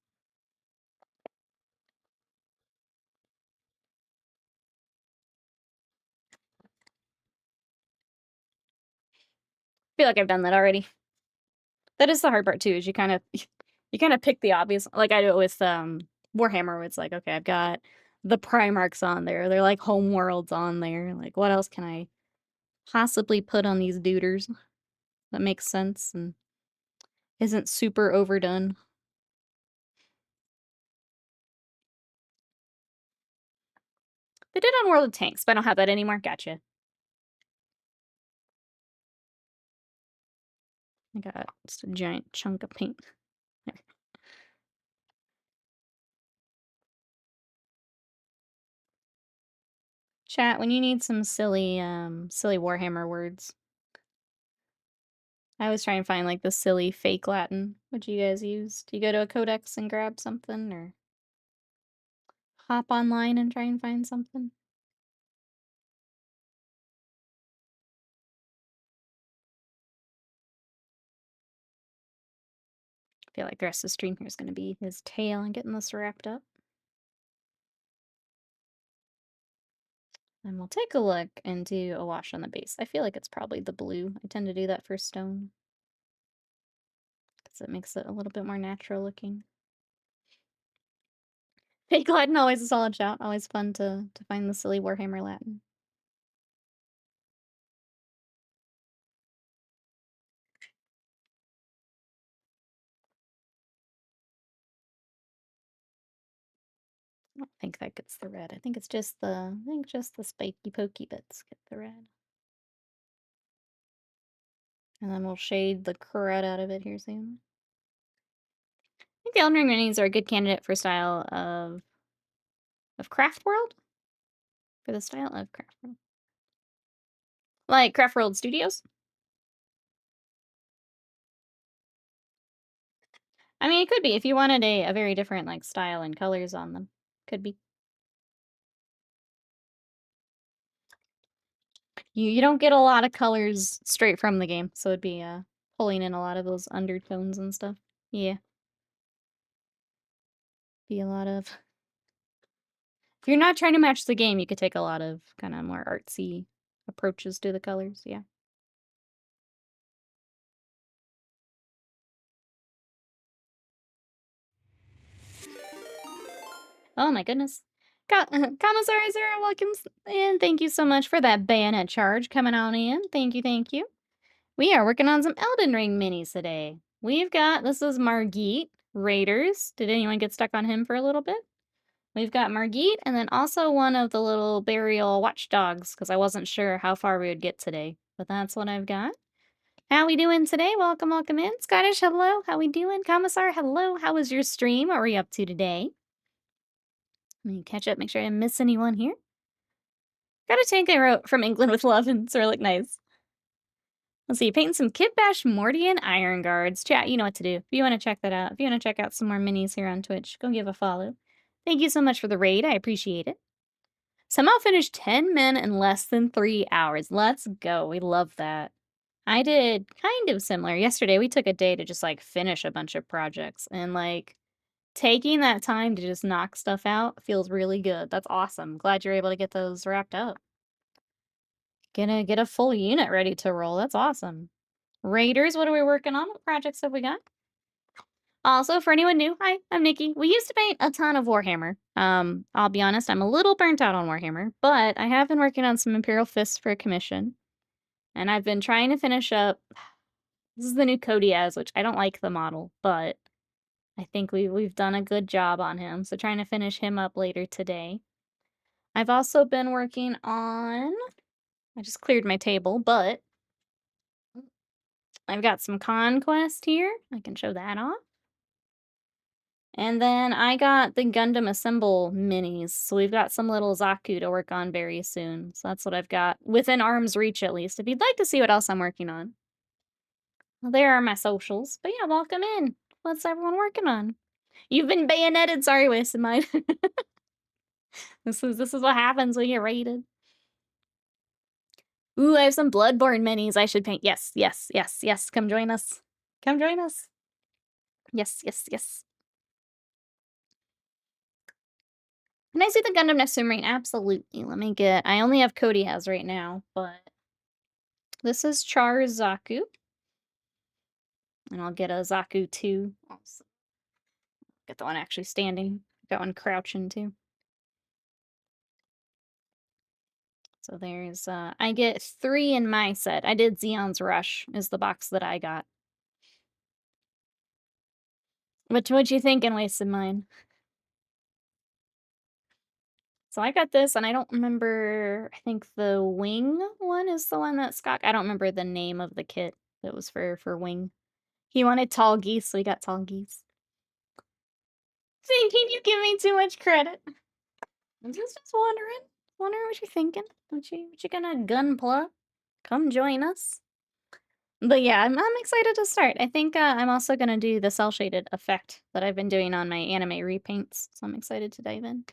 I feel like I've done that already. That is the hard part too, is you kind of you kind of pick the obvious, like I do it with Warhammer, where it's like, okay, I've got the Primarchs on there. They're like homeworlds on there. Like what else can I possibly put on these duders that makes sense and isn't super overdone? They did on World of Tanks, but I don't have that anymore. Gotcha. I got just a giant chunk of paint. There. Chat, when you need some silly Warhammer words, I always try and find, like, the silly fake Latin. What do you guys use? Do you go to a codex and grab something, or hop online and try and find something? I feel like the rest of the stream here is gonna be his tail and getting this wrapped up. And we'll take a look and do a wash on the base. I feel like it's probably the blue. I tend to do that for stone, because it makes it a little bit more natural looking. Fake Latin, always a solid shout. Always fun to find the silly Warhammer Latin. I don't think that gets the red. I think it's just the spiky pokey bits get the red. And then we'll shade the crud out of it here soon. I think the Elden Ring minis are a good candidate for style of Craft World? For the style of Craft World. Like Craft World Studios? I mean, it could be if you wanted a very different, like, style and colors on them. Could be. You don't get a lot of colors straight from the game, so it'd be, pulling in a lot of those undertones and stuff. Yeah. Be a lot of if you're not trying to match the game, you could take a lot of kinda more artsy approaches to the colors, yeah. Oh my goodness. Commissar Zero, welcome, and thank you so much for that bayonet charge coming on in. Thank you, thank you. We are working on some Elden Ring minis today. We've got, this is Margit, Raiders. Did anyone get stuck on him for a little bit? We've got Margit, and then also one of the little burial watchdogs, because I wasn't sure how far we would get today. But that's what I've got. How we doing today? Welcome, welcome in. Scottish, hello. How we doing? Commissar, hello. How was your stream? What were you up to today? Let me catch up, make sure I didn't miss anyone here. Got a tank I wrote from England with love, and it's really nice. Let's see, painting some Kid Bash Mordian Iron Guards. Chat, you know what to do. If you want to check that out, if you want to check out some more minis here on Twitch, go give a follow. Thank you so much for the raid. I appreciate it. Somehow finished 10 men in less than 3 hours. Let's go. We love that. I did kind of similar. Yesterday, we took a day to just, like, finish a bunch of projects. And, like, taking that time to just knock stuff out feels really good. That's awesome. Glad you're able to get those wrapped up. Gonna get a full unit ready to roll. That's awesome. Raiders, what are we working on? What projects have we got? Also, for anyone new, hi, I'm Nikki. We used to paint a ton of Warhammer. I'll be honest, I'm a little burnt out on Warhammer, but I have been working on some Imperial Fists for a commission. And I've been trying to finish up, this is the new Kodiaz, which I don't like the model, but I think we've done a good job on him. So trying to finish him up later today. I've also been working on, I just cleared my table, but I've got some Conquest here. I can show that off. And then I got the Gundam Assemble minis. So we've got some little Zaku to work on very soon. So that's what I've got within arm's reach, at least. If you'd like to see what else I'm working on. Well, there are my socials. But yeah, welcome in. What's everyone working on? You've been bayoneted. Sorry, wasted mine. This is what happens when you get raided. Ooh, I have some Bloodborne minis I should paint. Yes, yes, yes, yes. Come join us. Come join us. Yes, yes, yes. Can I see the Gundam next submarine? Absolutely. Let me get, I only have Cody has right now, but this is Char Zaku. And I'll get a Zaku 2. Also. Get the one actually standing. Got one crouching too. So there's, I get 3 in my set. I did Zeon's Rush is the box that I got. What you thinking, wasted mine? So I got this, and I don't remember. I think the wing one is the one that Scott. I don't remember the name of the kit that was for wing. He wanted tall geese, so we got tall geese. Thinking you give me too much credit. I'm just wondering what you're thinking. What you gonna gunpla? Come join us. But yeah, I'm excited to start. I think I'm also gonna do the cell shaded effect that I've been doing on my anime repaints, so I'm excited to dive in.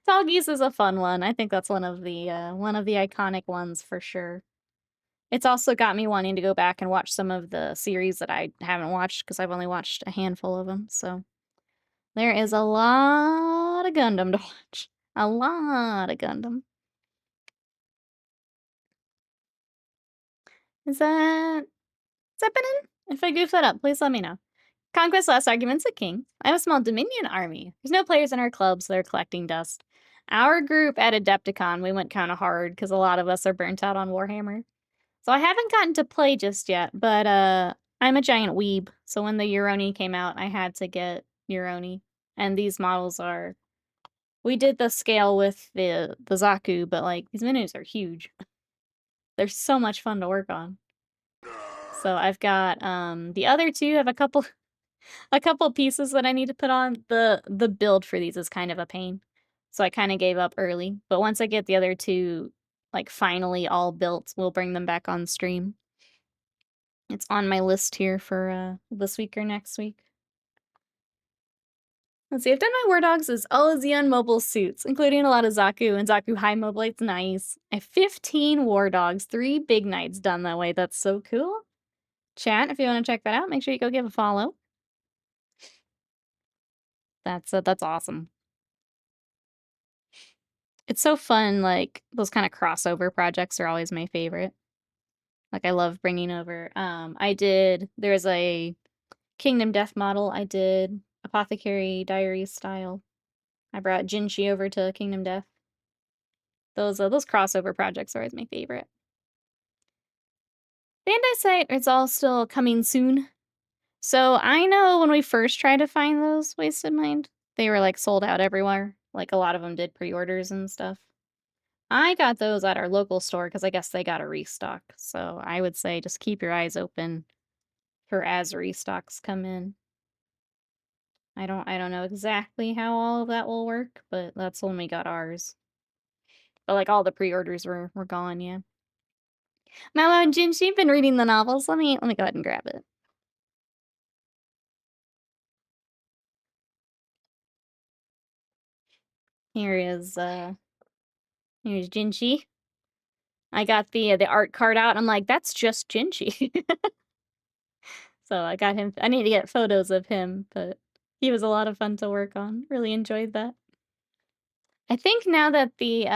Tall Geese is a fun one. I think that's one of the iconic ones for sure. It's also got me wanting to go back and watch some of the series that I haven't watched because I've only watched a handful of them. So there is a lot of Gundam to watch. A lot of Gundam. Is that happening? If I goof that up, please let me know. Conquest Last Arguments of Kings. I have a small Dominion army. There's no players in our club, so they're collecting dust. Our group at Adepticon, we went kind of hard because a lot of us are burnt out on Warhammer. So I haven't gotten to play just yet, but I'm a giant weeb. So when the Euroni came out, I had to get Euroni. And these models are... We did the scale with the Zaku, but like these menus are huge. They're so much fun to work on. So I've got the other two have a couple pieces that I need to put on. The build for these is kind of a pain. So I kind of gave up early. But once I get the other two like finally all built, we'll bring them back on stream. It's on my list here for this week or next week. Let's see, I've done my War Dogs as all of Xeon mobile suits, including a lot of Zaku and Zaku High Mobilites. Nice. I have 15 War Dogs, 3 Big Knights done that way. That's so cool. Chat, if you want to check that out, make sure you go give a follow. That's awesome. It's so fun, like, those kind of crossover projects are always my favorite. Like, I love bringing over, there's a Kingdom Death model I did, Apothecary Diaries style. I brought Jinshi over to Kingdom Death. Those crossover projects are always my favorite. Bandai site, it's all still coming soon. So I know when we first tried to find those Wasted Mind, they were like sold out everywhere. Like a lot of them did pre-orders and stuff. I got those at our local store because I guess they got a restock. So I would say just keep your eyes open for as restocks come in. I don't know exactly how all of that will work, but that's when we got ours. But like all the pre-orders were gone, yeah. Mallow and Jinshi have been reading the novels. Let me go ahead and grab it. Here is here's Jinshi. I got the art card out. I'm like, that's just Jinshi. So I got him. I need to get photos of him, but he was a lot of fun to work on. Really enjoyed that. I think now that the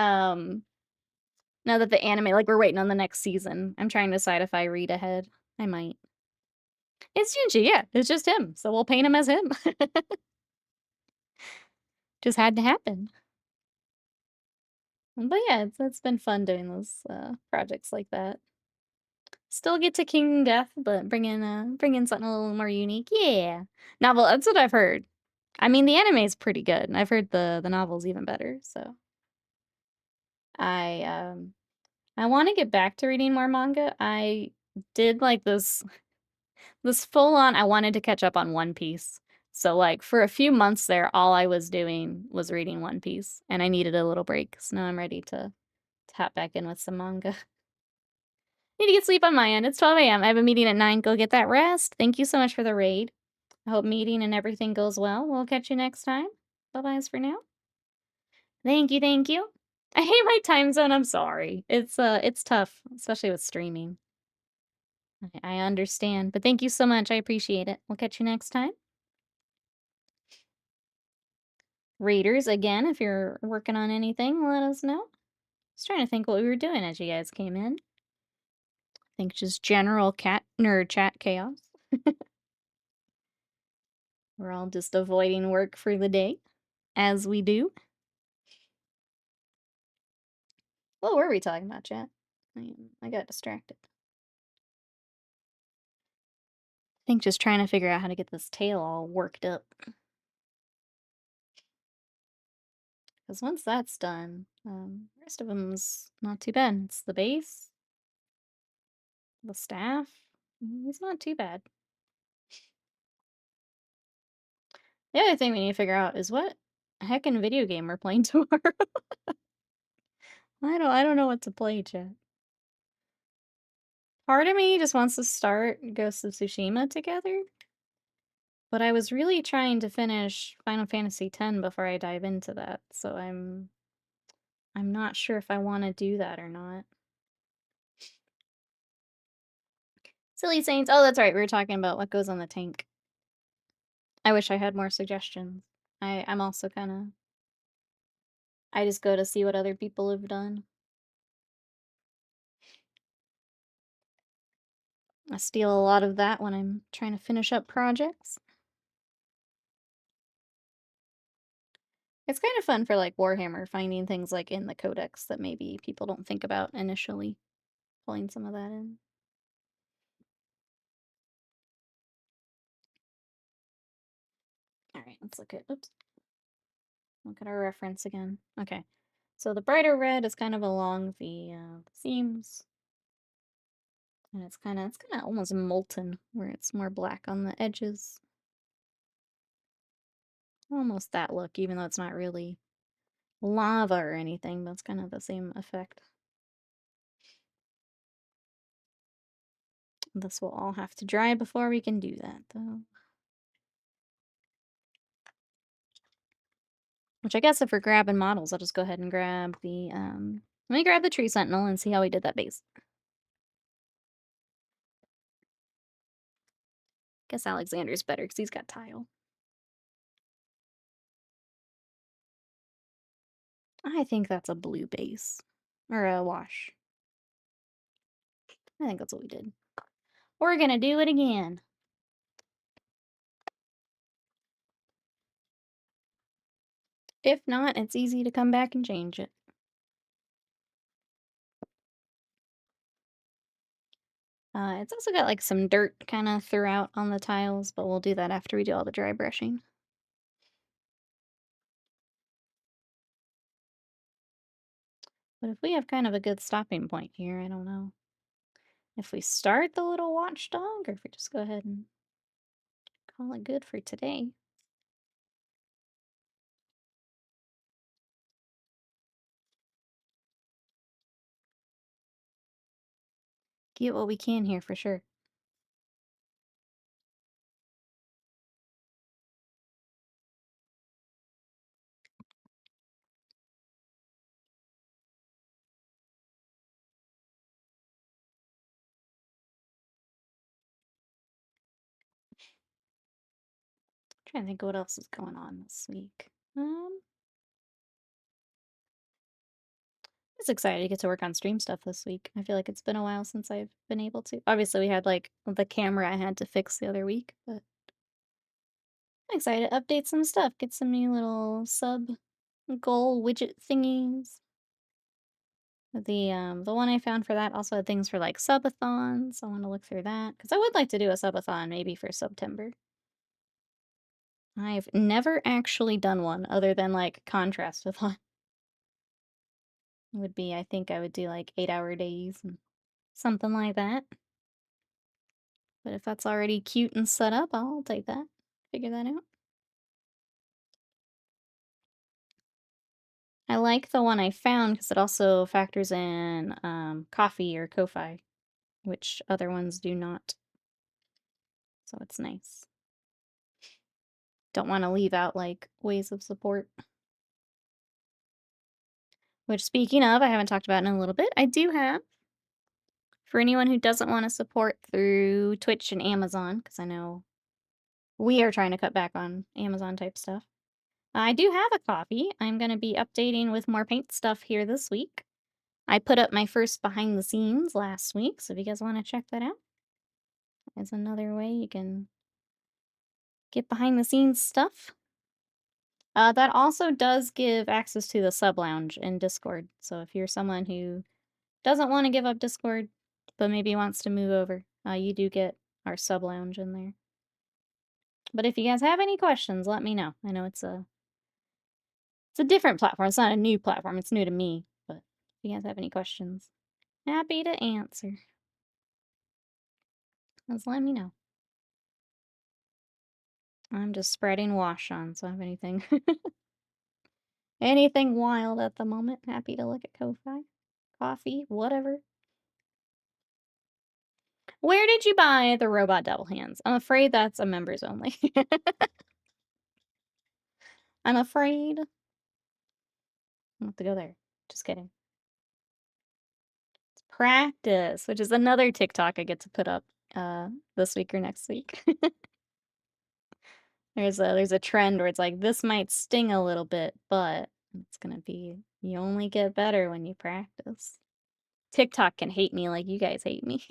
anime, like we're waiting on the next season, I'm trying to decide if I read ahead. I might. It's Jinji, yeah. It's just him. So we'll paint him as him. Just had to happen. But yeah, it's been fun doing those projects like that. Still get to King Death, but bring in something a little more unique. Yeah. Novel, that's what I've heard. I mean, the anime is pretty good, and I've heard the novel's even better, so I want to get back to reading more manga. I did like this full on I wanted to catch up on One Piece. So like for a few months there, all I was doing was reading One Piece, and I needed a little break. So now I'm ready to tap back in with some manga. Need to get sleep on my end. It's 12 a.m. I have a meeting at 9. Go get that rest. Thank you so much for the raid. I hope meeting and everything goes well. We'll catch you next time. Bye-byes for now. Thank you, thank you. I hate my time zone. I'm sorry. It's tough, especially with streaming. I understand, but thank you so much. I appreciate it. We'll catch you next time. Readers, again, if you're working on anything, let us know. Just trying to think what we were doing as you guys came in. I think just general nerd chat chaos. We're all just avoiding work for the day, as we do. What were we talking about, chat? I got distracted. I think just trying to figure out how to get this tail all worked up. Because once that's done, the rest of them's not too bad. It's the base, the staff. It's not too bad. The other thing we need to figure out is what heckin' video game we're playing tomorrow. I don't know what to play, chat. Part of me just wants to start Ghost of Tsushima together, but I was really trying to finish Final Fantasy X before I dive into that, so I'm not sure if I want to do that or not. Silly Saints. Oh, that's right. We were talking about what goes on the tank. I wish I had more suggestions. I'm also kind of I just go to see what other people have done. I steal a lot of that when I'm trying to finish up projects. It's kind of fun for like Warhammer finding things like in the codex that maybe people don't think about initially, pulling some of that in. All right, let's look at look at our reference again. Okay. So the brighter red is kind of along the seams, and it's kind of almost molten where it's more black on the edges. Almost that look, even though it's not really lava or anything, but it's kind of the same effect. This will all have to dry before we can do that, though. Which I guess if we're grabbing models, I'll just go ahead and grab the, let me grab the Tree Sentinel and see how we did that base. Guess Alexander's better because he's got tile. I think that's a blue base. Or a wash. I think that's what we did. We're gonna do it again. If not, it's easy to come back and change it. It's also got like some dirt kind of throughout on the tiles, but we'll do that after we do all the dry brushing. But if we have kind of a good stopping point here, I don't know. If we start the little watchdog, or if we just go ahead and call it good for today. Get what we can here for sure. Trying to think of what else is going on this week. I was excited to get to work on stream stuff this week. I feel like it's been a while since I've been able to. Obviously, we had like the camera I had to fix the other week, but I'm excited to update some stuff, get some new little sub goal widget thingies. The one I found for that also had things for like subathons. I want to look through that because I would like to do a subathon maybe for September. I've never actually done one other than like contrast-a-thon. Would be, I think I would do like 8-hour days and something like that. But if that's already cute and set up, I'll take that. Figure that out. I like the one I found because it also factors in coffee or Ko-Fi, which other ones do not. So it's nice. Don't want to leave out like ways of support. Which, speaking of, I haven't talked about in a little bit. I do have, for anyone who doesn't want to support through Twitch and Amazon, because I know we are trying to cut back on Amazon type stuff. I do have a coffee. I'm going to be updating with more paint stuff here this week. I put up my first behind the scenes last week, so if you guys want to check that out, there's another way you can get behind the scenes stuff. That also does give access to the sub lounge in Discord. So if you're someone who doesn't want to give up Discord, but maybe wants to move over, you do get our sub lounge in there. But if you guys have any questions, let me know. I know it's a It's a different platform. It's not a new platform. It's new to me. But if you guys have any questions, happy to answer. Just let me know. I'm just spreading wash on, so if anything anything wild at the moment, happy to look at Ko-Fi. Coffee, whatever. Where did you buy the robot double hands? I'm afraid that's a members only. I'm afraid. I'll have to go there. Just kidding. It's practice, which is another TikTok I get to put up this week or next week. There's a trend where it's like, this might sting a little bit, but it's gonna be, you only get better when you practice. TikTok can hate me like you guys hate me.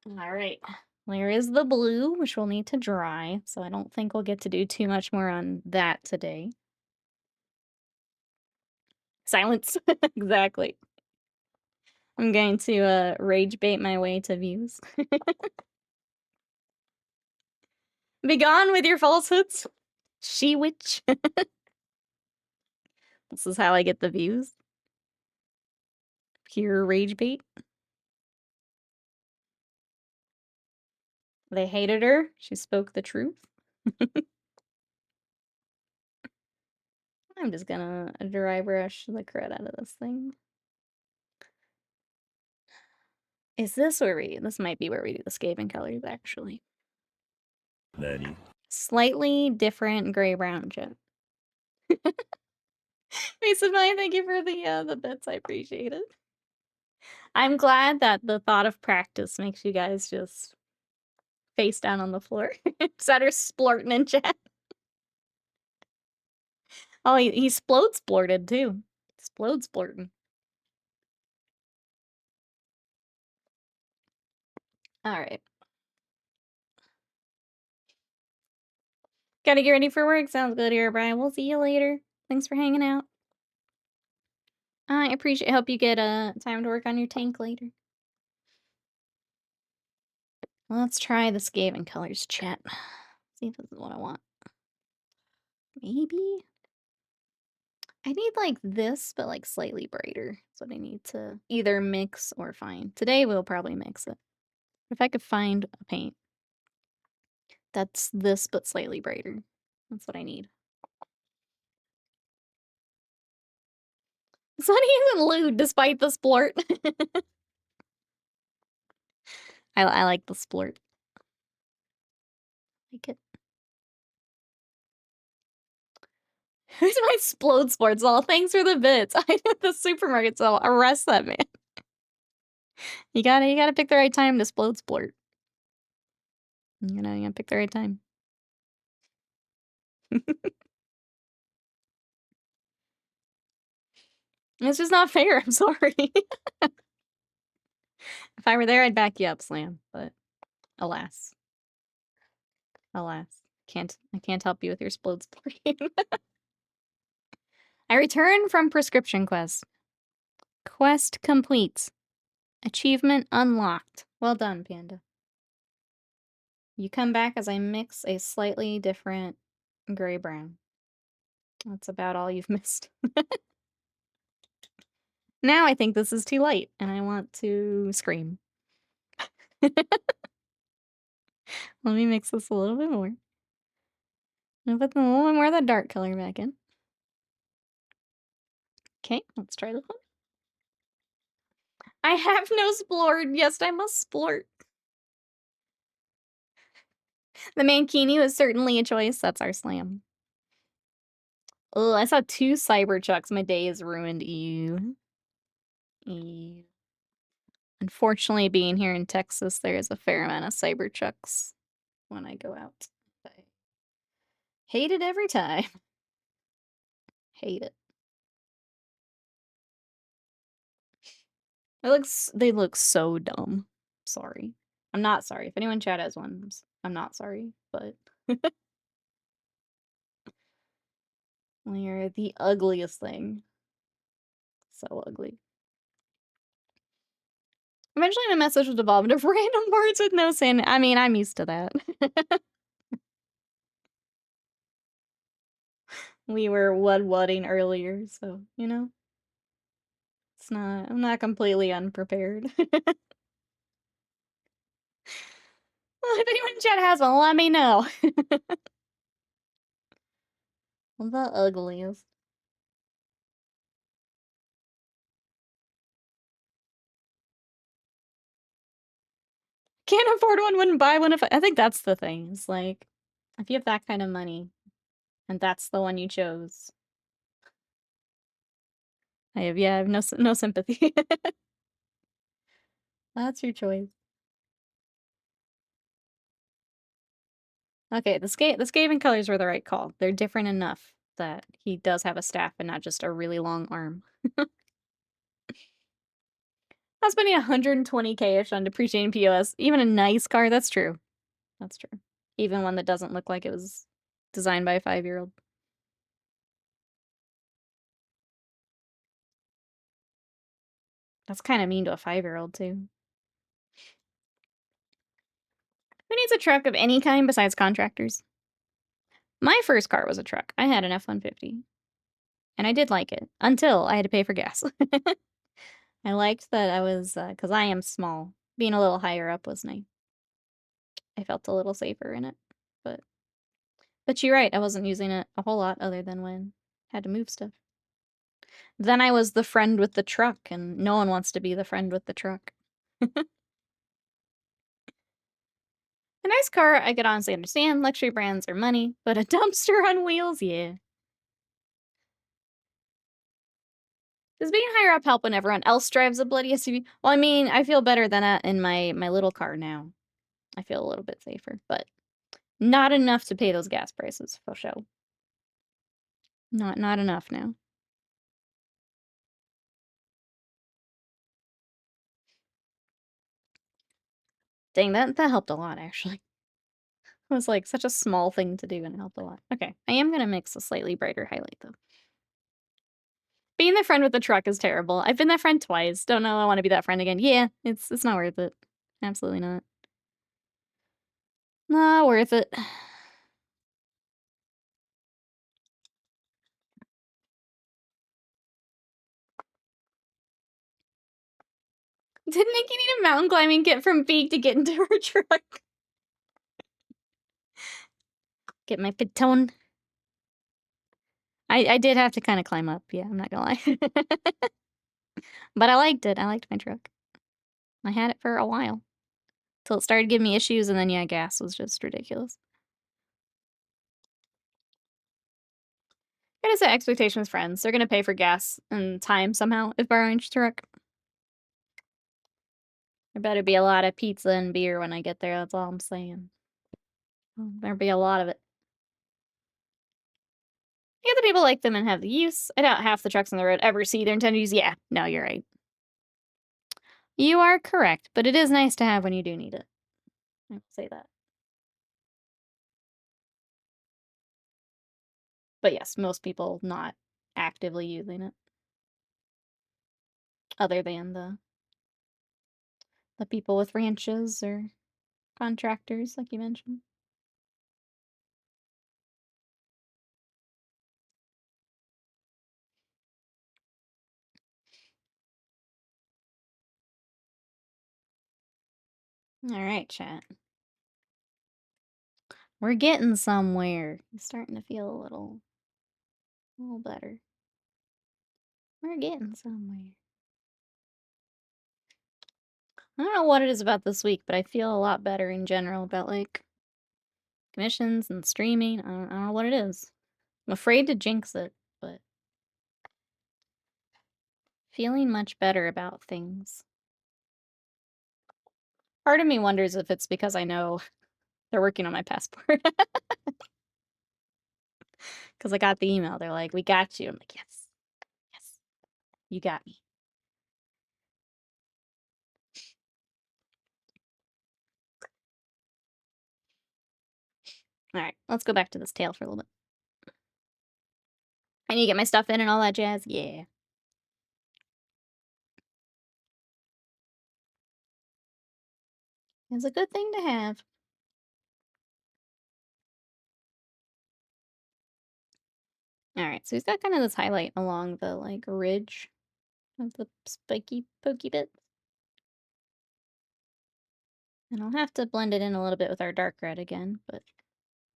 All right. There is the blue, which we'll need to dry, so I don't think we'll get to do too much more on that today. Silence. Exactly. I'm going to rage bait my way to views. Be gone with your falsehoods, she witch. This is how I get the views. Pure rage bait. They hated her. She spoke the truth. I'm just gonna dry brush the crud out of this thing. Is this where this might be where we do the scaven colors, actually. Nani? Slightly different gray-brown jet. Mason Mine, thank you for the bits. I appreciate it. I'm glad that the thought of practice makes you guys just face down on the floor. Sutter splorting in chat. Oh, he splode splorted too. Splode splorting. Alright. Gotta get ready for work. Sounds good here, Brian. We'll see you later. Thanks for hanging out. I appreciate. Hope you get time to work on your tank later. Let's try the Skaven colors, chat. See if this is what I want. Maybe. I need like this, but like slightly brighter. That's what I need to either mix or find. Today we'll probably mix it. If I could find a paint that's this, but slightly brighter. That's what I need. It's not even lewd despite the splort. I like the splort. Like it. Who's my splode sports all? Thanks for the bits. I know the supermarket, so I'll arrest that man. You gotta pick the right time to splode splort. You gotta pick the right time. It's just not fair. I'm sorry. If I were there, I'd back you up, Slam. But alas, alas, I can't help you with your splode splorting. I return from prescription quest. Quest complete. Achievement unlocked. Well done, Panda. You come back as I mix a slightly different gray-brown. That's about all you've missed. Now I think this is too light, and I want to scream. Let me mix this a little bit more. I'll put a little bit more of that dark color back in. Okay, let's try this one. I have no splort. Yes, I must splort. The Mankini was certainly a choice. That's our slam. Oh, I saw 2 Cybertrucks. My day is ruined. Ew. Ew. Unfortunately, being here in Texas, there is a fair amount of Cybertrucks when I go out. I hate it every time. Hate it. They look so dumb. Sorry. I'm not sorry. If anyone in chat has one, I'm not sorry, but they're the ugliest thing. So ugly. Eventually my message will devolve into random words with no saying. I mean, I'm used to that. We were wud-wudding earlier, so, you know? I'm not completely unprepared. Well, if anyone in chat has one, let me know. The ugliest. Can't afford one, wouldn't buy one if I think that's the thing. It's like, if you have that kind of money, and that's the one you chose, I have no sympathy. That's your choice. Okay, the Skaven colors were the right call. They're different enough that he does have a staff and not just a really long arm. I was spending 120k-ish on depreciating POS. Even a nice car, that's true. That's true. Even one that doesn't look like it was designed by a 5-year-old. That's kind of mean to a 5-year-old, too. Who needs a truck of any kind besides contractors? My first car was a truck. I had an F-150. And I did like it. Until I had to pay for gas. I liked that I was, because I am small. Being a little higher up was nice. I felt a little safer in it. But you're right, I wasn't using it a whole lot other than when I had to move stuff. Then I was the friend with the truck, and no one wants to be the friend with the truck. A nice car, I could honestly understand. Luxury brands are money, but a dumpster on wheels, yeah. Does being higher up help when everyone else drives a bloody SUV? Well, I mean, I feel better than in my little car now. I feel a little bit safer, but not enough to pay those gas prices, for sure. Not enough now. Dang, that helped a lot, actually. It was, like, such a small thing to do, and it helped a lot. Okay, I am gonna mix a slightly brighter highlight, though. Being the friend with the truck is terrible. I've been that friend twice. Don't know I wanna be that friend again. Yeah, it's not worth it. Absolutely not. Not worth it. Didn't Nikki need a mountain climbing kit from Peak to get into her truck? Get my piton. I did have to kinda climb up, yeah, I'm not gonna lie. But I liked it. I liked my truck. I had it for a while. Till it started giving me issues, and then, yeah, gas was just ridiculous. Gotta set expectation with friends. They're gonna pay for gas and time somehow if borrowing a truck. There better be a lot of pizza and beer when I get there, that's all I'm saying. There'll be a lot of it. Yeah, the people like them and have the use. I doubt half the trucks on the road ever see their intended use. Yeah, no, you're right. You are correct, but it is nice to have when you do need it. I will say that. But yes, most people not actively using it. Other than the people with ranches or contractors, like you mentioned. Alright, chat. We're getting somewhere. I'm starting to feel a little better. We're getting somewhere. I don't know what it is about this week, but I feel a lot better in general about, like, commissions and streaming. I don't know what it is. I'm afraid to jinx it, but feeling much better about things. Part of me wonders if it's because I know they're working on my passport. Because I got the email. They're like, "We got you." I'm like, "Yes. Yes. You got me." Alright, let's go back to this tale for a little bit. I need to get my stuff in and all that jazz. Yeah. It's a good thing to have. Alright, so he's got kind of this highlight along the, like, ridge of the spiky, pokey bits. And I'll have to blend it in a little bit with our dark red again, but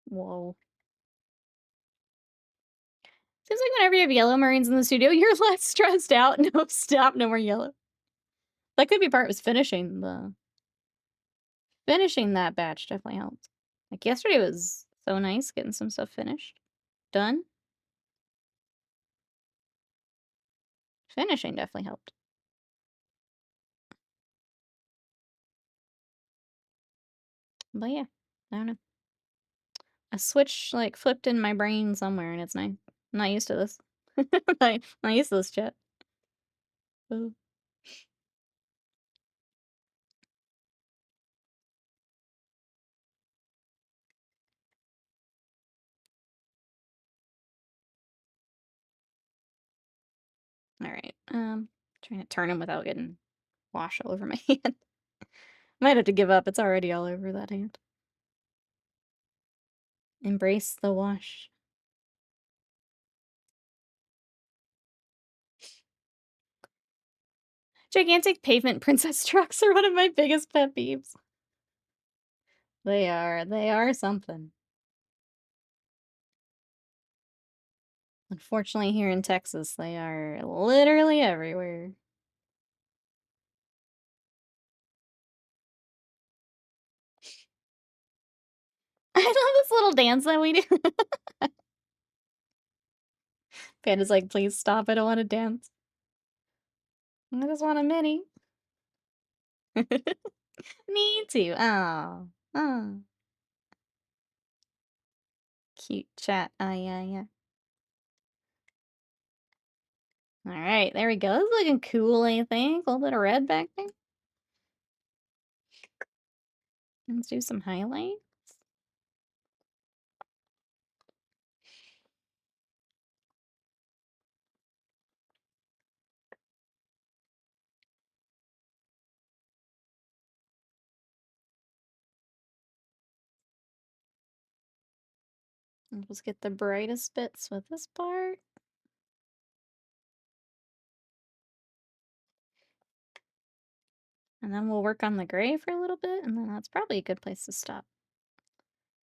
whoa. Seems like whenever you have yellow marines in the studio, you're less stressed out. No, stop, no more yellow. That could be part was finishing that batch definitely helped. Like, yesterday was so nice getting some stuff finished. Done. Finishing definitely helped. But yeah, I don't know. A switch, like, flipped in my brain somewhere, and it's nice. I'm not used to this. Not used to this chat. Ooh. Alright, trying to turn him without getting wash all over my hand. Might have to give up, it's already all over that hand. Embrace the wash. Gigantic pavement princess trucks are one of my biggest pet peeves. They are something. Unfortunately, here in Texas, they are literally everywhere. I love this little dance that we do. Panda's like, "Please stop, I don't wanna dance. I just want a mini." Me too. Oh, oh, cute chat. Oh, yeah. Alright, there we go. This is looking cool, I think. A little bit of red back there. Let's do some highlight. And just get the brightest bits with this part. And then we'll work on the gray for a little bit, and then that's probably a good place to stop.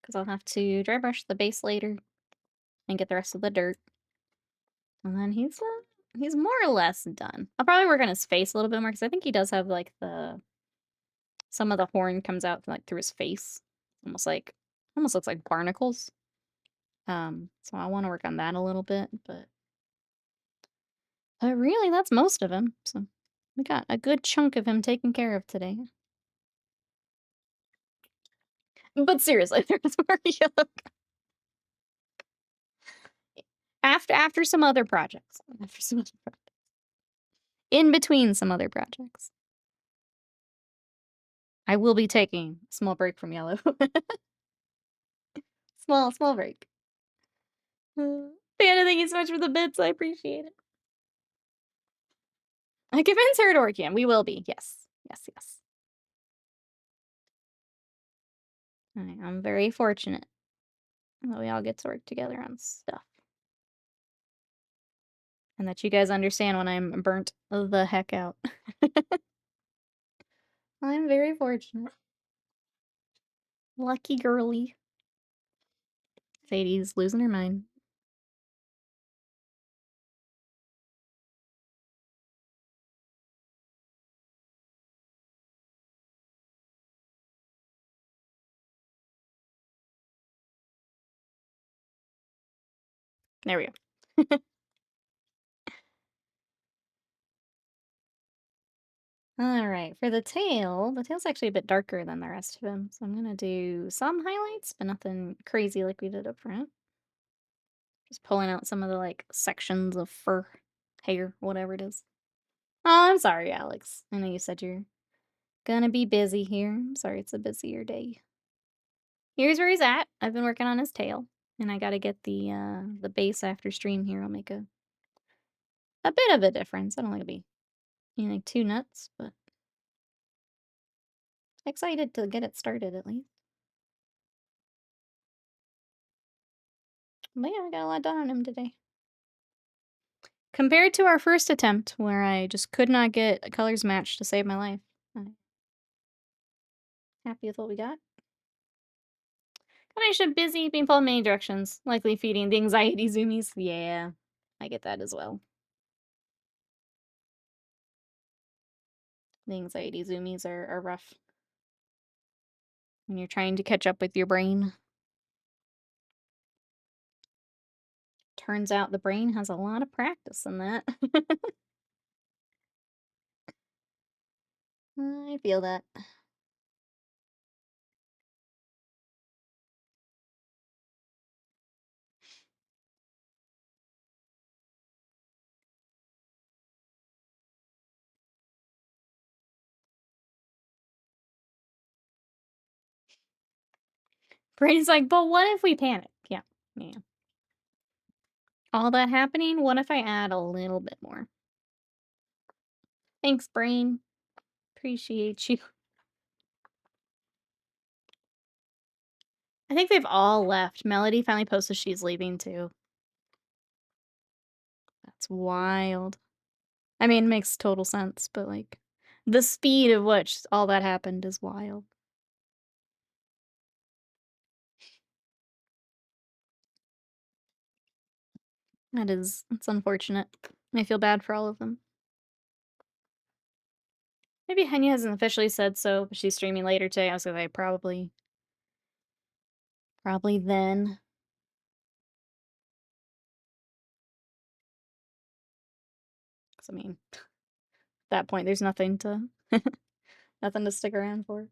Because I'll have to dry brush the base later and get the rest of the dirt. And then he's more or less done. I'll probably work on his face a little bit more, because I think he does have, like, some of the horn comes out, like, through his face. Almost looks like barnacles. So I wanna work on that a little bit, but really, that's most of him, so we got a good chunk of him taken care of today. But seriously, there's more yellow after some other projects. After some other projects. In between some other projects. I will be taking a small break from yellow. Small break. Panda, thank you so much for the bits, I appreciate it. I convinced her to work again. We will be, yes. Yes. I'm very fortunate that we all get to work together on stuff. And that you guys understand when I'm burnt the heck out. I'm very fortunate. Lucky girly. Sadie's losing her mind. There we go. Alright, for the tail's actually a bit darker than the rest of him, so I'm gonna do some highlights, but nothing crazy like we did up front. Just pulling out some of the, like, sections of fur, hair, whatever it is. Oh, I'm sorry, Alex. I know you said you're gonna be busy here. I'm sorry it's a busier day. Here's where he's at. I've been working on his tail, and I gotta get the base after stream here. I'll make a bit of a difference. I don't think it'll be anything too nuts, but excited to get it started at least. But yeah, I got a lot done on him today. Compared to our first attempt, where I just could not get colors matched to save my life, I'm happy with what we got. Combination of busy, being pulled in many directions, likely feeding the anxiety zoomies. Yeah, I get that as well. The anxiety zoomies are rough when you're trying to catch up with your brain. Turns out the brain has a lot of practice in that. I feel that. Brain's like, but what if we panic? Yeah, yeah. All that happening, what if I add a little bit more? Thanks, brain. Appreciate you. I think they've all left. Melody finally posted she's leaving too. That's wild. I mean, it makes total sense, but like the speed of which all that happened is wild. It's unfortunate. I feel bad for all of them. Maybe Henya hasn't officially said so, but she's streaming later today. I was gonna say probably then. 'Cause I mean, at that point, there's nothing to nothing to stick around for.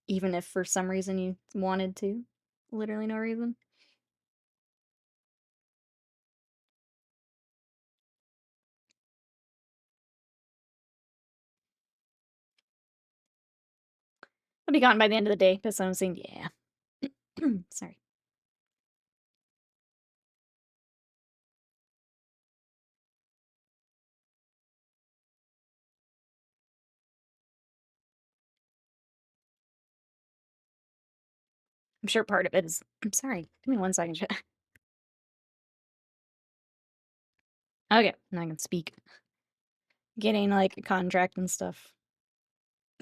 Even if for some reason you wanted to. Literally no reason. I'll be gone by the end of the day, because I'm saying, yeah. Sorry. I'm sure part of it is. I'm sorry. Give me 1 second. Okay, now I can speak. Getting like a contract and stuff.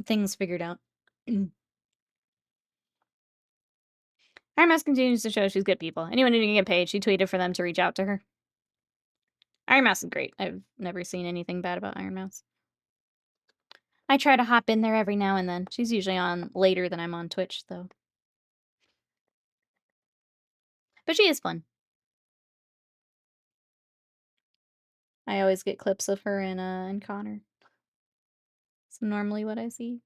Things figured out. Iron Mouse continues to show she's good people. Anyone who can get paid, she tweeted for them to reach out to her. Iron Mouse is great. I've never seen anything bad about Iron Mouse. I try to hop in there every now and then. She's usually on later than I'm on Twitch, though. But she is fun. I always get clips of her and Connor. It's normally what I see.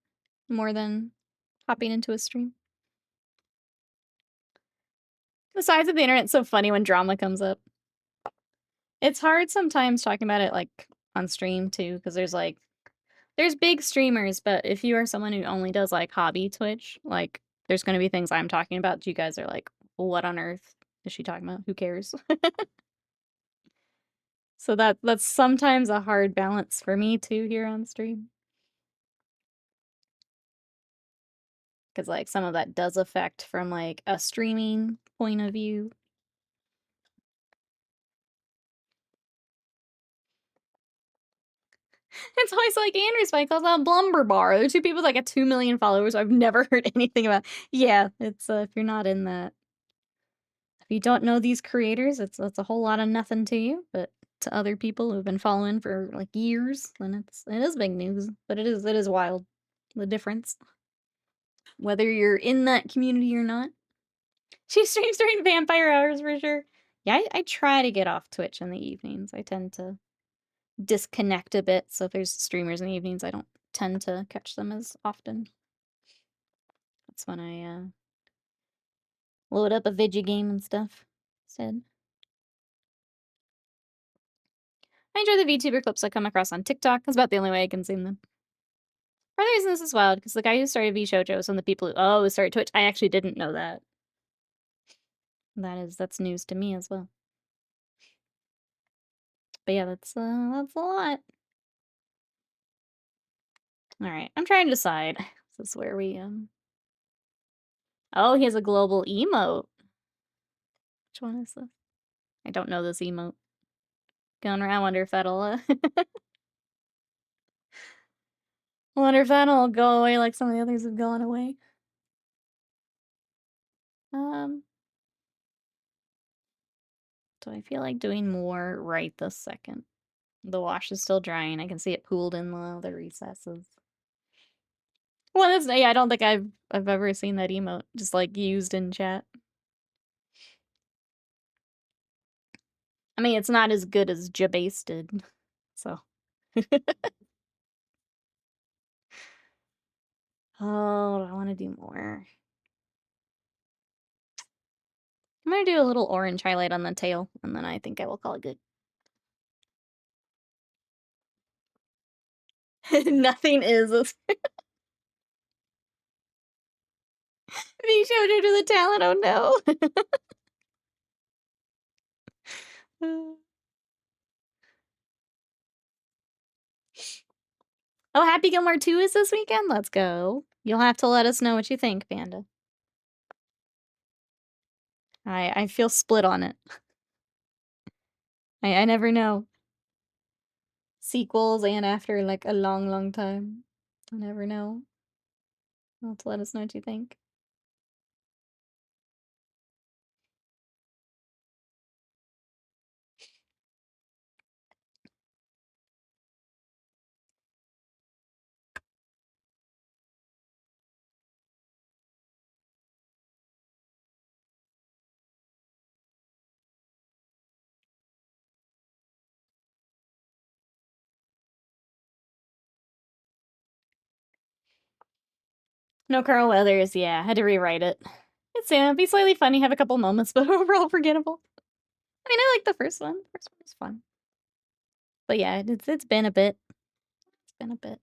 More than hopping into a stream. The size of the internet's so funny when drama comes up. It's hard sometimes talking about it, like, on stream, too, because there's big streamers, but if you are someone who only does, like, hobby Twitch, like, there's gonna be things I'm talking about that you guys are like, "What on earth is she talking about? Who cares?" So that's sometimes a hard balance for me, too, here on stream. Because, like, some of that does affect from, like, a streaming point of view. It's always like Andrew Spike calls out Blumber Bar. They're two people with like a 2 million followers I've never heard anything about. Yeah, it's if you're not in that, if you don't know these creators, it's a whole lot of nothing to you, but to other people who've been following for like years, then it is big news. But it is wild, the difference. Whether you're in that community or not. She streams during vampire hours for sure. Yeah, I try to get off Twitch in the evenings. I tend to disconnect a bit, so if there's streamers in the evenings, I don't tend to catch them as often. That's when I load up a video game and stuff instead. I enjoy the VTuber clips I come across on TikTok. That's about the only way I consume them. Part of the reason this is wild, because the guy who started VShojo is one of the people who started Twitch. I actually didn't know that. That's news to me as well. But yeah, that's a lot. Alright, I'm trying to decide. This is where we Oh, he has a global emote. Which one is this? I don't know this emote. Going around, I wonder if that'll, I wonder if that'll go away like some of the others have gone away. Do I feel like doing more right this second? The wash is still drying. I can see it pooled in the other recesses. Well, that's, yeah, I don't think I've ever seen that emote just like used in chat. I mean, it's not as good as Jabase did, so. Oh, I want to do more. I'm gonna do a little orange highlight on the tail, and then I think I will call it good. Nothing is. If you showed her to the talent, oh no. Oh, Happy Gilmore 2 is this weekend? Let's go. You'll have to let us know what you think, Panda. I feel split on it. I never know. Sequels and after, like, a long, long time. I never know. You'll have to let us know what you think. No Carl Weathers, yeah, I had to rewrite it. It's, yeah, it'd be slightly funny, have a couple moments, but overall forgettable. I mean, I like the first one. The first one was fun. But yeah, it's been a bit. It's been a bit.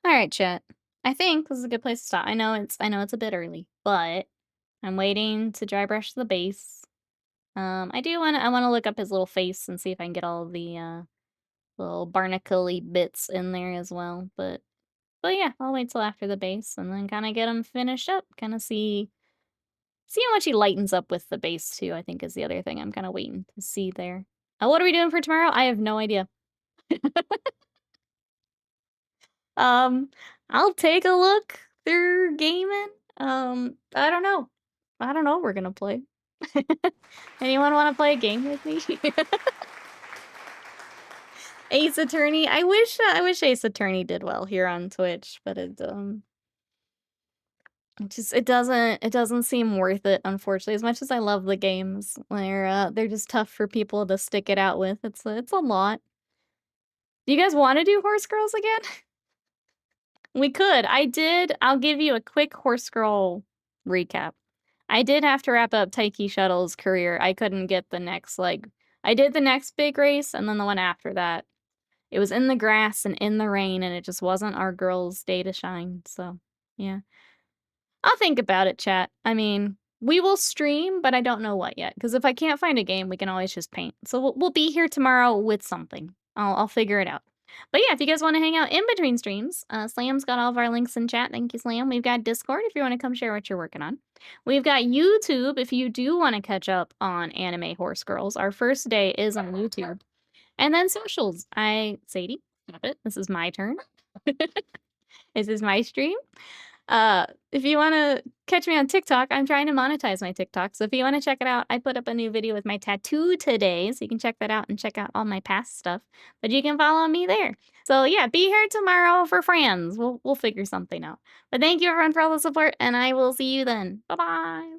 Alright, chat. I think this is a good place to stop. I know it's a bit early, but I'm waiting to dry brush the base. I wanna look up his little face and see if I can get all the little barnacle-y bits in there as well. But yeah, I'll wait till after the base and then kinda get him finished up. Kinda see how much he lightens up with the base too, I think is the other thing I'm kinda waiting to see there. What are we doing for tomorrow? I have no idea. I'll take a look through gaming. I don't know. I don't know what we're gonna play. Anyone wanna play a game with me? Ace Attorney. I wish Ace Attorney did well here on Twitch, but it doesn't seem worth it, unfortunately. As much as I love the games, they're just tough for people to stick it out with. It's a lot. Do you guys want to do Horse Girls again? We could. I'll give you a quick Horse Girl recap. I did have to wrap up Taiki Shuttle's career. I couldn't get the next, I did the next big race and then the one after that. It was in the grass and in the rain, and it just wasn't our girl's day to shine, so, yeah. I'll think about it, chat. I mean, we will stream, but I don't know what yet, because if I can't find a game, we can always just paint. So we'll be here tomorrow with something. I'll figure it out. But yeah, if you guys want to hang out in between streams, Slam's got all of our links in chat. Thank you, Slam. We've got Discord if you want to come share what you're working on. We've got YouTube if you do want to catch up on Anime Horse Girls. Our first day is on YouTube. And then socials. Sadie, stop it. This is my turn. This is my stream. If you want to catch me on TikTok, I'm trying to monetize my TikTok. So if you want to check it out, I put up a new video with my tattoo today. So you can check that out and check out all my past stuff. But you can follow me there. So yeah, be here tomorrow for friends. We'll figure something out. But thank you everyone for all the support, and I will see you then. Bye-bye.